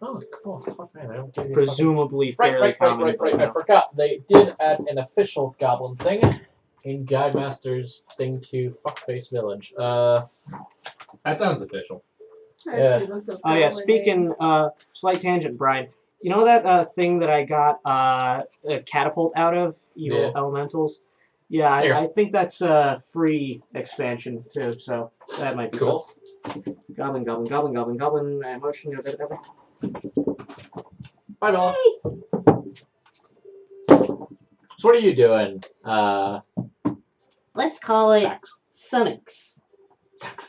Oh, cool. Fuck, man, I don't give you Presumably fairly common. Right. I forgot. They did add an official goblin thing in Guide Master's thing to Fuckface Village. That sounds official. I Yeah. actually looked up Oh yeah, goblin speaking, names. slight tangent, Brian. You know that thing that I got a catapult out of? Evil Yeah. Elementals? Yeah, Here. I think that's a free expansion too, so that might be Cool. something. Goblin, emotion, Bye, Bella. So what are you doing? Let's call it Sax. Sunnix.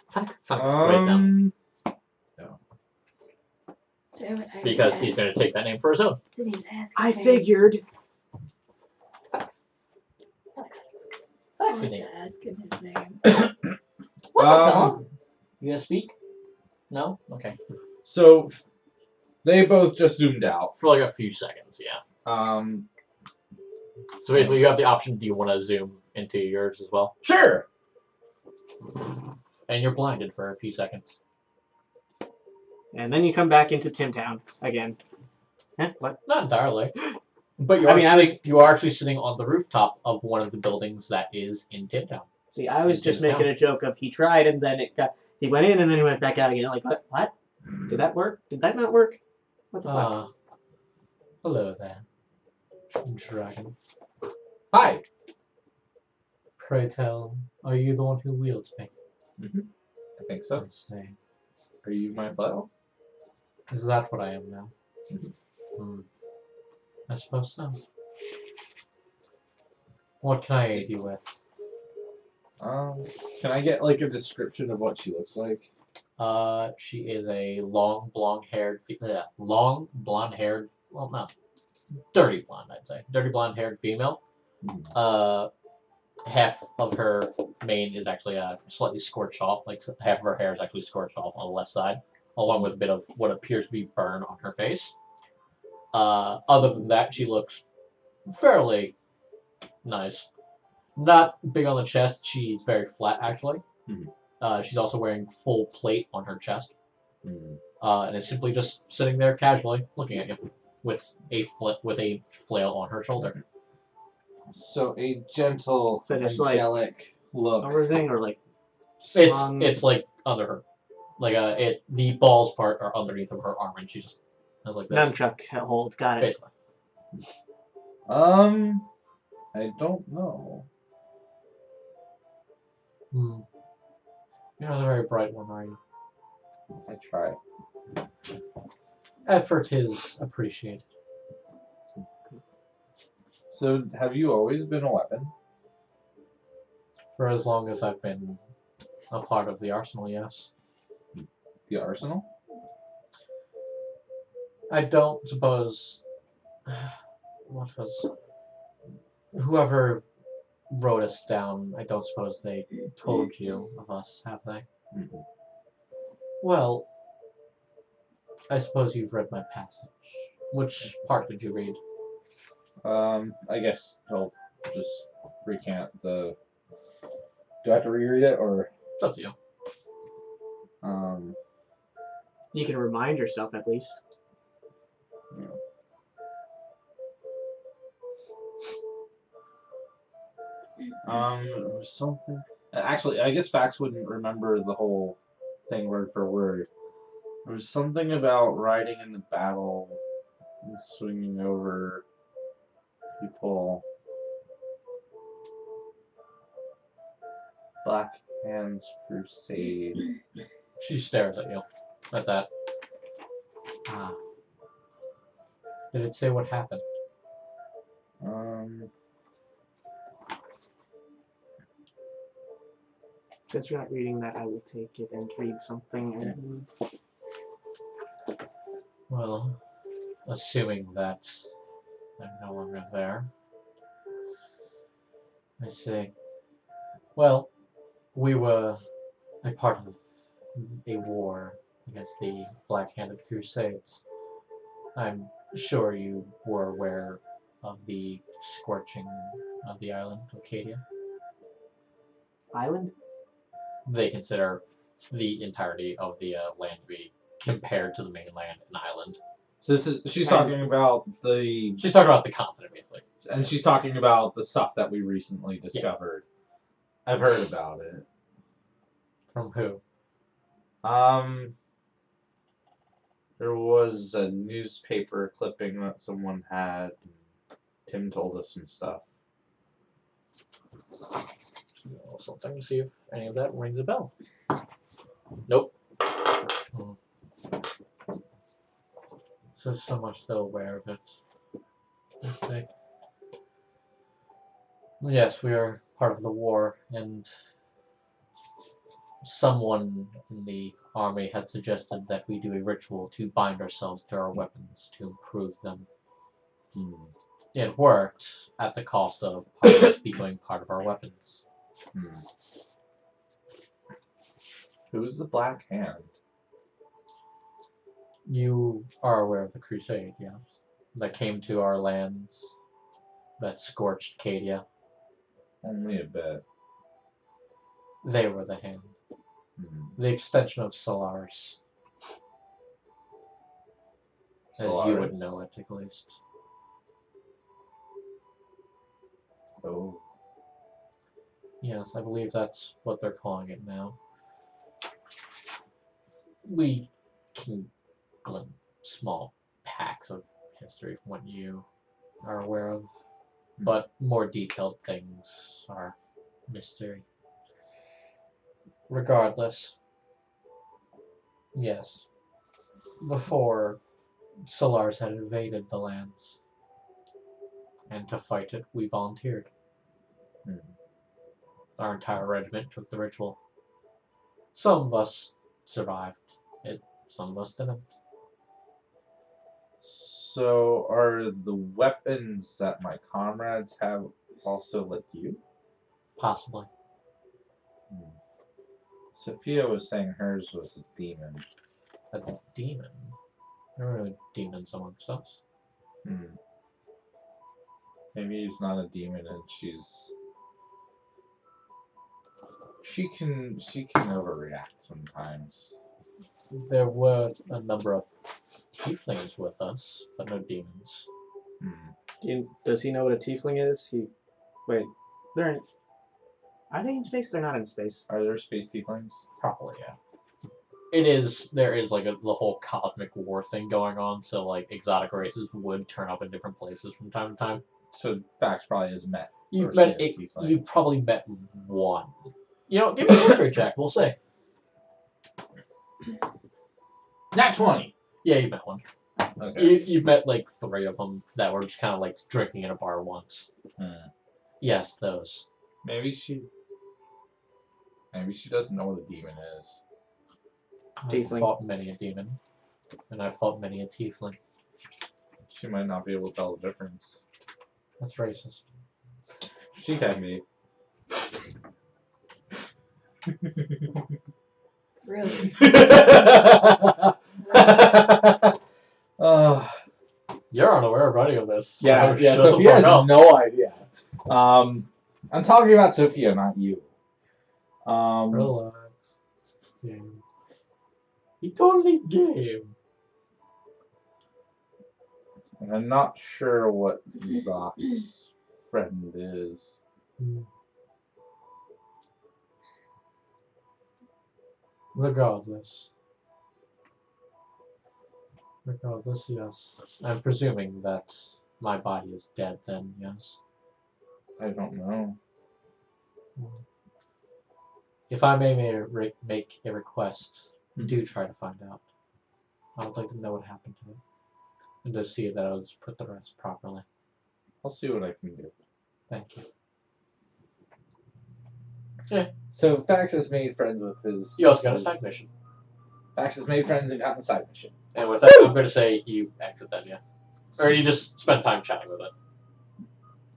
Sax. Right now. Damn it, I Because didn't he's ask. going to take that name for his own. Didn't even ask I his name. figured. Sax. I Sax your wanted name. to ask him his name. What's up, Bella? You going to speak? No? Okay. So they both just zoomed out. For like a few seconds, yeah. So basically you have the option, do you want to zoom into yours as well? Sure. And you're blinded for a few seconds. And then you come back into Timtown again. Huh? What? Not entirely. But you I are, mean, you are actually sitting on the rooftop of one of the buildings that is in Timtown. See, I was just Timtown. making a joke of he tried and then he went in and then he went back out again. Like, what? Did that work? Did that not work? What the fuck? Hello there, dragon. Hi. Pray tell, are you the one who wields me? I think so. Let's see. Are you my foe? Is that what I am now? I suppose so. What can I aid you with? Can I get like a description of what she looks like? She is a long blonde-haired, well, no, dirty blonde, I'd say. Dirty blonde-haired female. Half of her mane is actually slightly scorched off, like half of her hair is actually scorched off on the left side, along with a bit of what appears to be burn on her face. Other than that, she looks fairly nice. Not big on the chest, she's very flat, actually. She's also wearing full plate on her chest. And is simply just sitting there casually looking at you with a flail on her shoulder. So a gentle, So just angelic look. Everything or like It's like under her, like the balls part are underneath of her arm, and she just has like this. nunchuck hold. Got it. Basically. I don't know. You're not a very bright one, are you? I try. Effort is appreciated. So, have you always been a weapon? For as long as I've been a part of the arsenal, yes. The arsenal? I don't suppose. What was. Whoever wrote us down, I don't suppose they told you of us, have they? Well, I suppose you've read my passage. Which part did you read? I guess he'll just recant the. Do I have to reread it, or? It's up to you. You can remind yourself at least. Yeah. Something. Actually, I guess Fax wouldn't remember the whole thing word for word. There was something about riding in the battle and swinging over people. Black Hands Crusade. She stares at you. At that. Did it say what happened? Since you're not reading that, I will take it and read something. Well, assuming that I'm no longer there. I see. Well, we were a part of a war against the Black-Handed Crusades. I'm sure you were aware of the scorching of the island of Cadia. Island? They consider the entirety of the land to be compared to the mainland an island. So she's talking about the. She's talking about the continent, basically. And she's talking about the stuff that we recently discovered. Yeah. I've heard about it. From who? There was a newspaper clipping that someone had. Tim told us some stuff. Something to see if any of that rings a bell. Nope. So much still aware of it. Let's see. Yes, we are part of the war, and someone in the army had suggested that we do a ritual to bind ourselves to our weapons to improve them. It worked at the cost of part of us becoming part of our weapons. Who's the Black Hand? You are aware of the Crusade, yes? That came to our lands, that scorched Cadia. Only a bit. They were the hand. The extension of Solaris. As you would know it, at least. Oh. Yes, I believe that's what they're calling it now. We can glimpse small packs of history from what you are aware of, but more detailed things are mystery. Regardless, yes, before Solaris had invaded the lands, and to fight it, we volunteered. Our entire regiment took the ritual. Some of us survived it, some of us didn't. So, are the weapons that my comrades have also like you? Possibly. Sophia was saying hers was a demon. A demon? There are demons amongst us. Maybe he's not a demon and she can overreact sometimes. There were a number of tieflings with us, but no demons. Does he know what a tiefling is? Wait, they're in. Are they in space? They're not in space. Are there space tieflings? Probably, yeah. There is like the whole cosmic war thing going on, so like exotic races would turn up in different places from time to time. So Dax probably has met. You've probably met one. You know, give me a history check, we'll see. Nat 20! Yeah, you met one. Okay. You've met like 3 of them that were just kind of like drinking in a bar once. Yes, those. Maybe she doesn't know what a demon is. I've fought many a demon, and I've fought many a tiefling. She might not be able to tell the difference. That's racist. She can be. Really? You're unaware of any of this. So Yeah, shut the Sophia has fuck up. no idea. I'm talking about Sophia, not you. Relax. Game. It's only game. And I'm not sure what Zach's friend is. Regardless, yes. I'm presuming that my body is dead then, yes. I don't know. If I may make a request, do try to find out. I would like to know what happened to it. And to see that I was put to rest properly. I'll see what I can do. Thank you. Yeah. So Fax has made friends with his... You also got a side mission. Fax has made friends and gotten a side mission. And with that, I'm going to say you exit then, yeah. Or you just spend time chatting with it.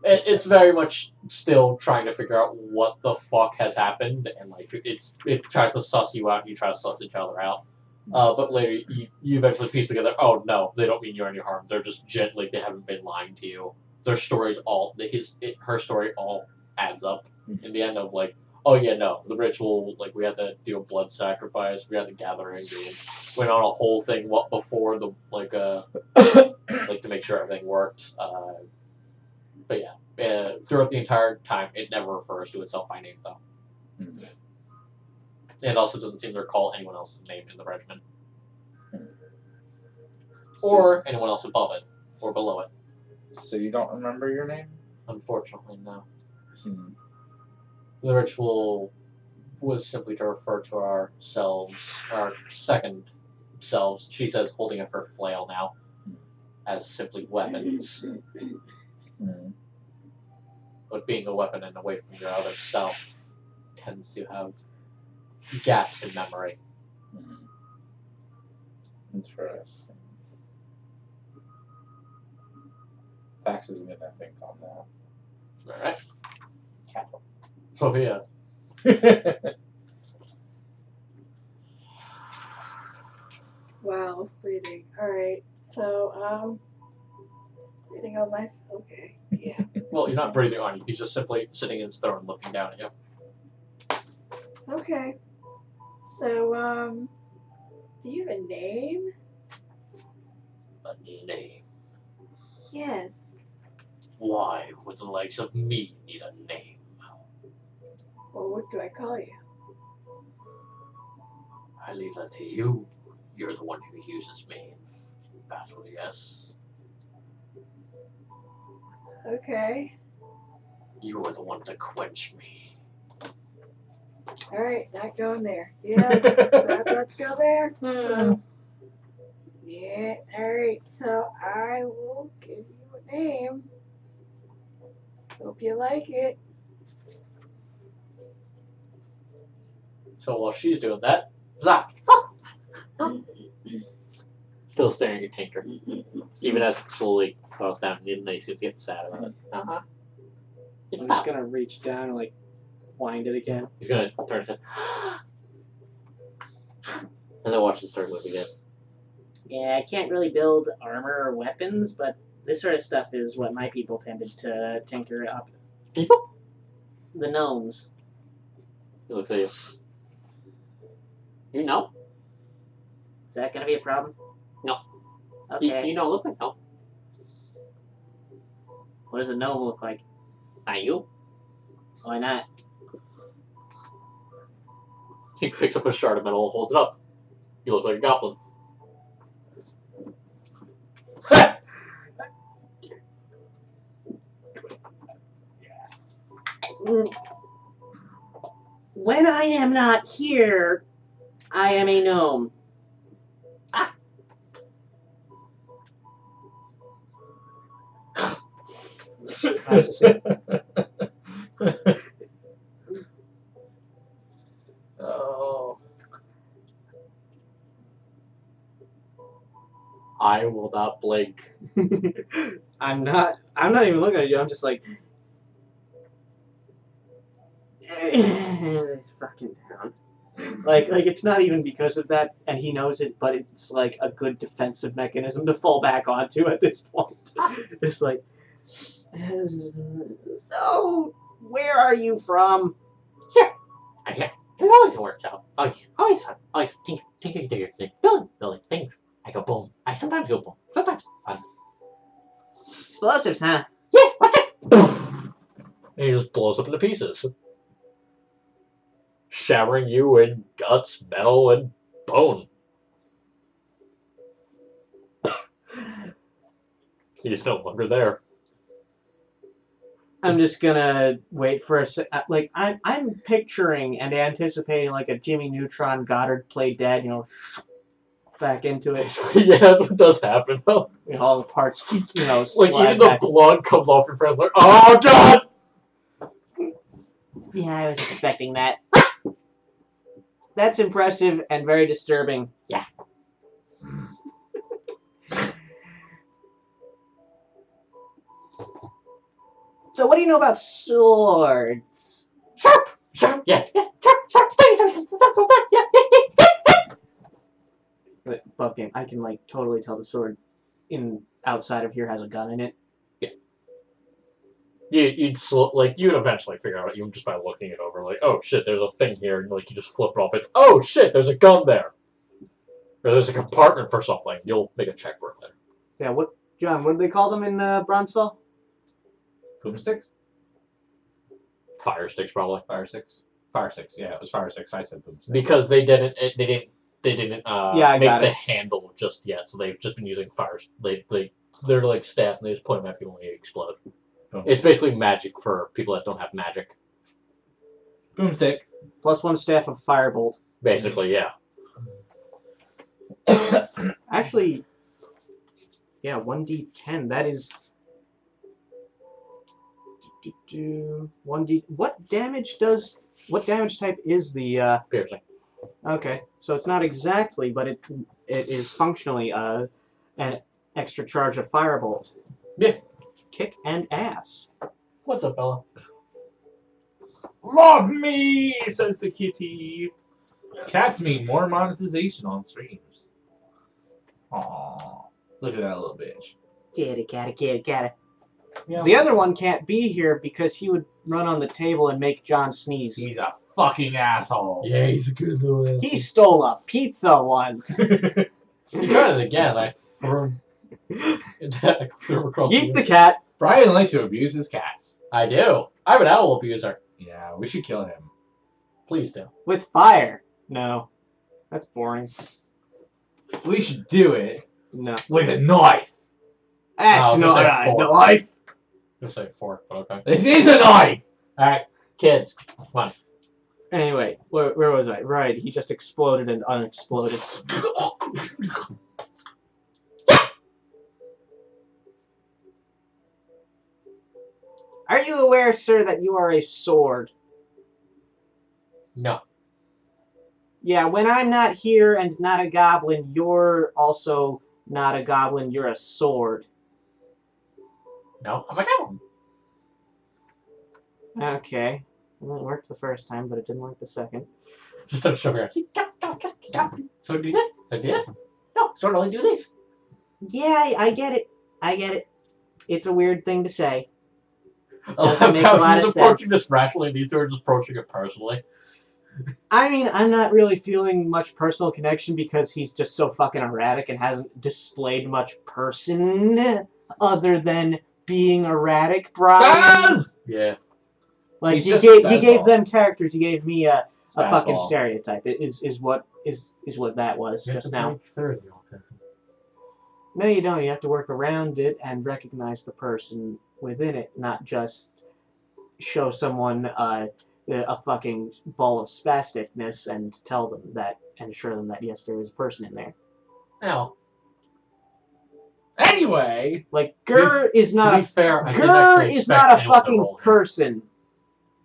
It's very much still trying to figure out what the fuck has happened, and like it tries to suss you out, and you try to suss each other out. But later, you eventually piece together, oh no, they don't mean you any harm. They're just gently, they haven't been lying to you. Their stories all, her story all adds up. In the end of like, oh yeah, no, the ritual, like we had to do a blood sacrifice, we had to gather ingredients, went on a whole thing before the like to make sure everything worked. But yeah, throughout the entire time, it never refers to itself by name though. It also doesn't seem to recall anyone else's name in the regiment. Or anyone else above it, or below it. So you don't remember your name? Unfortunately, no. The ritual was simply to refer to ourselves, our second selves, she says holding up her flail now, as simply weapons. But being a weapon and away from your other self tends to have gaps in memory. Interesting. Fax isn't in that thing on now. Alright. Sophia. Wow, breathing. Alright, so, breathing on my... Okay, yeah. Well, you're not breathing on you, he's just simply sitting in his throne looking down at you. Okay. So, do you have a name? A name? Yes. Why would the likes of me need a name? Well, what do I call you? I leave that to you. You're the one who uses me in battle, yes? Okay. You were the one to quench me. Alright, not going there. Yeah, not go there. So, yeah, alright, so I will give you a name. Hope you like it. So while she's doing that, Zach. Still staring at Tinker. Even as it slowly falls down, and he seems to get sad about it. Uh-huh. It's I'm not. just gonna reach down and like wind it again. He's gonna turn his head. And then watch it start moving again. Yeah, I can't really build armor or weapons, but this sort of stuff is what my people tended to tinker up. People? The gnomes. He looks at you. You know? Is that gonna be a problem? No. Okay. You don't look like no. What does a gnome look like? Not you. Why not? He picks up a shard of metal and holds it up. You look like a goblin. When I am not here, I am a gnome. Oh. I will not blink. I'm not even looking at you. I'm just like, it's fucking down. Like it's not even because of that, and he knows it, but it's like a good defensive mechanism to fall back onto at this point. It's like, so where are you from? Here. There's always a workshop. Always fun. Always tinker, building things. I go boom. I sometimes go boom. Sometimes fun. Explosives, huh? Yeah, what's this? And he just blows up into pieces. Showering you in guts, metal, and bone. He's no longer there. I'm just gonna wait for a sec. Like I'm picturing and anticipating like a Jimmy Neutron Goddard play dead, back into it. Yeah, that's what does happen though. All the parts, Like slide even the back. blood comes off your face like, oh god! Yeah, I was expecting that. That's impressive and very disturbing. Yeah. So what do you know about swords? Sharp! Yes, sharp, But above game, I can like totally tell the sword outside of here has a gun in it. You'd eventually figure out even just by looking it over, like, oh shit, there's a thing here, and like you just flip it off. It's oh shit, there's a gun there, or there's a compartment for something. You'll make a check for it later. Yeah, John? What do they call them in Bronzeville? Boomsticks? Fire sticks, probably. Fire sticks? Fire sticks, yeah, it was fire sticks. I said boomsticks. Because they didn't I make got the it. handle just yet, so they've just been using fires. They're like staffs, and they just point them at people and they explode. Oh. It's basically magic for people that don't have magic. Boomstick. Plus one staff of firebolt. Basically, yeah. Actually, yeah, 1d10. That is 1d. What damage type is the? Piercing. Okay, so it's not exactly, but it is functionally an extra charge of firebolt. Yeah. Kick and ass. What's up, Bella? Love me, says the kitty. Cats mean more monetization on streams. Aww. Look at that little bitch. Get it. Yeah, The other one can't be here because he would run on the table and make John sneeze. he's a fucking asshole. Yeah, he's a good little. He stole a pizza once. He tried it again. I threw him. I threw him across Yeet the the cat. Brian likes to abuse his cats. I do. I'm an owl abuser. Yeah, we should kill him. Please do. With fire. No. That's boring. We should do it No. with a knife. That's was not gonna say a fork. knife. Just say fork, but okay. This is a knife. All right, kids, come on. Anyway, where was I? Right, he just exploded and unexploded. Are you aware, sir, that you are a sword? No. Yeah, when I'm not here and not a goblin, you're also not a goblin. You're a sword. No, I'm a goblin. Okay. Well, it worked the first time, but it didn't work the second. Just start showing her. So do this. So do this. No, so only do this. Yeah, I get it. I get it. It's a weird thing to say. I Doesn't love make how a lot he's of approaching sense. this rationally. These two are just approaching it personally. I mean, I'm not really feeling much personal connection because he's just so fucking erratic and hasn't displayed much person other than being erratic, Brian. Spaz! Yeah. Like He's he just gave a he spaz gave ball. them characters. He gave me a fucking Spaz stereotype. It is what that was You have just to now. break through the autism. No, you don't. You have to work around it and recognize the person within it, not just show someone a fucking ball of spasticness and tell them that and assure them that yes, there is a person in there. Now, Anyway, Like Gur is to not be fair, I didn't Gur actually is expect not a anyone to fucking roll him. person.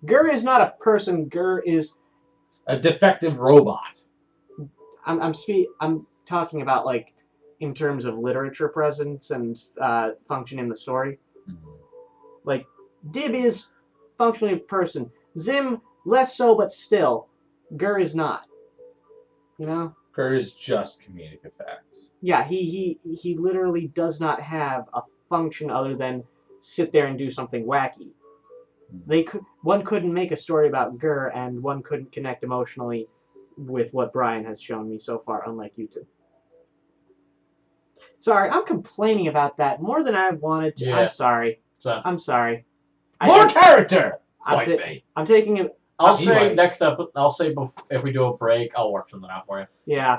Gur is not a person. Gur is a defective robot. I'm talking about like in terms of literature presence and function in the story. Like Dib is functionally a person. Zim less so, but still, Gur is not. You know? Gur is just comedic effects. Yeah, he literally does not have a function other than sit there and do something wacky. One couldn't make a story about Gur, and one couldn't connect emotionally with what Brian has shown me so far, unlike you two. Sorry, I'm complaining about that more than I wanted to. Yeah. I'm sorry. So, I'm sorry. More character! like me. I'm taking it. I'll he say might. next up. I'll say if we do a break, I'll work something out for you. Yeah.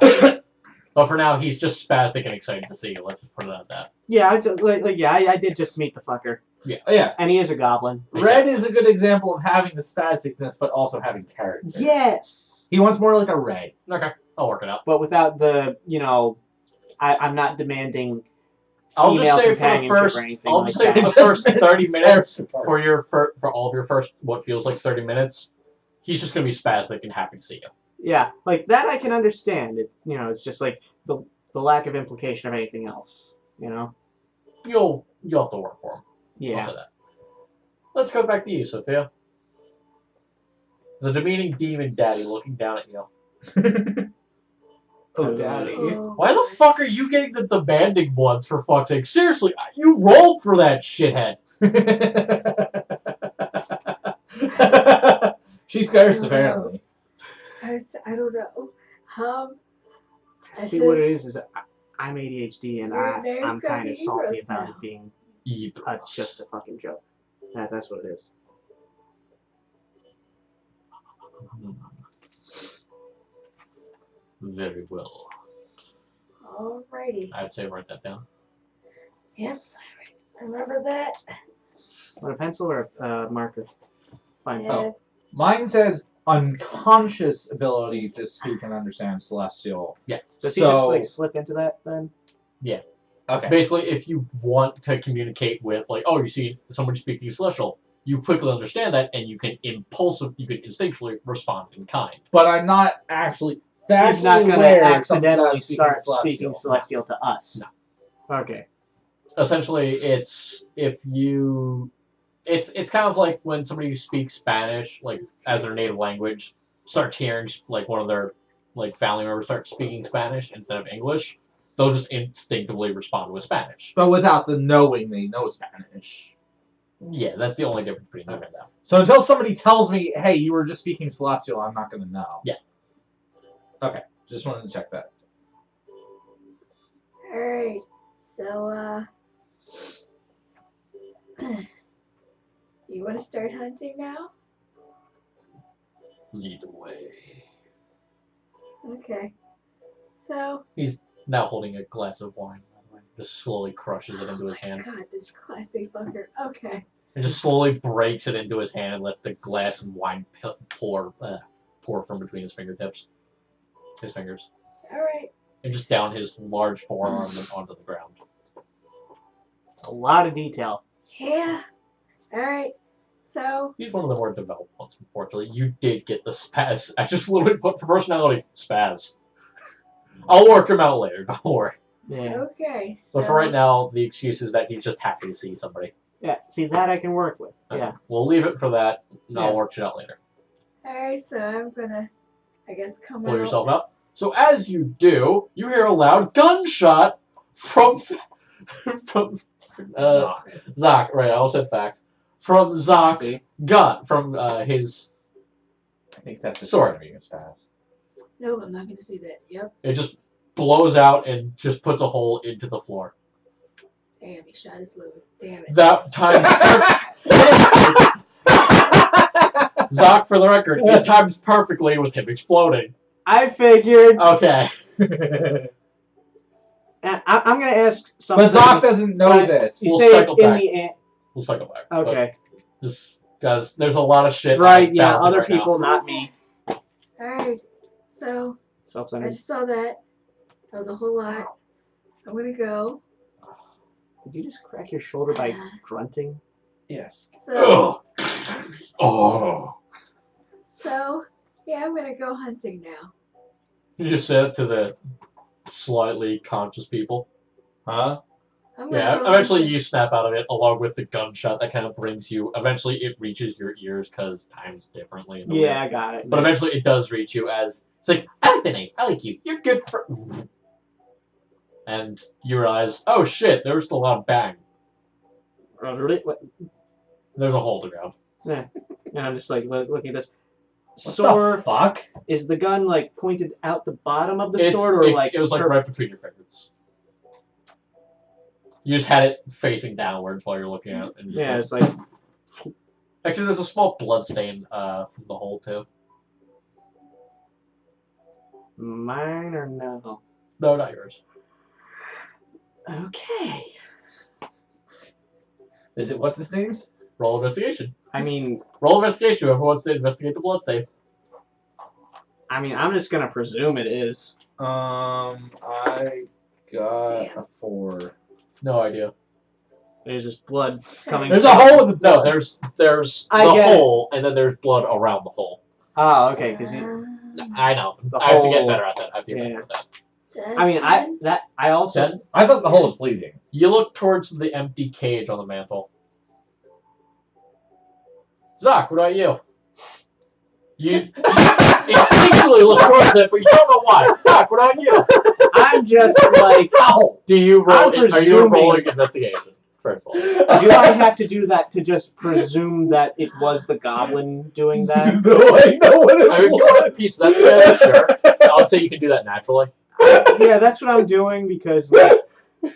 But for now, he's just spastic and excited to see you. Let's just put it at that. Yeah, I did just meet the fucker. Oh, yeah. And he is a goblin. Red is a good example of having the spasticness, but also having character. Yes! He wants more like a red. Okay, I'll work it out. But without the, I'm not demanding I'll just female say for the companionship first. or anything I'll like just say for that. the first 30 minutes Character. for all of your first what feels like 30 minutes. He's just gonna be spastic and happy to see you. Yeah, like that I can understand. It's just like the lack of implication of anything else, You'll have to work for him. I'll Yeah. say that. Let's go back to you, Sophia. The demeaning demon daddy looking down at you. Oh, daddy. Oh, Why the fuck are you getting the demanding ones, for fuck's sake? Seriously, you rolled for that shithead. She's cursed, apparently. I don't know. See, what it is I'm ADHD and Your name's I'm gotta kind of be salty Ebros about now. it being Ebros. just a fucking joke. That's what it is. Very well. Alrighty. I'd say write that down. Yep, sorry. Remember that? What, a pencil or a marker? Fine. Yeah. Oh. Mine says unconscious ability to speak and understand Celestial. Does he just like slip into that then? Okay. Basically, if you want to communicate with, like, oh, you see somebody speaking Celestial, you quickly understand that, and you can instinctually respond in kind. But I'm not actually He's not factually going to aware of something that accidentally I'm start Celestial. speaking Celestial to us. No. Okay. Essentially, it's kind of like when somebody who speaks Spanish, like as their native language, starts hearing like one of their like family members start speaking Spanish instead of English, they'll just instinctively respond with Spanish. But without the knowing they know Spanish. Yeah, that's the only difference between them and them. So until somebody tells me, hey, you were just speaking Celestial, I'm not going to know. Yeah. Okay, just wanted to check that. Alright. So, you want to start hunting now? Lead the way. Okay. So, Now holding a glass of wine, by the way, just slowly crushes it into his hand. God, this classy fucker. Okay. And just slowly breaks it into his hand and lets the glass and wine pour from between his fingertips. His fingers. Alright. And just down his large forearm and onto the ground. A lot of detail. Yeah. Alright. So, He's one of the more developed ones, unfortunately. You did get the spaz. I just a little bit put for personality. Spaz. I'll work him out later, don't worry. Yeah. okay. So, But for right now, the excuse is that he's just happy to see somebody. Yeah. See, that I can work with. Yeah. We'll leave it for that, and Yeah. I'll work it out later. alright, so I'm gonna, I guess, come Pull out. yourself out. So as you do, you hear a loud gunshot from Zoc. Right, I almost said facts. From Zoc's See? gun, from his I think that's just sword. being as fast. No, I'm not gonna say that. Yep. It just blows out and just puts a hole into the floor. Damn, he shot his load. Damn it. That time, Zoc, for the record, it times perfectly with him exploding. I figured. Okay. I'm gonna ask something. But Zoc doesn't know but this. You We'll say it's cycle in back. the air. We'll cycle back. Okay. But just guys, there's a lot of shit. Right. Yeah. balancing Other right now. people, not me. Alright, so I Self-centered. just saw that. That was a whole lot. I'm gonna go. Did you just crack your shoulder by grunting? Yes. So, Ugh. Oh. so yeah, I'm gonna go hunting now. You just said it to the slightly conscious people. Huh? I'm gonna Yeah, go eventually hunting. you snap out of it along with the gunshot that kind of brings you. Eventually it reaches your ears because time's differently. In the Yeah, way. I got it. But eventually it does reach you as it's like, I like the name. I like you. You're good for. And you realize, oh shit, there was still a lot of bang. There's a hole to ground. And I'm just like looking at this. What Sword. the fuck? Is the gun like pointed out the bottom of the It's- sword, or like it was like right between your fingers. You just had it facing downwards while you're looking at it. And just Yeah, like- it's like Actually, there's a small blood stain from the hole too. mine or no? No, not yours. Okay. Is it what's his name's? Roll investigation. I mean, Roll investigation. Whoever wants to investigate the blood stain. I'm just gonna presume it is. I got Damn. a 4. No idea. There's just blood coming. There's a hole in the No, there's the I get it. hole, and then there's blood around the hole. Oh, okay. Because you. I know. The I have to get hole. better at that. I have to get Yeah. better at that. I mean, I also. Jen, I thought the hole was bleeding. you look towards the empty cage on the mantle. Zoc, what about you? You instinctually look towards it, but you don't know why. Zoc, what about you? I'm just like. Do you roll? I'm Are you presuming- rolling investigation? First of all. Do I have to do that to just presume that it was the goblin doing that? No, I know what it I mean, if you want to piece that together, sure. I would say you can do that naturally. Yeah, that's what I'm doing because, like,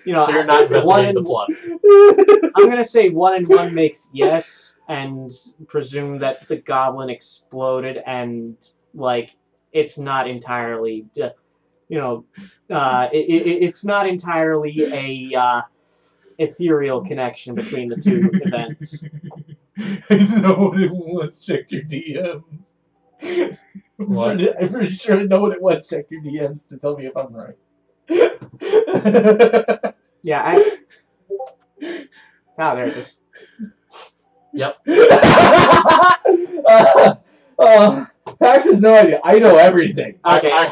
you know, So you're not one investigating and, the blood. I'm gonna say 1 and 1 makes yes, and presume that the goblin exploded, and like it's not entirely, it's not entirely a ethereal connection between the two events. I know what it was. Check your DMs. What? I'm pretty sure I know what it was. Check your DMs to tell me if I'm right. Yeah, there it is. Yep. Pax has no idea. I know everything. Okay. I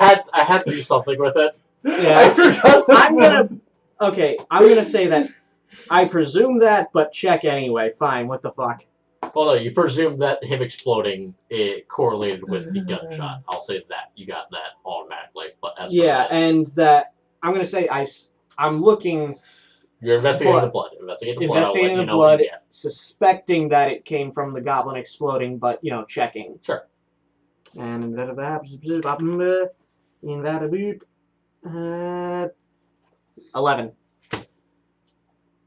had to do something with it. I Yeah, forgot. I'm gonna say that I presume that, but check anyway. Fine. What the fuck? Well, no, you presume that him exploding it correlated with the gunshot. I'll say that you got that automatically. But as for Yeah, this, and that I'm gonna say I'm looking, you're investigating blood. the blood. Investigate the blood. investigating I'll the let you know blood, what you get. suspecting that it came from the goblin exploding, but checking. Sure. And 11.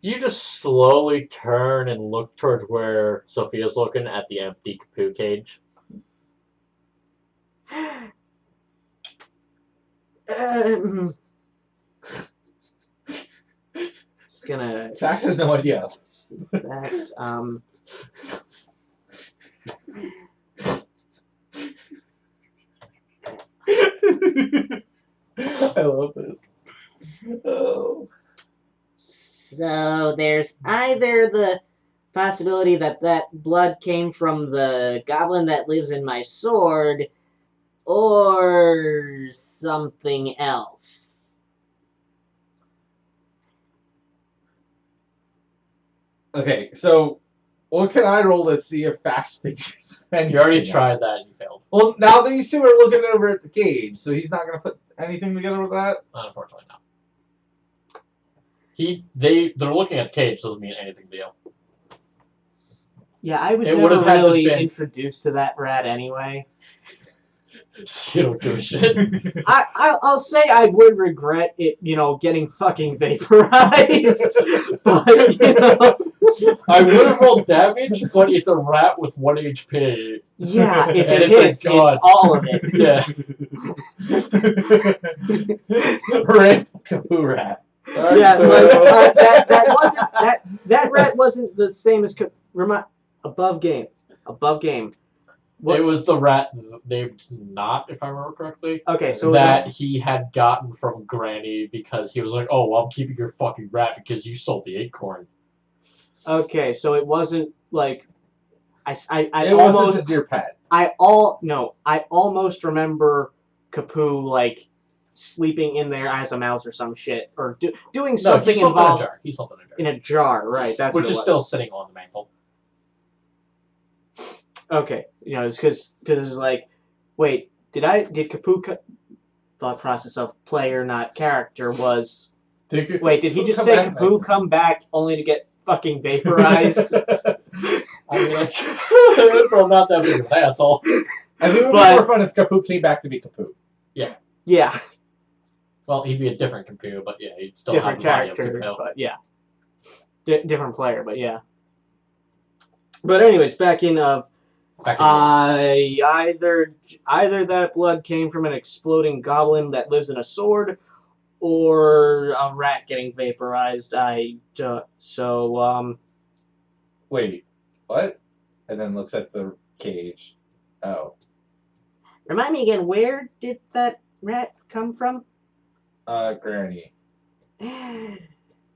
You just slowly turn and look towards where Sophia's looking at the empty Kapoo cage. It's gonna Pax has no idea. that I love this. Oh. So there's either the possibility that that blood came from the goblin that lives in my sword, or something else. Okay, so what can I roll to see if fast figures? And You already tried that and you failed. Well, now these two are looking over at the cage, so he's not going to put anything together with that? Unfortunately, no. They're looking at the cage, doesn't mean anything to you. Yeah, I was It would've never had to really been- introduced to that rat anyway. You don't give a shit. I'll say I would regret it, getting fucking vaporized. But, I would have rolled damage, but it's a rat with 1 HP. Yeah, if And it it's a hits, god. it's all of it. Yeah. Rip Kapoo Rat. Yeah, that rat wasn't the same as above game. What? It was the rat named Not, if I remember correctly, Okay, so that he had gotten from Granny because he was like, "Oh, well, I'm keeping your fucking rat because you sold the acorn." okay, so it wasn't like I It almost wasn't a dear pet. I almost remember Kapoo like sleeping in there as a mouse or some shit, or doing No, something he sold in a involved jar. He sold in a jar. in a jar, right? That's Which what it is was. still sitting on the mantle. Okay, it's because it was like, wait, did Kapoo thought process of player not character was wait, did he just say Kapoo come back only to get fucking vaporized? I mean, like, well, not that big of an asshole. I think it would be But- more fun if Kapoo came back to be Kapoo. Yeah, Well, he'd be a different computer, but yeah, he'd still different have the body of character, Kapoo. but yeah, different player, but yeah. But anyways, back in Back in either that blood came from an exploding goblin that lives in a sword, or a rat getting vaporized. Wait, what? And then looks at the cage. Oh. Remind me again, where did that rat come from? Granny.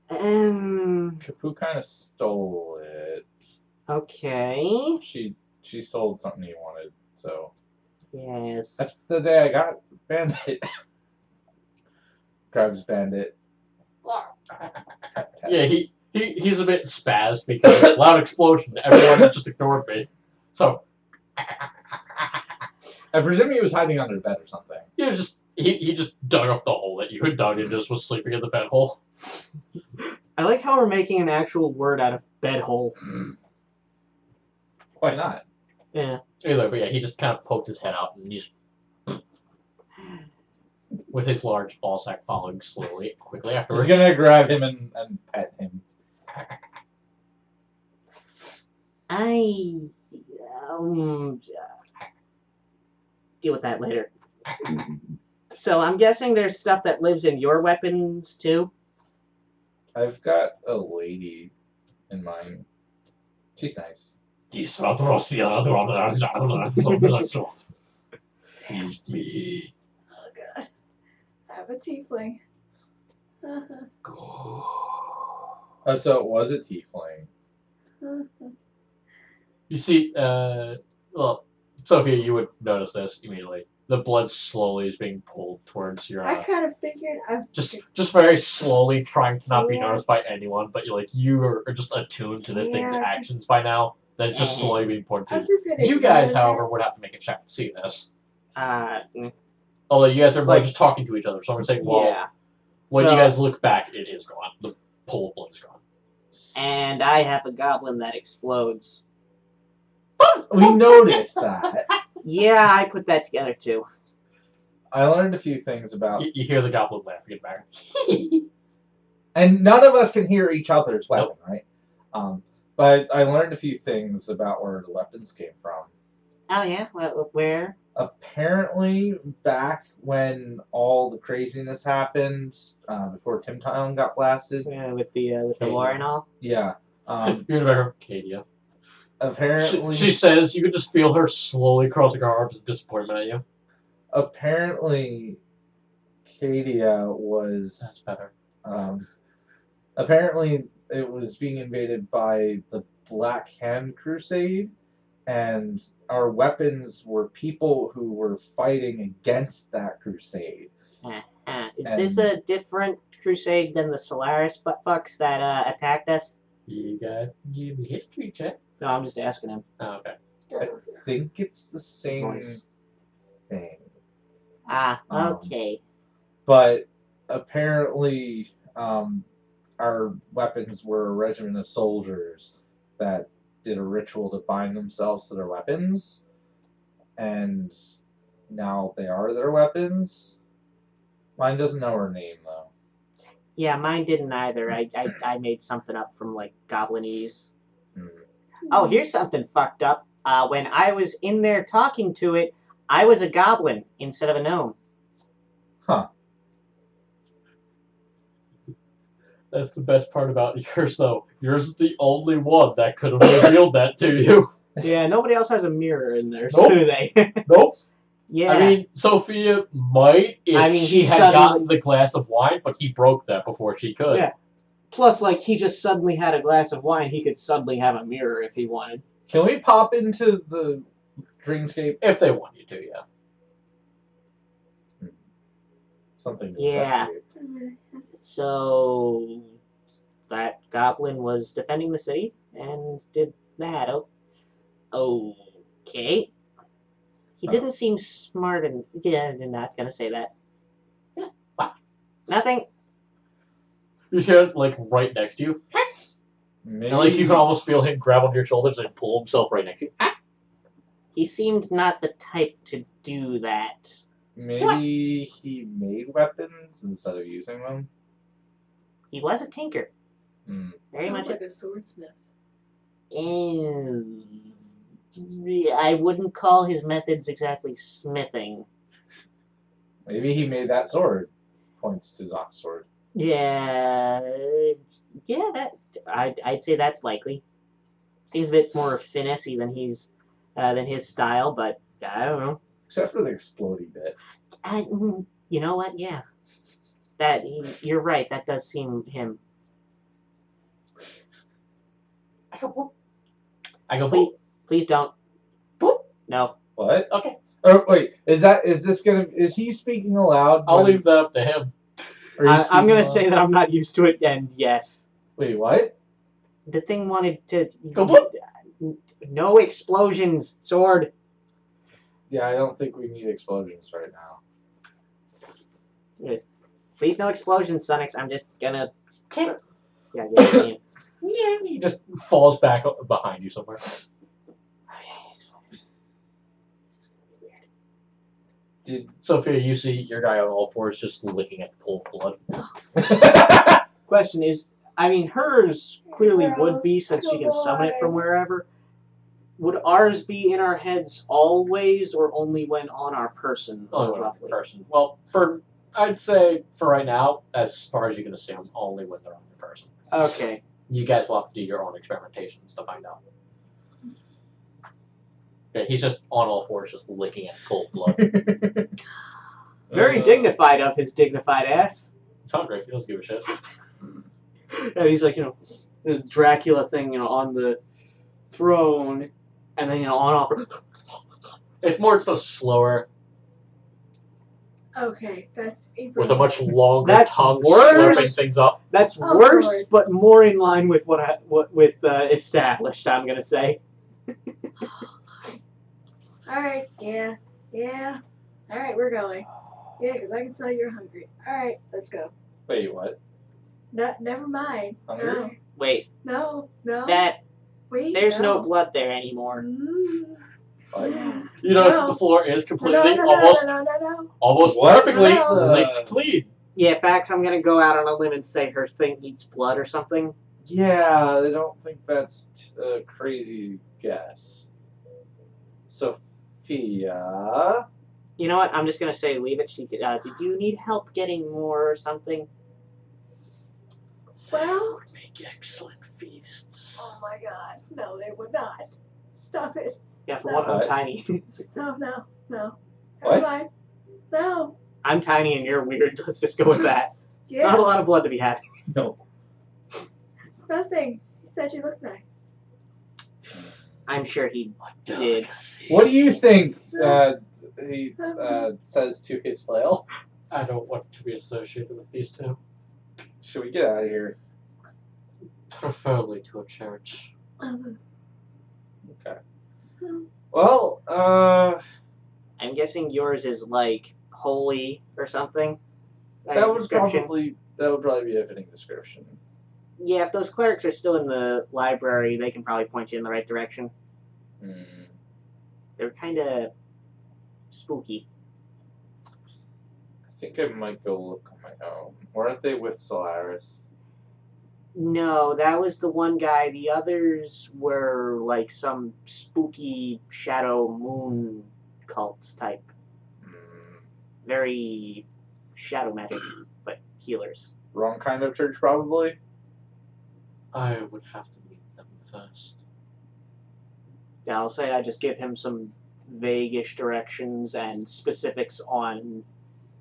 Kapoo kind of stole it. Okay. She sold something he wanted, so. Yes. That's the day I got Bandit. Grabs Bandit. Yeah, he's a bit spazzed because loud explosion. Everyone just ignored me. So I presume he was hiding under the bed or something. he just dug up the hole that you had dug and just was sleeping in the bed hole. I like how we're making an actual word out of bed hole. Why not? Yeah. Either, but yeah, he just kind of poked his head out and he's with his large ball sack following quickly We're afterwards. gonna grab him and pet him. I deal with that later. So I'm guessing there's stuff that lives in your weapons too. I've got a lady in mind. She's nice. Feed me. Oh god. I have a tiefling. Oh, so it was a tiefling. You see, well, Sophia, you would notice this immediately. The blood slowly is being pulled towards your. I kind of figured. Just very slowly, trying to not be Yeah. noticed by anyone, but you are just attuned to this thing's Yeah, actions just- by now. That it's just slowly being pulled to I'm you. just gonna. You guys, ignore however, would have to make a check to see this. Although you guys are Like- just talking to each other, so I'm saying, well, Yeah. when So- you guys look back, it is gone. The pool of blood is gone. And I have a goblin that explodes. We noticed that. Yeah, I put that together too. I learned a few things about, You hear the goblin laughing at back. and none of us can hear each other's weapon, right? But I learned a few things about where the weapons came from. Oh yeah, where? Apparently, back when all the craziness happened, before Tim Town got blasted, Yeah, with the Okay. war and all. yeah. You remember Cadia. Apparently, She says you could just feel her slowly crossing her arms in disappointment at you. apparently, Cadia That's was. better. Apparently, it was being invaded by the Black Hand Crusade, and our weapons were people who were fighting against that crusade. Is this a different crusade than the Solaris fucks that attacked us? You guys give me history check. No, I'm just asking him. Oh, okay. I think it's the same Nice. thing. Okay. But apparently, our weapons were a regiment of soldiers that did a ritual to bind themselves to their weapons, and now they are their weapons. Mine doesn't know her name, though. Yeah, mine didn't either. I made something up from like Goblinese. Hmm. Oh, here's something fucked up. When I was in there talking to it, I was a goblin instead of a gnome. Huh. That's the best part about yours, though. Yours is the only one that could have revealed that to you. Yeah, nobody else has a mirror in there, Nope. do they? Nope. Yeah. I mean, Sophia might if he she had suddenly- gotten the glass of wine, but he broke that before she could. Yeah. Plus, like, he just suddenly had a glass of wine. He could suddenly have a mirror if he wanted. Can we pop into the dreamscape? If they want you to, yeah. Something to Yeah. investigate. So that goblin was defending the city and did that. Okay. He didn't seem smart and yeah, I'm not gonna say that. Yeah. What? Nothing. You see it, like, right next to you. Maybe, And, like, you can almost feel him grab onto your shoulders and pull himself right next to you. He seemed not the type to do that. maybe he made weapons instead of using them. He was a tinker. Hmm. Very Sounds much. like a swordsmith. I wouldn't call his methods exactly smithing. Maybe he made that sword. Points to Zock's sword. Yeah, that I'd say that's likely. Seems a bit more finessey than his style, but I don't know. Except for the exploding bit. You know what? Yeah, you're right. That does seem him. I go, whoop. I go, Please, whoop. please don't. Boop. No. What? Okay. Oh wait, is he speaking aloud? I'll when- leave that up to him. or he's I'm going to speaking say that I'm not used to it, and yes. aloud? Wait, what? The thing wanted to. Go boop. No explosions, sword. Yeah, I don't think we need explosions right now. Please, no explosions, Sonics. I'm just gonna. Okay. Yeah. Yeah, he just falls back behind you somewhere. Did Sophia, you see your guy on all fours just licking at cold blood. Question is, I mean, hers clearly would be Gross. since she can Come summon it from on. wherever. Would ours be in our heads always, or only when on our person? Only one roughly? person. Well, I'd say for right now, as far as you can assume, only when they're on your person. Okay. You guys will have to do your own experimentations to find out. Yeah, he's just on all fours, just licking at cold blood. Very dignified of his dignified ass. It's hungry. He doesn't give a shit. And he's like, the Dracula thing, on the throne, and then, on off. It's more just slower, Okay, that's with a much longer That's tongue worse. slurping things up. That's Oh, worse, Lord. but more in line with what established. I'm gonna say. Alright, yeah. Alright, we're going. Yeah, because I can tell you're hungry. Alright, let's go. Wait, what? No, never mind. Hungry? Wait, No. Wait, there's no blood there anymore. What? You notice that No. the floor is completely, No. almost What? perfectly No. licked clean. Yeah, Fax, I'm gonna go out on a limb and say her thing eats blood or something. Yeah, I don't think that's a crazy guess. Sophia. You know what? I'm just gonna say leave it. Did you need help getting more or something? Well, Would make excellent feasts. oh my god. No, they would not. Stop it. Yeah, for one, I'm What? tiny. No. Never What? mind. No. I'm tiny and you're weird. Let's just go with that. Yeah. Not a lot of blood to be had. No. It's nothing. He said you look nice. I'm sure he A did. delicacy. What do you think? He says to his flail. I don't want to be associated with these two. Should we get out of here? Preferably to a church. Okay. Well, I'm guessing yours is like holy or something. that would Description. probably be a fitting description. Yeah, if those clerics are still in the library, they can probably point you in the right direction. Hmm. They're kind of spooky. I think I might go look on my own. Weren't they with Solaris? No, that was the one guy. The others were like some spooky shadow moon cult type. Hmm. Very shadow magic, but healers. Wrong kind of church, probably. I would have to meet them first. Yeah, I'll say I just give him some vague-ish directions and specifics on.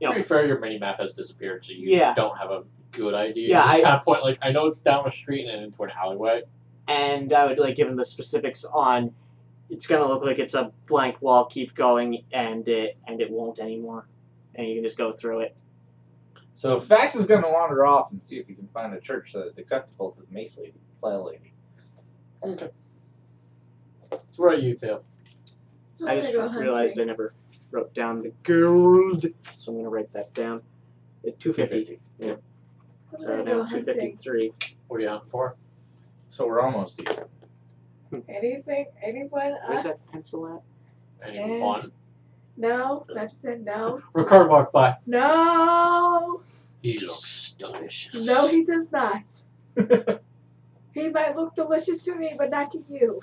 To be fair, your mini map has disappeared, so you Yeah. don't have a good idea. Yeah, You just I- kind of point like I know it's down a street and into an alleyway. And I would like give him the specifics on. It's gonna look like it's a blank wall. Keep going, and it won't anymore, and you can just go through it. So Fax is going to wander off and see if he can find a church that is acceptable to the Mace Lady, Flail Lady. Okay. So where are you two? I just go realized I hunting. never wrote down the gold, so I'm gonna write that down. At 250. Yeah. I'm So gonna now go hunting. 253. What are you hunting for? So we're almost even. Anything? Anyone? Where's that pencil at? Anyone? No. I just said no. Ricard walked by. No. He looks delicious. No, he does not. He might look delicious to me, but not to you.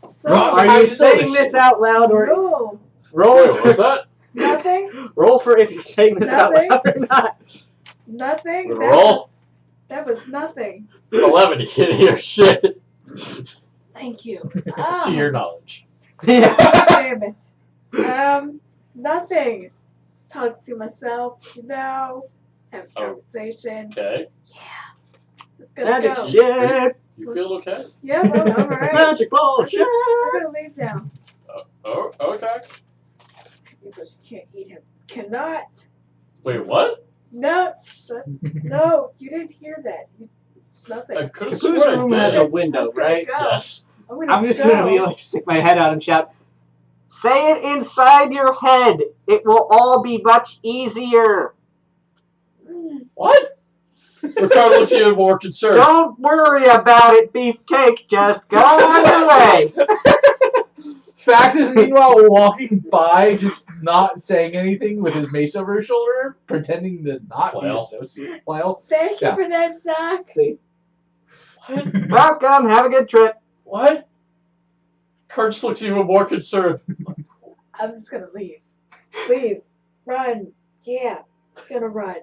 So, Wrong. Are How you do saying you know this this out loud or no. roll? Wait, what's that? Nothing. Roll for if you're saying this out Nothing. loud or not. Nothing. Roll. That was nothing. 11. You can't hear shit. Thank you. To your knowledge. Damn it. Nothing. Talk to myself, have a Oh. conversation. Okay. It's gonna Magic go. shit. You feel okay? Yeah, well, I'm alright. Magic bullshit. I'm gonna leave now. Oh, okay. Because you can't eat him. Cannot. Wait, what? No, no, you didn't hear that. Nothing. I could have Caboose sworn room I has did. a window, I'm gonna right? go. Yes. I'm just gonna be like, stick my head out and shout, say it inside your head. It will all be much easier. What? Ricard looks even more concerned. Don't worry about it, Beefcake. Just go on your way. Fax is meanwhile walking by, just not saying anything with his mace over his shoulder, pretending to not be Flail. associated. Flail. Thank you Yeah. for that, Zach. See? What? Welcome. Have a good trip. What? Kurt just looks even more concerned. I'm just gonna leave. Leave. Run. Yeah. Gonna run.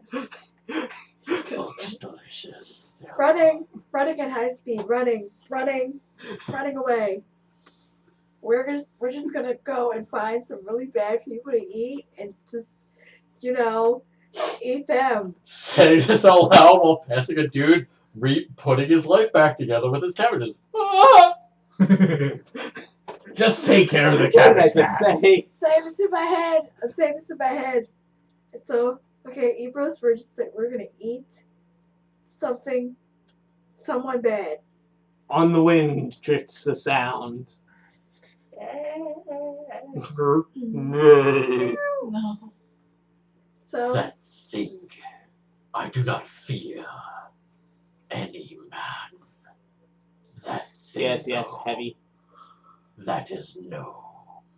Looks delicious. Running. Running at high speed. Running. Running. Running away. We're just gonna go and find some really bad people to eat and just, eat them. Saying this out loud while passing a dude putting his life back together with his cabbages. Ah! Just take care of the What did I cabbage just man. say? Saying this in my head. I'm saying this in my head. And so, okay, Ebros, we're gonna eat someone bad. On the wind drifts the sound. No. So That thing. I do not fear any man. That thing. Yes, though, heavy. That is no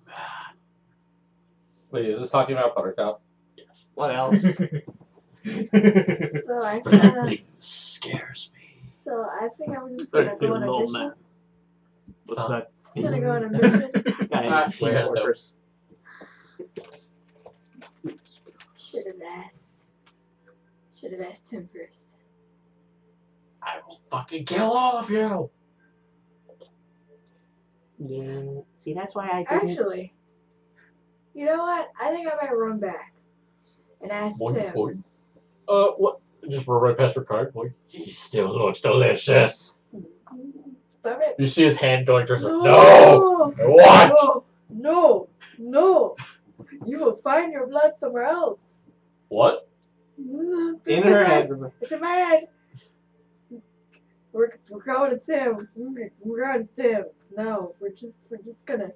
man. Wait, is this talking about Buttercup? Yes. What else? so I But that kinda, thing scares me. so I think I'm just Very gonna go on a little mission. man. What's Huh? that? I'm gonna go on a mission. Actually, I don't. Fortress. Should have asked him first. I will fucking kill all of you. Yeah. See, that's why I didn't. Actually, you know what? I think I might run back and ask Boing, him. boing. What? Just run right past Ricard. Boing. He still looks delicious. But Stop it. You see his hand going towards her. No! No! What? No! No! You will find your blood somewhere else. What? In her head. It's in my head. We're going to Tim. We're going to Tim. No, we're just gonna.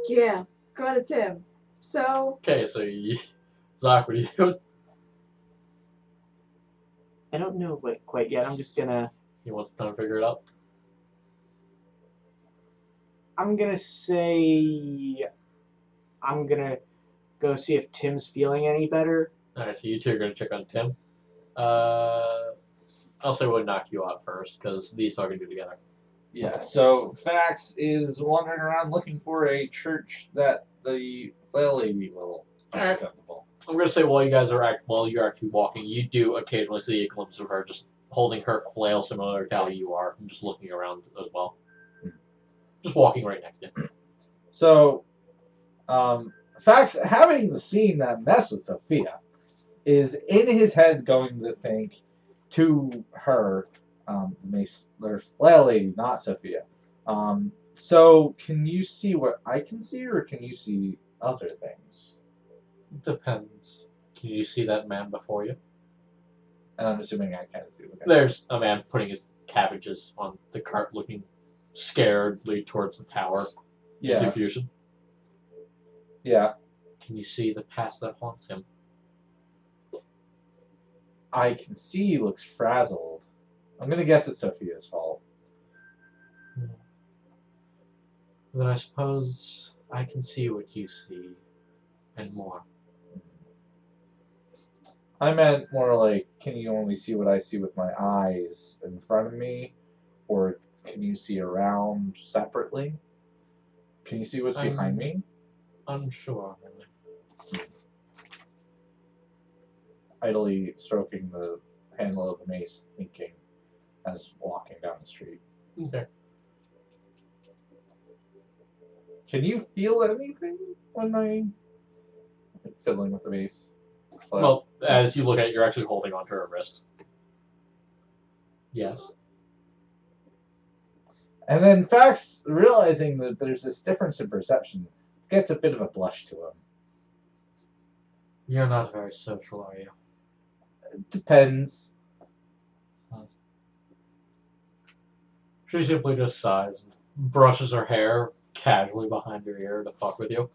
Yeah, going to Tim. So. Okay, so Zach, what are you doing? I don't know quite yet. I'm just gonna. You want to kind of figure it out? I'm gonna say. I'm gonna go see if Tim's feeling any better. Alright, so you two are going to check on Tim. I'll say we'll knock you out first, because these are going to do together. Yeah, so Fax is wandering around looking for a church that the flail lady will find Alright. acceptable. I'm going to say while you're actually walking, you do occasionally see a glimpse of her just holding her flail similar to how you are, and just looking around as well. Just walking right next to you. So, Fax, having seen that mess with Sophia, is in his head going to think to her, the flail lady, not Sophia. So, can you see what I can see, or can you see other things? Depends. Can you see that man before you? And I'm assuming I can't see. Okay. There's a man putting his cabbages on the cart, looking scaredly towards the tower in Yeah. confusion. Yeah. Can you see the past that haunts him? I can see he looks frazzled. I'm gonna guess it's Sophia's fault. Then I suppose I can see what you see, and more. I meant more like, can you only see what I see with my eyes in front of me? Or can you see around separately? Can you see what's behind me? Unsure. Idly stroking the handle of the mace, thinking as walking down the street. Okay. Can you feel anything when I'm fiddling with the mace? Well, as you look at it, you're actually holding onto her wrist. Yes. And then Fax, realizing that there's this difference in perception, gets a bit of a blush to him. You're not very social, are you? It depends. She simply just sighs and brushes her hair casually behind her ear to fuck with you.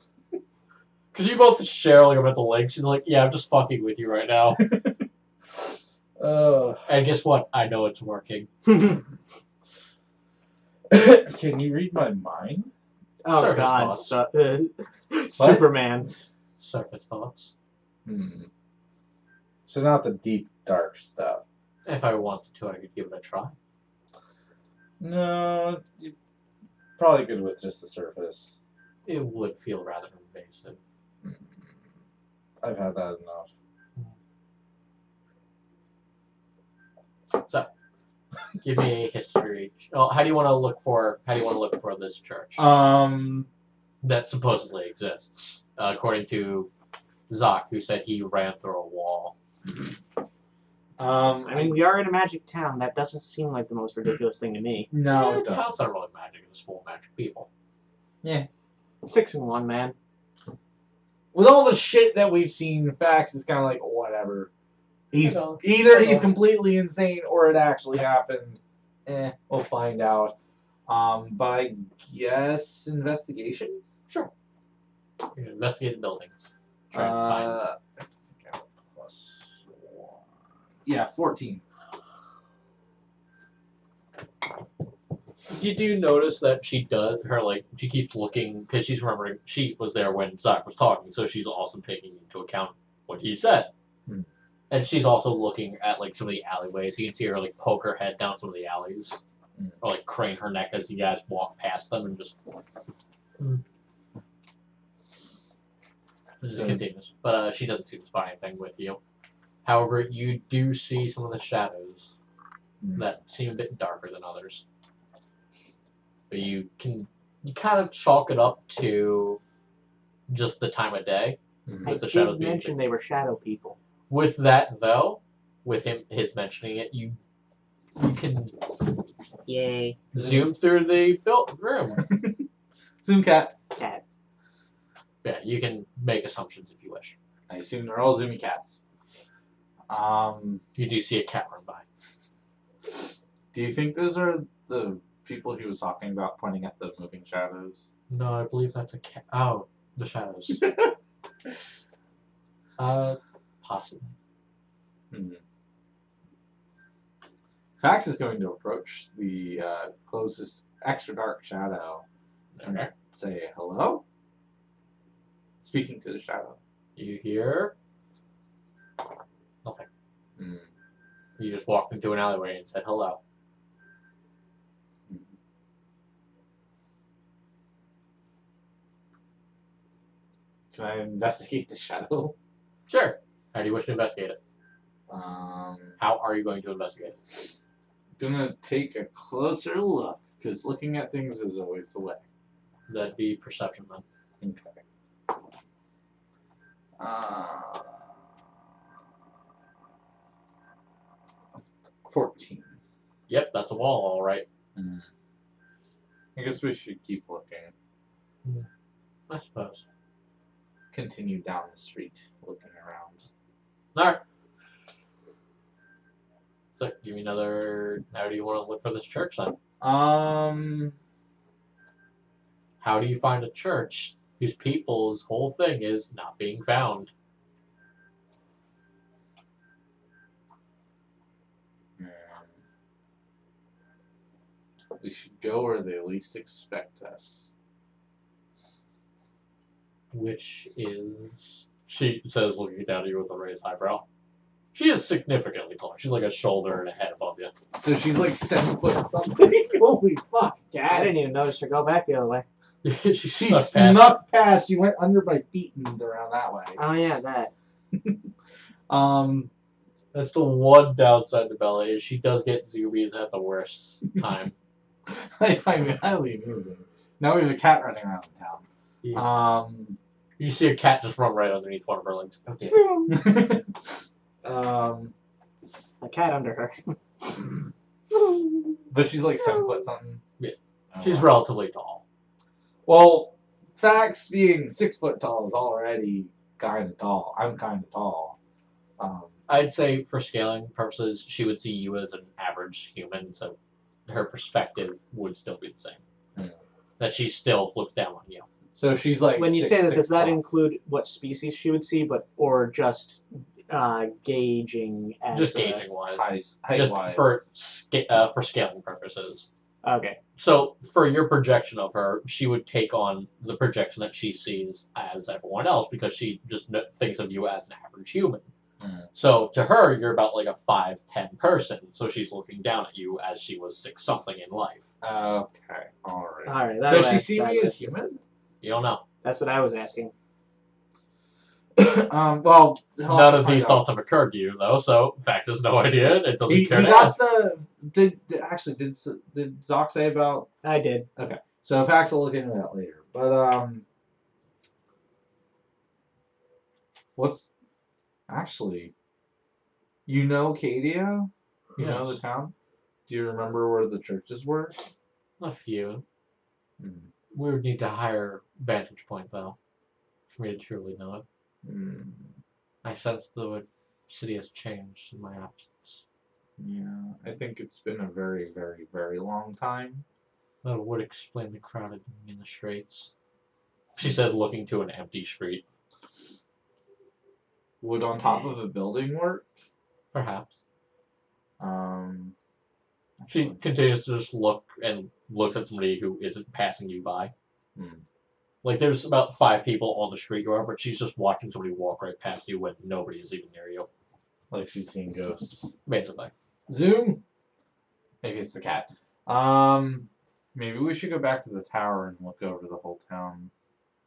Because you both share like a mental link. She's like, yeah, I'm just fucking with you right now. And guess what? I know it's working. Can you read my mind? Oh Surface God, thoughts. Superman. Surface thoughts. So not the deep, dark stuff. If I wanted to, I could give it a try. No, you're probably good with just the surface. It would feel rather invasive. I've had that enough. So, give me a history. Well, how do you want to look for this church that supposedly exists, according to Zoc, who said he ran through a wall. I mean, we are in a magic town. That doesn't seem like the most ridiculous thing to me. No, Yeah, it doesn't. town's not really magic. It's full of magic people. Yeah. 6 and 1, man. With all the shit that we've seen, Fax is kind of like, whatever. He's know. either I he's know. completely insane or it actually happened. We'll find out. But I guess investigation. Sure. You can investigate the buildings. Try and find. I think I have +1. Yeah, 14. You do notice that she keeps looking, because she's remembering she was there when Zach was talking, so she's also taking into account what he said. And she's also looking at like some of the alleyways. You can see her like poke her head down some of the alleys, or like crane her neck as you guys walk past them, and just continues. But she doesn't seem to spot anything with you. However, you do see some of the shadows that seem a bit darker than others. But you kind of chalk it up to just the time of day. I With the shadows did being mention they were shadow people. With that though, with his mentioning it, you can Yay. Zoom through the built room. Zoom cat. Cat. Yeah, you can make assumptions if you wish. I assume they're all zoomy cats. You do see a cat run by. Do you think those are the people he was talking about pointing at the moving shadows? No, I believe that's a cat. Oh, the shadows. Possibly. Fax is going to approach the closest extra dark shadow and Okay. say hello. Speaking to the shadow. You hear nothing. You just walked into an alleyway and said hello. Can I investigate the shadow? Sure. How do you wish to investigate it? Um, How are you going to investigate it? Gonna take a closer look because looking at things is always the way. That'd be perception then. Okay. 14. Yep, that's a wall, all right. I guess we should keep looking. I suppose. Continue down the street, looking around. All right. So, give me another. How do you want to look for this church then? How do you find a church whose people's whole thing is not being found? We should go where they least expect us. Which is, she says, looking down at you with a raised eyebrow. She is significantly taller. She's like a shoulder and a head above you. So she's like 7 foot something. Holy fuck, I Dad. didn't even notice her go back the other way. She She snuck past. snuck past. She went under my feet and around that way. Oh yeah, that. That's the one downside to Bella is she does get zoomies at the worst time. I find it highly amusing. Now we have a cat running around the town. Yeah. You see a cat just run right underneath one of her legs. Okay. A cat under her. But she's like 7 foot something. Yeah. Oh, She's wow. relatively tall. Well, Fax being 6 foot tall is already kind of tall. I'm kind of tall. I'd say for scaling purposes, she would see you as an average human, so her perspective would still be the same. That she still looks down on you. So she's like. When you 6, say that, 6 does that plus. include what species she would see, or just gauging as Just gauging wise. Height Just wise. for scaling purposes. Okay. So for your projection of her, she would take on the projection that she sees as everyone else because she just thinks of you as an average human. So to her, you're about like a 5'10" person. So she's looking down at you as she was 6 something in life. Okay. All right. All right. Does she see me as human? You don't know. That's what I was asking. Well, None of these thoughts have occurred to you though. So fact is no idea. It doesn't He care to got ask. did Zoc say about? I did. Okay, so Fax will look into that later. But what's actually, you know, Cadia? You know Yes. the town? Do you remember where the churches were? A few. We would need to hire vantage point though, for me to truly know it. I sense the city has changed in my absence. Yeah, I think it's been a very, very, very long time. That would explain the crowding in the streets. She says, looking to an empty street. Would on top of a building work? Perhaps. She Actually, continues to just look and looks at somebody who isn't passing you by. Like, there's about 5 people on the street you are, but she's just watching somebody walk right past you when nobody is even near you. like she's seeing ghosts. Basically. Zoom. Maybe it's the cat. Maybe we should go back to the tower and look over the whole town.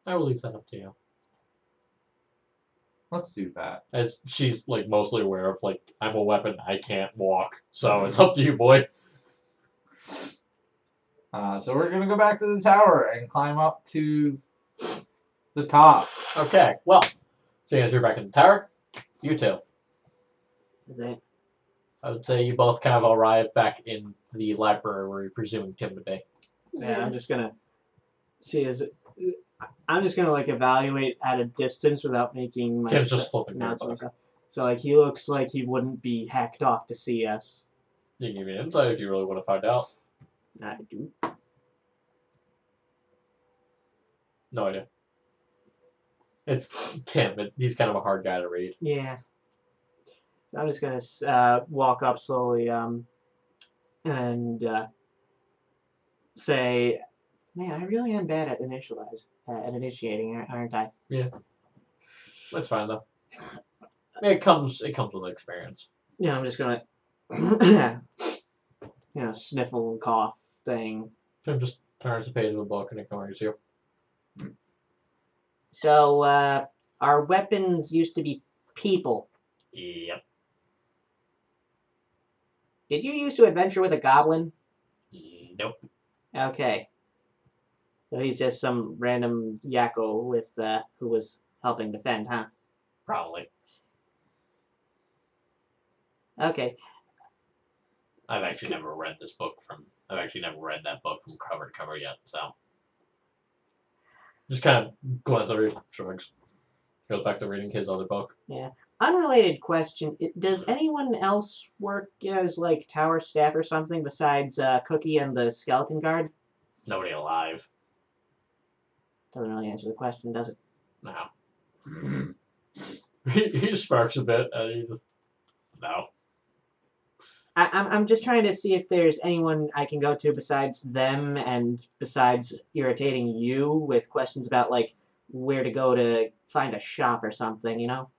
I will leave that up to you. Let's do that. As she's, like, mostly aware of, like, I'm a weapon, I can't walk. So it's up to you, boy. So we're gonna go back to the tower and climb up to the top. Okay, well, seeing as you're back in the tower, you two. Okay. I would say you both kind of arrive back in the library where you're presuming Tim to be. Yeah, I'm just gonna see. I'm just gonna like evaluate at a distance without making my Tim's just flipping through the announcements. book. So like he looks like he wouldn't be hacked off to see us. You can give me insight if you really want to find out. I do. No idea. It's Tim. He's kind of a hard guy to read. Yeah. I'm just gonna walk up slowly and say, "Man, I really am bad at initiating, aren't I?" That's fine though. It comes with experience. Yeah, I'm just gonna, sniffle and cough thing. Tim just turns the page of the book and ignores you. So, our weapons used to be people. Yep. Did you used to adventure with a goblin? Nope. Okay. So he's just some random yakko with who was helping defend, huh? Probably. Okay. I've actually never read that book from cover to cover yet, so just kind of glance over, shrugs, goes back to reading his other book. Yeah. Unrelated question. Does anyone else work as, like, tower staff or something besides Cookie and the skeleton guard? Nobody alive. Doesn't really answer the question, does it? No. He sparks a bit, and he just... No. I'm just trying to see if there's anyone I can go to besides them and besides irritating you with questions about, like, where to go to find a shop or something, you know?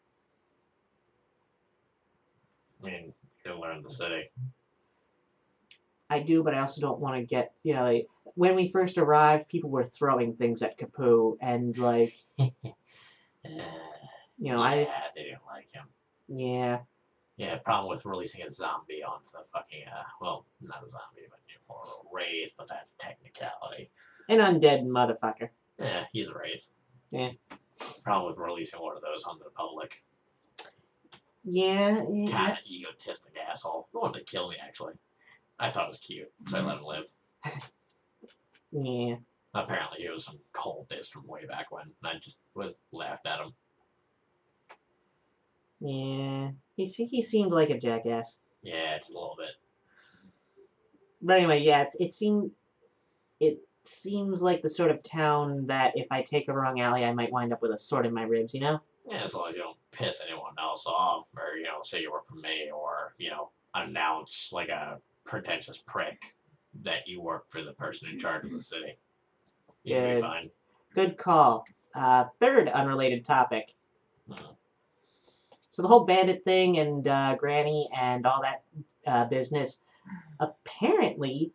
I mean, you can learn the city. I do, but I also don't want to get, like, when we first arrived, people were throwing things at Capu, and, like, Yeah, they didn't like him. Yeah. Yeah, problem with releasing a zombie onto the fucking, well, not a zombie, but more of a wraith, but that's technicality. An undead motherfucker. Yeah, he's a wraith. Yeah. Problem with releasing one of those onto the public. Yeah. Kind of egotistic asshole. He wanted to kill me, actually. I thought it was cute, so I let him live. Yeah. Apparently he was some cultist from way back when, and I just laughed at him. Yeah. He seemed like a jackass. Yeah, just a little bit. But anyway, yeah, it seems like the sort of town that if I take a wrong alley, I might wind up with a sword in my ribs, you know? Yeah, as long as you don't piss anyone else off, or, say you work for me, or, announce like a pretentious prick that you work for the person in charge of the city. You should be fine. Good call. Third unrelated topic. Uh-huh. So the whole bandit thing and Granny and all that business, apparently,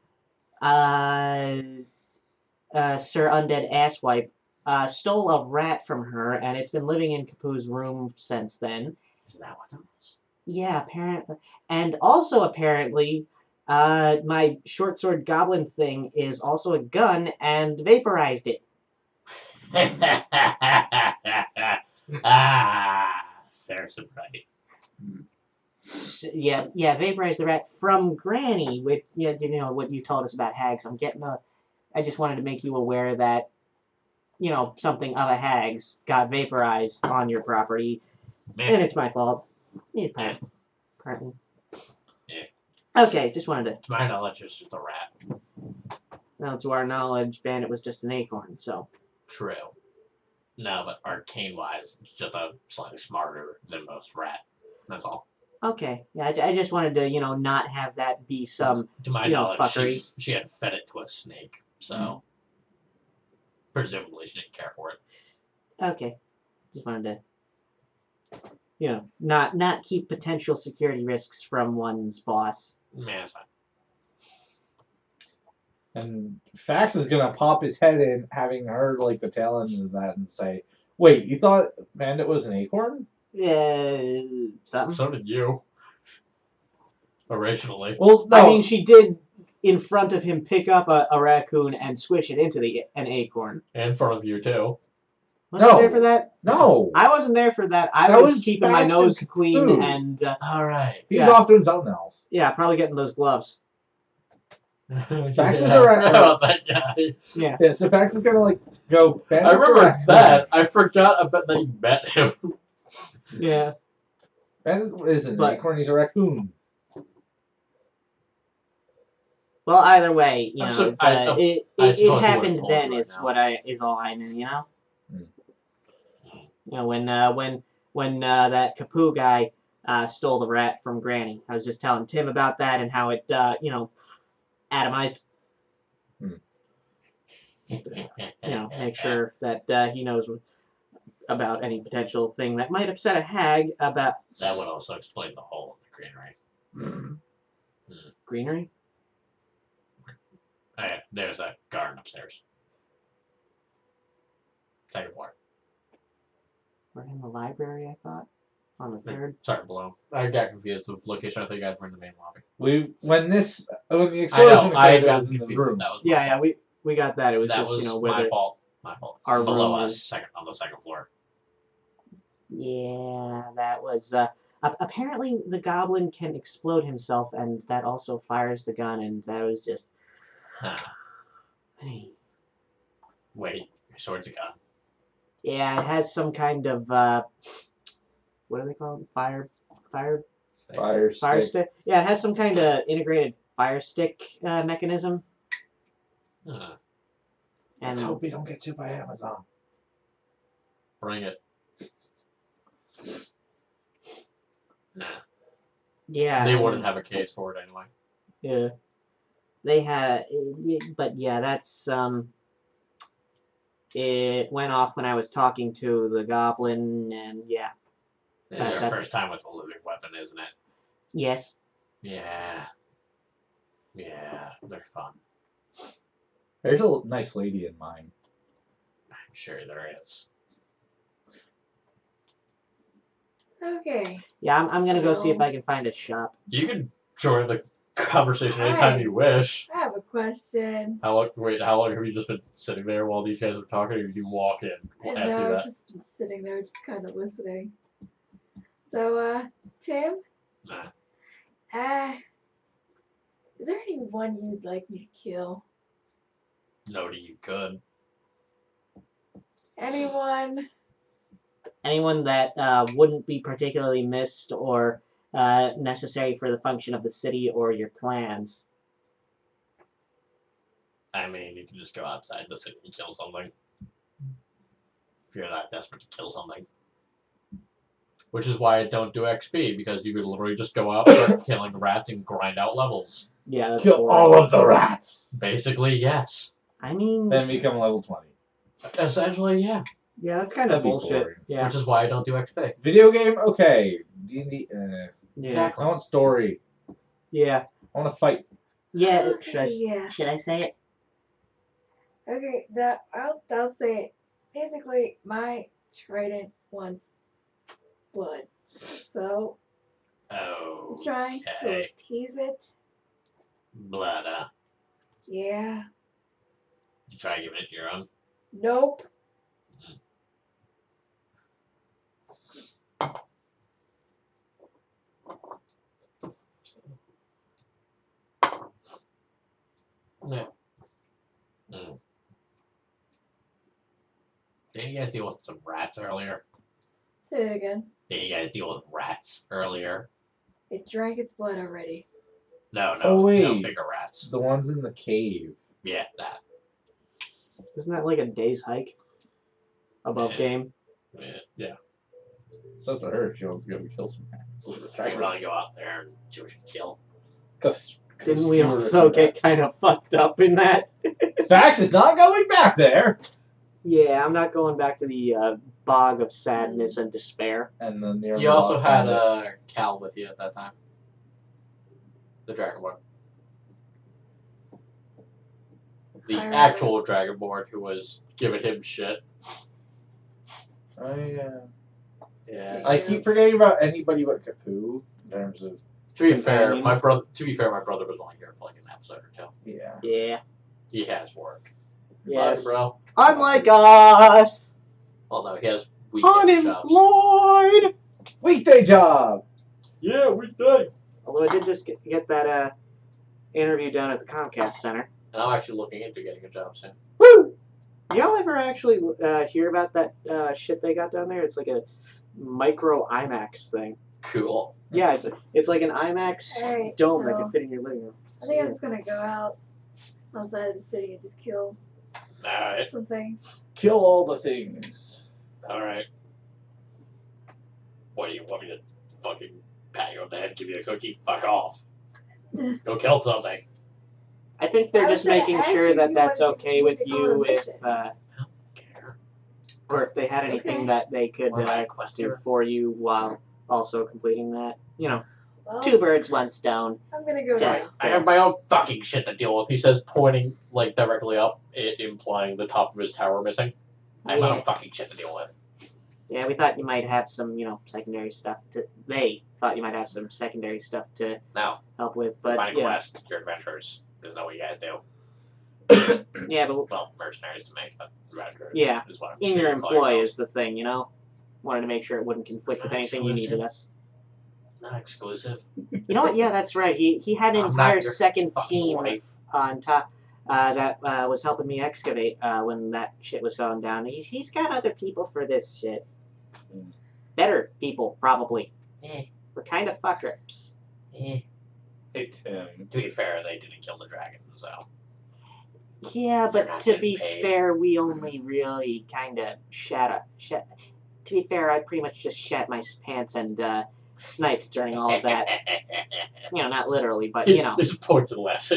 Sir Undead Asswipe stole a rat from her, and it's been living in Capu's room since then. Is that what that was? Yeah, apparently. And also, apparently, my short sword goblin thing is also a gun and vaporized it. Sarah's right. Yeah, vaporized the rat from Granny. With what you told us about hags. I just wanted to make you aware that, something of a hag's got vaporized on your property, and it's my fault. Pardon. Yeah. Okay, just wanted to. To my knowledge, it's just a rat. Well, to our knowledge, Bandit was just an acorn, so. True. No, but arcane-wise, it's just a slightly smarter than most rat. That's all. Okay, yeah, I just wanted to, not have that be some, to my knowledge, fuckery. She had fed it to a snake, so presumably she didn't care for it. Okay, just wanted to, not keep potential security risks from one's boss. Man, that's fine. And Fax is gonna pop his head in, having heard like the tail end of that, and say, "Wait, you thought Bandit was an acorn?" Something. So did you. Originally. Well, no. I mean, she did in front of him pick up a raccoon and squish it into an acorn. In front of you too. Wasn't No. there for that? No. I wasn't there for that. I That was was keeping my Fax nose and clean food. and All right. He was Yeah. off doing something else. yeah, probably getting those gloves. Faxes Yeah, are I at- forgot about that guy. Yeah, so Fax is gonna like go. I remember that. I forgot about that you met him. Yeah. Bandit isn't But- a acorn. He's a raccoon. Well, either way, you I'm know, so- it's, I suppose it he would've happened told then you right is now. what is all I know, you know. Hmm. You know, when that Kapoo guy stole the rat from Granny, I was just telling Tim about that and how it you know, atomized. You know, make sure that he knows about any potential thing that might upset a hag about That would also explain the hole in the greenery. greenery. Oh, yeah, there's a garden upstairs. Second floor. We're in the library, I thought, on the third. Sorry, below. I got confused with location. I think you guys were in the main lobby. When the I explosion know. I occurred, it got was in the confused. room. That was my Yeah, fault. we got that. It was That just was you know my whether fault. My fault. our Below room us, is- on the second floor. Yeah, that was apparently the goblin can explode himself, and that also fires the gun, and that was just. Huh. Wait, your sword's a gun. Yeah, it has some kind of what do they call it? Fire Fire stick. Yeah, it has some kind of integrated fire stick mechanism. Huh. Let's And hope we don't get sued by Amazon. Bring it. Nah. yeah, They and- wouldn't have a case for it anyway. Yeah, they had, but yeah, that's It went off when I was talking to the goblin, and yeah, This That- is our that's- first time with a living weapon, isn't it? yes. Yeah. Yeah, they're fun. There's a nice lady in mine. I'm sure there is. Okay. Yeah, I'm gonna go see if So- I can find a shop. You can join the conversation anytime you wish. I have a question. How long have you just been sitting there while these guys are talking, or did you walk in And after now that? just been sitting there, just kind of listening. So, Tim, Nah. is there anyone you'd like me to kill? No, you could. Anyone? Anyone that wouldn't be particularly missed or necessary for the function of the city or your plans. I mean, you can just go outside the city and kill something. If you're that desperate to kill something. Which is why I don't do XP, because you could literally just go out, start killing rats, and grind out levels. Yeah, that's Kill boring. all of the rats. Basically, yes. I mean, Then become level 20. Essentially, yeah. yeah, that's kind of That'd be bullshit. boring. Yeah, Which is why I don't do XP. Video game, okay. D&D, yeah, Exactly. I want story. yeah, I want to fight. yeah. Okay, yeah. Should I say it? Okay, I'll say it. Basically, my trident wants blood. So, Oh. I'm trying to Okay. appease it. Blood, Yeah. You try giving it your own. Nope. Yeah. Mm. Didn't you guys deal with some rats earlier? Say it again. Didn't you guys deal with rats earlier? It drank its blood already. No, Oh, no wait. bigger rats. The ones in the cave. Yeah, that. Isn't that like a day's hike above Yeah. game? Yeah. It's up to her if she wants to go kill some rats. I can really go out there and see what you can kill. Didn't we also get kind of fucked up in that? Fax is not going back there. Yeah, I'm not going back to the bog of sadness and despair. And then near You also had Cal with you at that time. The Dragonborn. The I actual Dragonborn who was giving him shit. Oh yeah. Yeah. I keep forgetting about anybody but Kapoo in terms of To be fair, my Companions. brother. To be fair, my brother was only here for like an episode or two. yeah. Yeah. He has work. Yes. Bye, bro. Unlike us, Well, no, he has weekend jobs. unemployed. Weekday job. Yeah, weekday. Although I did just get that interview down at the Comcast Center. And I'm actually looking into getting a job soon. Woo! Y'all ever actually hear about that shit they got down there? It's like a micro IMAX thing. Cool. Yeah, it's like an IMAX Alright, dome that so can fit in your living room. I think I'm just gonna go out outside of the city and just kill Alright. some things. Kill all the things. Alright. What do you want me to fucking pat you on the head, give you a cookie? Fuck off. Go kill something. I think they're I was just gonna making ask sure if that you that's wanted to- okay with wanted to go on a you if, mission. Care. or if they had anything Okay. that they could Or my quest do here. for you while also completing that. You know, Well, 2 birds, 1 stone. I'm gonna go Yes. now. I have my own fucking shit to deal with. He says, pointing like directly up, implying the top of his tower missing. I have my Yeah. own fucking shit to deal with. Yeah, we thought you might have some, secondary stuff to. They thought you might have some secondary stuff to Now, help with, but but finding you know, quest, your adventurers. Isn't that what you guys do? yeah, but Well, mercenaries to make adventurers. Yeah. Is what I'm in sure your you call employ yourselves. is the thing, Wanted to make sure it wouldn't conflict with Not anything you needed exclusive. us. Not exclusive. You know what? Yeah, that's right. He had an I'm not entire your second fucking team wife. on top that was helping me excavate when that shit was going down. He's got other people for this shit. Better people, probably. Eh. We're kind of fuckers. Hey, Tim. To be fair, they didn't kill the dragon, so. Yeah, They're but not to getting be paid. fair, we only really kind of to be fair, I pretty much just shat my pants and sniped during all of that. Not literally, but There's a point to the left.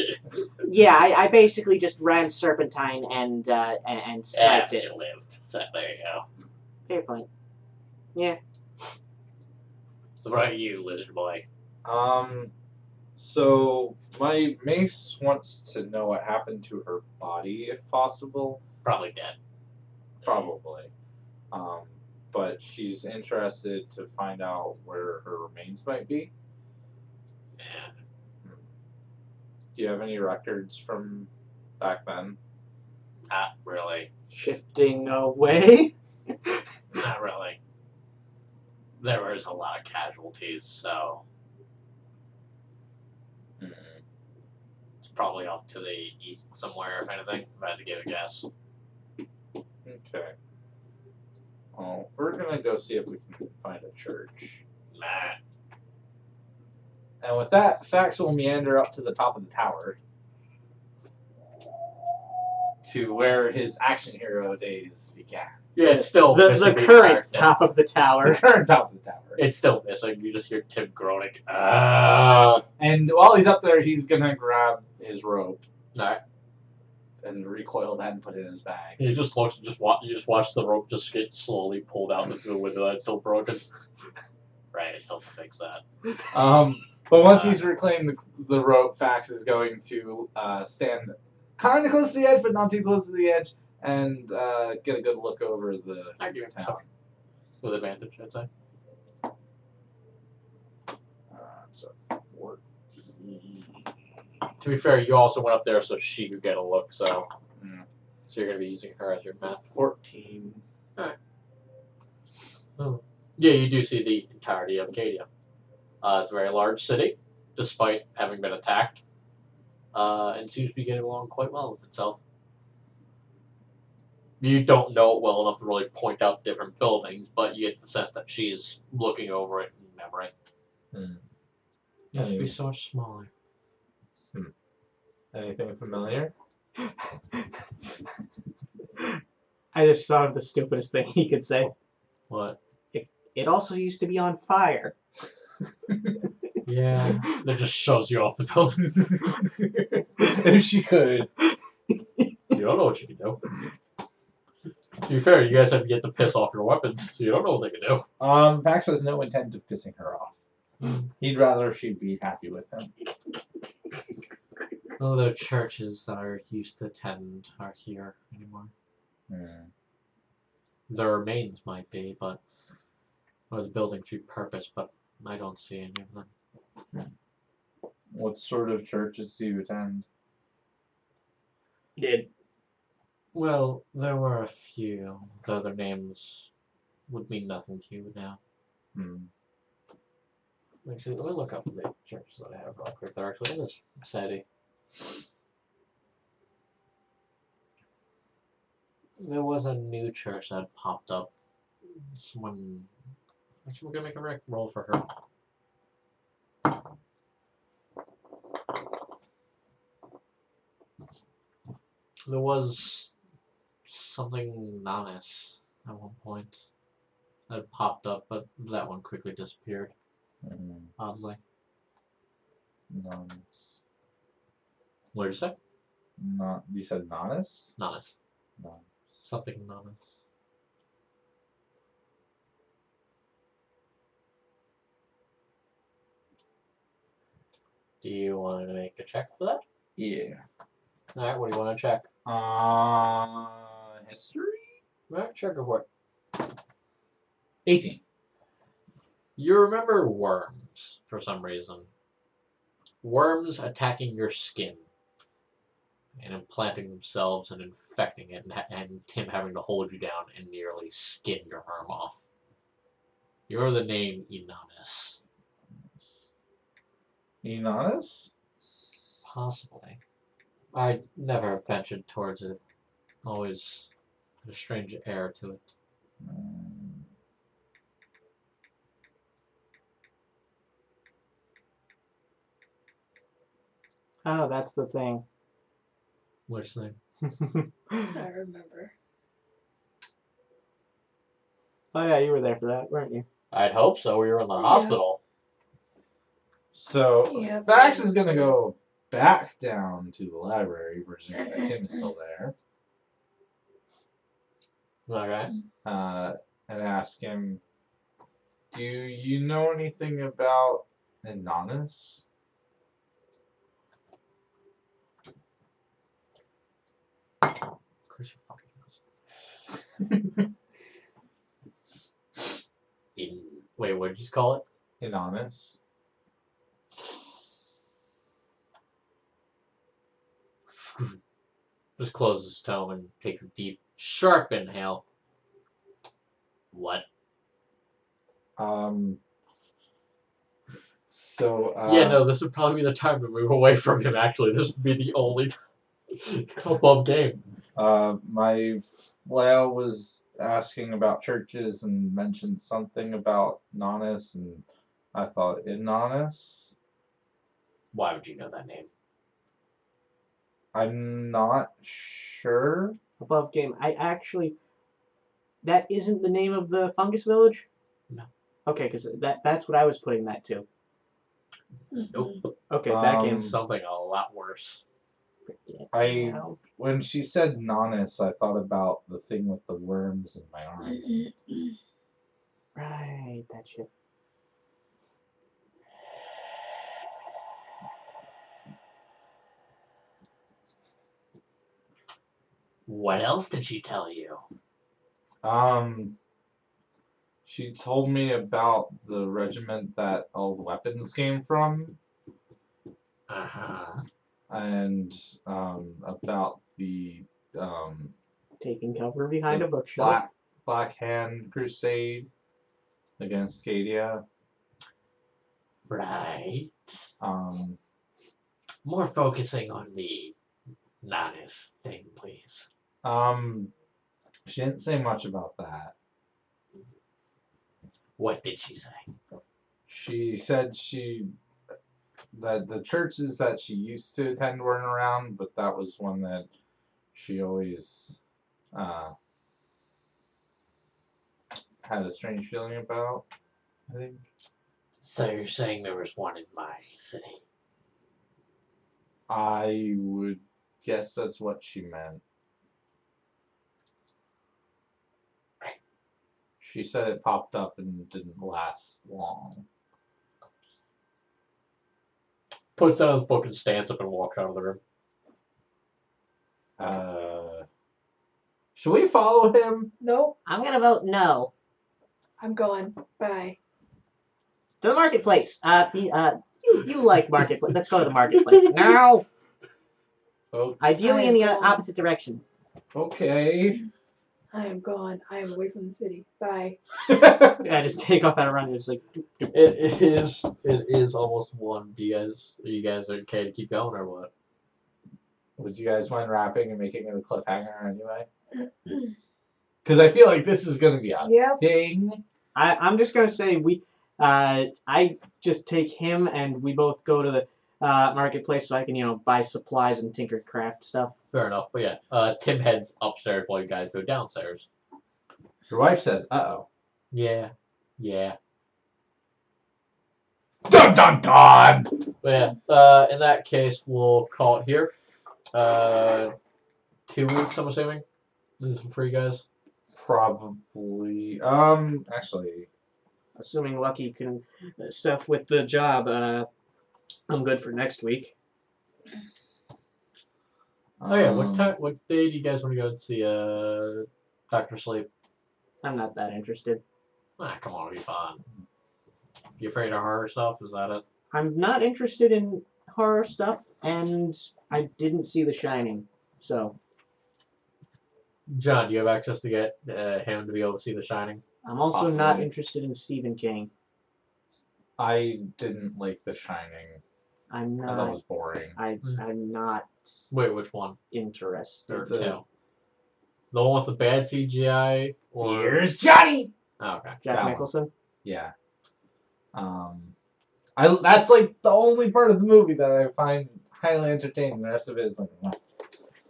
Yeah, I basically just ran serpentine and sniped but it. you lived. So there you go. Fair point. So what about you, lizard boy? So my mace wants to know what happened to her body, if possible. Probably dead. Probably. But she's interested to find out where her remains might be. Yeah. Do you have any records from back then? Not really. Shifting away. Not really. There was a lot of casualties, so it's probably off to the east somewhere, if anything. If I had to give a guess. Okay. Well, we're gonna go see if we can find a church. Nah. And with that, Fax will meander up to the top of the tower to where his action hero days began. Yeah, it's still The missing current entire tip. top of the The tower. current top of the tower. It's still missing. You just hear Tim groaning. And while he's up there, he's gonna grab his rope Alright. and recoil that and put it in his bag. You just watch the rope just get slowly pulled out into the window that's still broken. Right, I still have to fix that. But once he's reclaimed the rope, Fax is going to stand kind of close to the edge, but not too close to the edge, and get a good look over the I give it town. some. With advantage, I'd say. So 14. To be fair, you also went up there so she could get a look, so Mm. so you're gonna be using her as your map. 14. Yeah, you do see the entirety of Acadia. It's a very large city, despite having been attacked, and seems to be getting along quite well with itself. You don't know it well enough to really point out the different buildings, but you get the sense that she is looking over it in memory. It used to be so much smaller. Anything familiar? I just thought of the stupidest thing he could say. What? It also used to be on fire. Yeah, that just shows you off the building. If she could. You don't know what you can do. To be fair, you guys have yet to piss off your weapons, so you don't know what they can do. Fax has no intent of pissing her off. He'd rather she'd be happy with him. None of the churches that I used to attend are here anymore. The remains might be, but or the buildings repurposed, but I don't see any of them. What sort of churches do you attend? Did. Well, there were a few. The other names would mean nothing to you now. Actually, let me look up the churches that I have real quick. They're actually in this city. There was a new church that popped up. Someone. Actually, we're gonna make a roll for her. There was something Nanis at one point that popped up, but that one quickly disappeared. Oddly. Nonus. What did you say? Not you said Nonus? Nanis. No. Something Nanis. Do you want to make a check for that? Yeah. Alright, what do you want to check? History? Alright, check it for it. 18. You remember worms for some reason. Worms attacking your skin and implanting themselves and infecting it, and him having to hold you down and nearly skin your arm off. You're the name Inanis. Enanus? Possibly. I never ventured towards it. Always had a strange air to it. Oh, that's the thing. Which thing? I remember. Oh yeah, you were there for that, weren't you? I'd hope so. We were in the Yeah. hospital. So Yeah. Fax is gonna go back down to the library, presuming that Tim is still there, Okay. and ask him, "Do you know anything about Anonymous?" Of course you fucking knows. Wait, what did you call it? Anonymous. Just closes his tome and takes a deep, sharp inhale. What? So, Yeah, no, this would probably be the time to move away from him, actually. This would be the only above game. My Lyle was asking about churches and mentioned something about Nonus, and I thought Inanus. Why would you know that name? I'm not sure. Above game. I actually. That isn't the name of the fungus village? No. Okay, because that's what I was putting that to. Nope. Okay, back in. Something a lot worse. When she said Nonus, I thought about the thing with the worms in my arm. Right, that shit. What else did she tell you? She told me about the regiment that all the weapons came from, Uh-huh. and about the Taking cover behind a bookshelf. Black Hand Crusade against Cadia. Right. Um, More focusing on the Nanis thing, please. she didn't say much about that. What did she say? She said that the churches that she used to attend weren't around, but that was one that she always had a strange feeling about, I think. So you're saying there was one in my city? I would guess that's what she meant. She said it popped up and didn't last long. Puts down his book and stands up and walks out of the room. Should we follow him? Nope. I'm gonna vote no. I'm going. Bye. To the marketplace. You like marketplace. Let's go to the marketplace. No! Oh, Ideally in the I am going. opposite direction. okay. I am gone. I am away from the city. Bye. Yeah, just take off that run. It's like. It is almost 1. Are you guys okay to keep going or what? Would you guys mind wrapping and making it a cliffhanger anyway? Because I feel like this is gonna be a Yep. thing. I'm just gonna say I just take him and we both go to the marketplace so I can buy supplies and tinker craft stuff. Fair enough. But yeah, Tim heads upstairs while you guys go downstairs. Your wife says, "Uh-oh." Yeah. Dun dun dun! But yeah, in that case, we'll call it here. 2 weeks, I'm assuming. This is for you guys. Probably. Actually, Assuming Lucky can stuff with the job, I'm good for next week. Oh yeah, what day do you guys want to go and see Dr. Sleep? I'm not that interested. Come on, it'll be fun. You afraid of horror stuff? Is that it? I'm not interested in horror stuff, and I didn't see The Shining, so John, do you have access to get him to be able to see The Shining? I'm also Possibly. not interested in Stephen King. I didn't like The Shining. I'm I thought it not. was boring. I'm not Wait, which one? interested. Or The- two? The one with the bad CGI? Or... Here's Johnny. Oh, okay. Jack that one. Nicholson. Yeah. That's like the only part of the movie that I find highly entertaining. The rest of it is like, nah.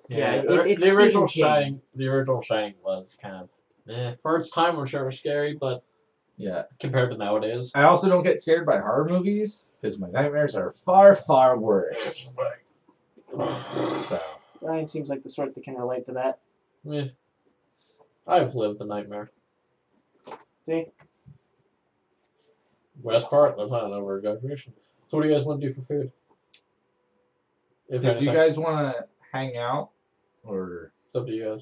Yeah, it's the original Stephen King. Shining. The original Shining was kind of for its time. I'm sure it was scary, but Yeah. compared to nowadays, I also don't get scared by horror movies because my nightmares are far, far worse. So. Ryan seems like the sort that can relate to that. eh, I've lived the nightmare. See? Best part, that's not an over-exaggeration. So what do you guys want to do for food? If Did you anything, guys want to hang out? Or. it's up to you guys.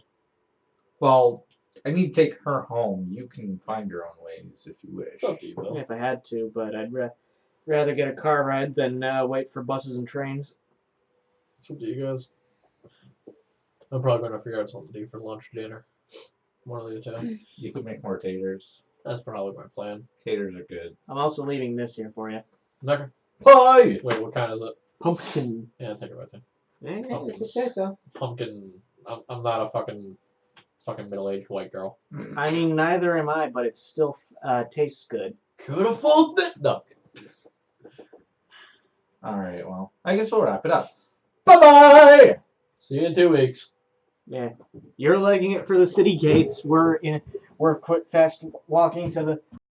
Well, I need to take her home. You can find your own ways if you wish. It's up to you, Bill. If I had to, but I'd rather get a car ride than wait for buses and trains. It's up to you guys. I'm probably gonna figure out something to do for lunch or dinner. One of the two. You could make more taters. That's probably my plan. Taters are good. I'm also leaving this here for you. Okay. Pie! Wait, what kind is it? Pumpkin. Yeah, think about it. If you say so. Pumpkin. I'm not a fucking middle-aged white girl. I mean, neither am I, but it still tastes good. Could have fooled it. No. Alright, well, I guess we'll wrap it up. Bye-bye! See you in 2 weeks. Yeah, you're legging it for the city gates. We're quick, fast walking to the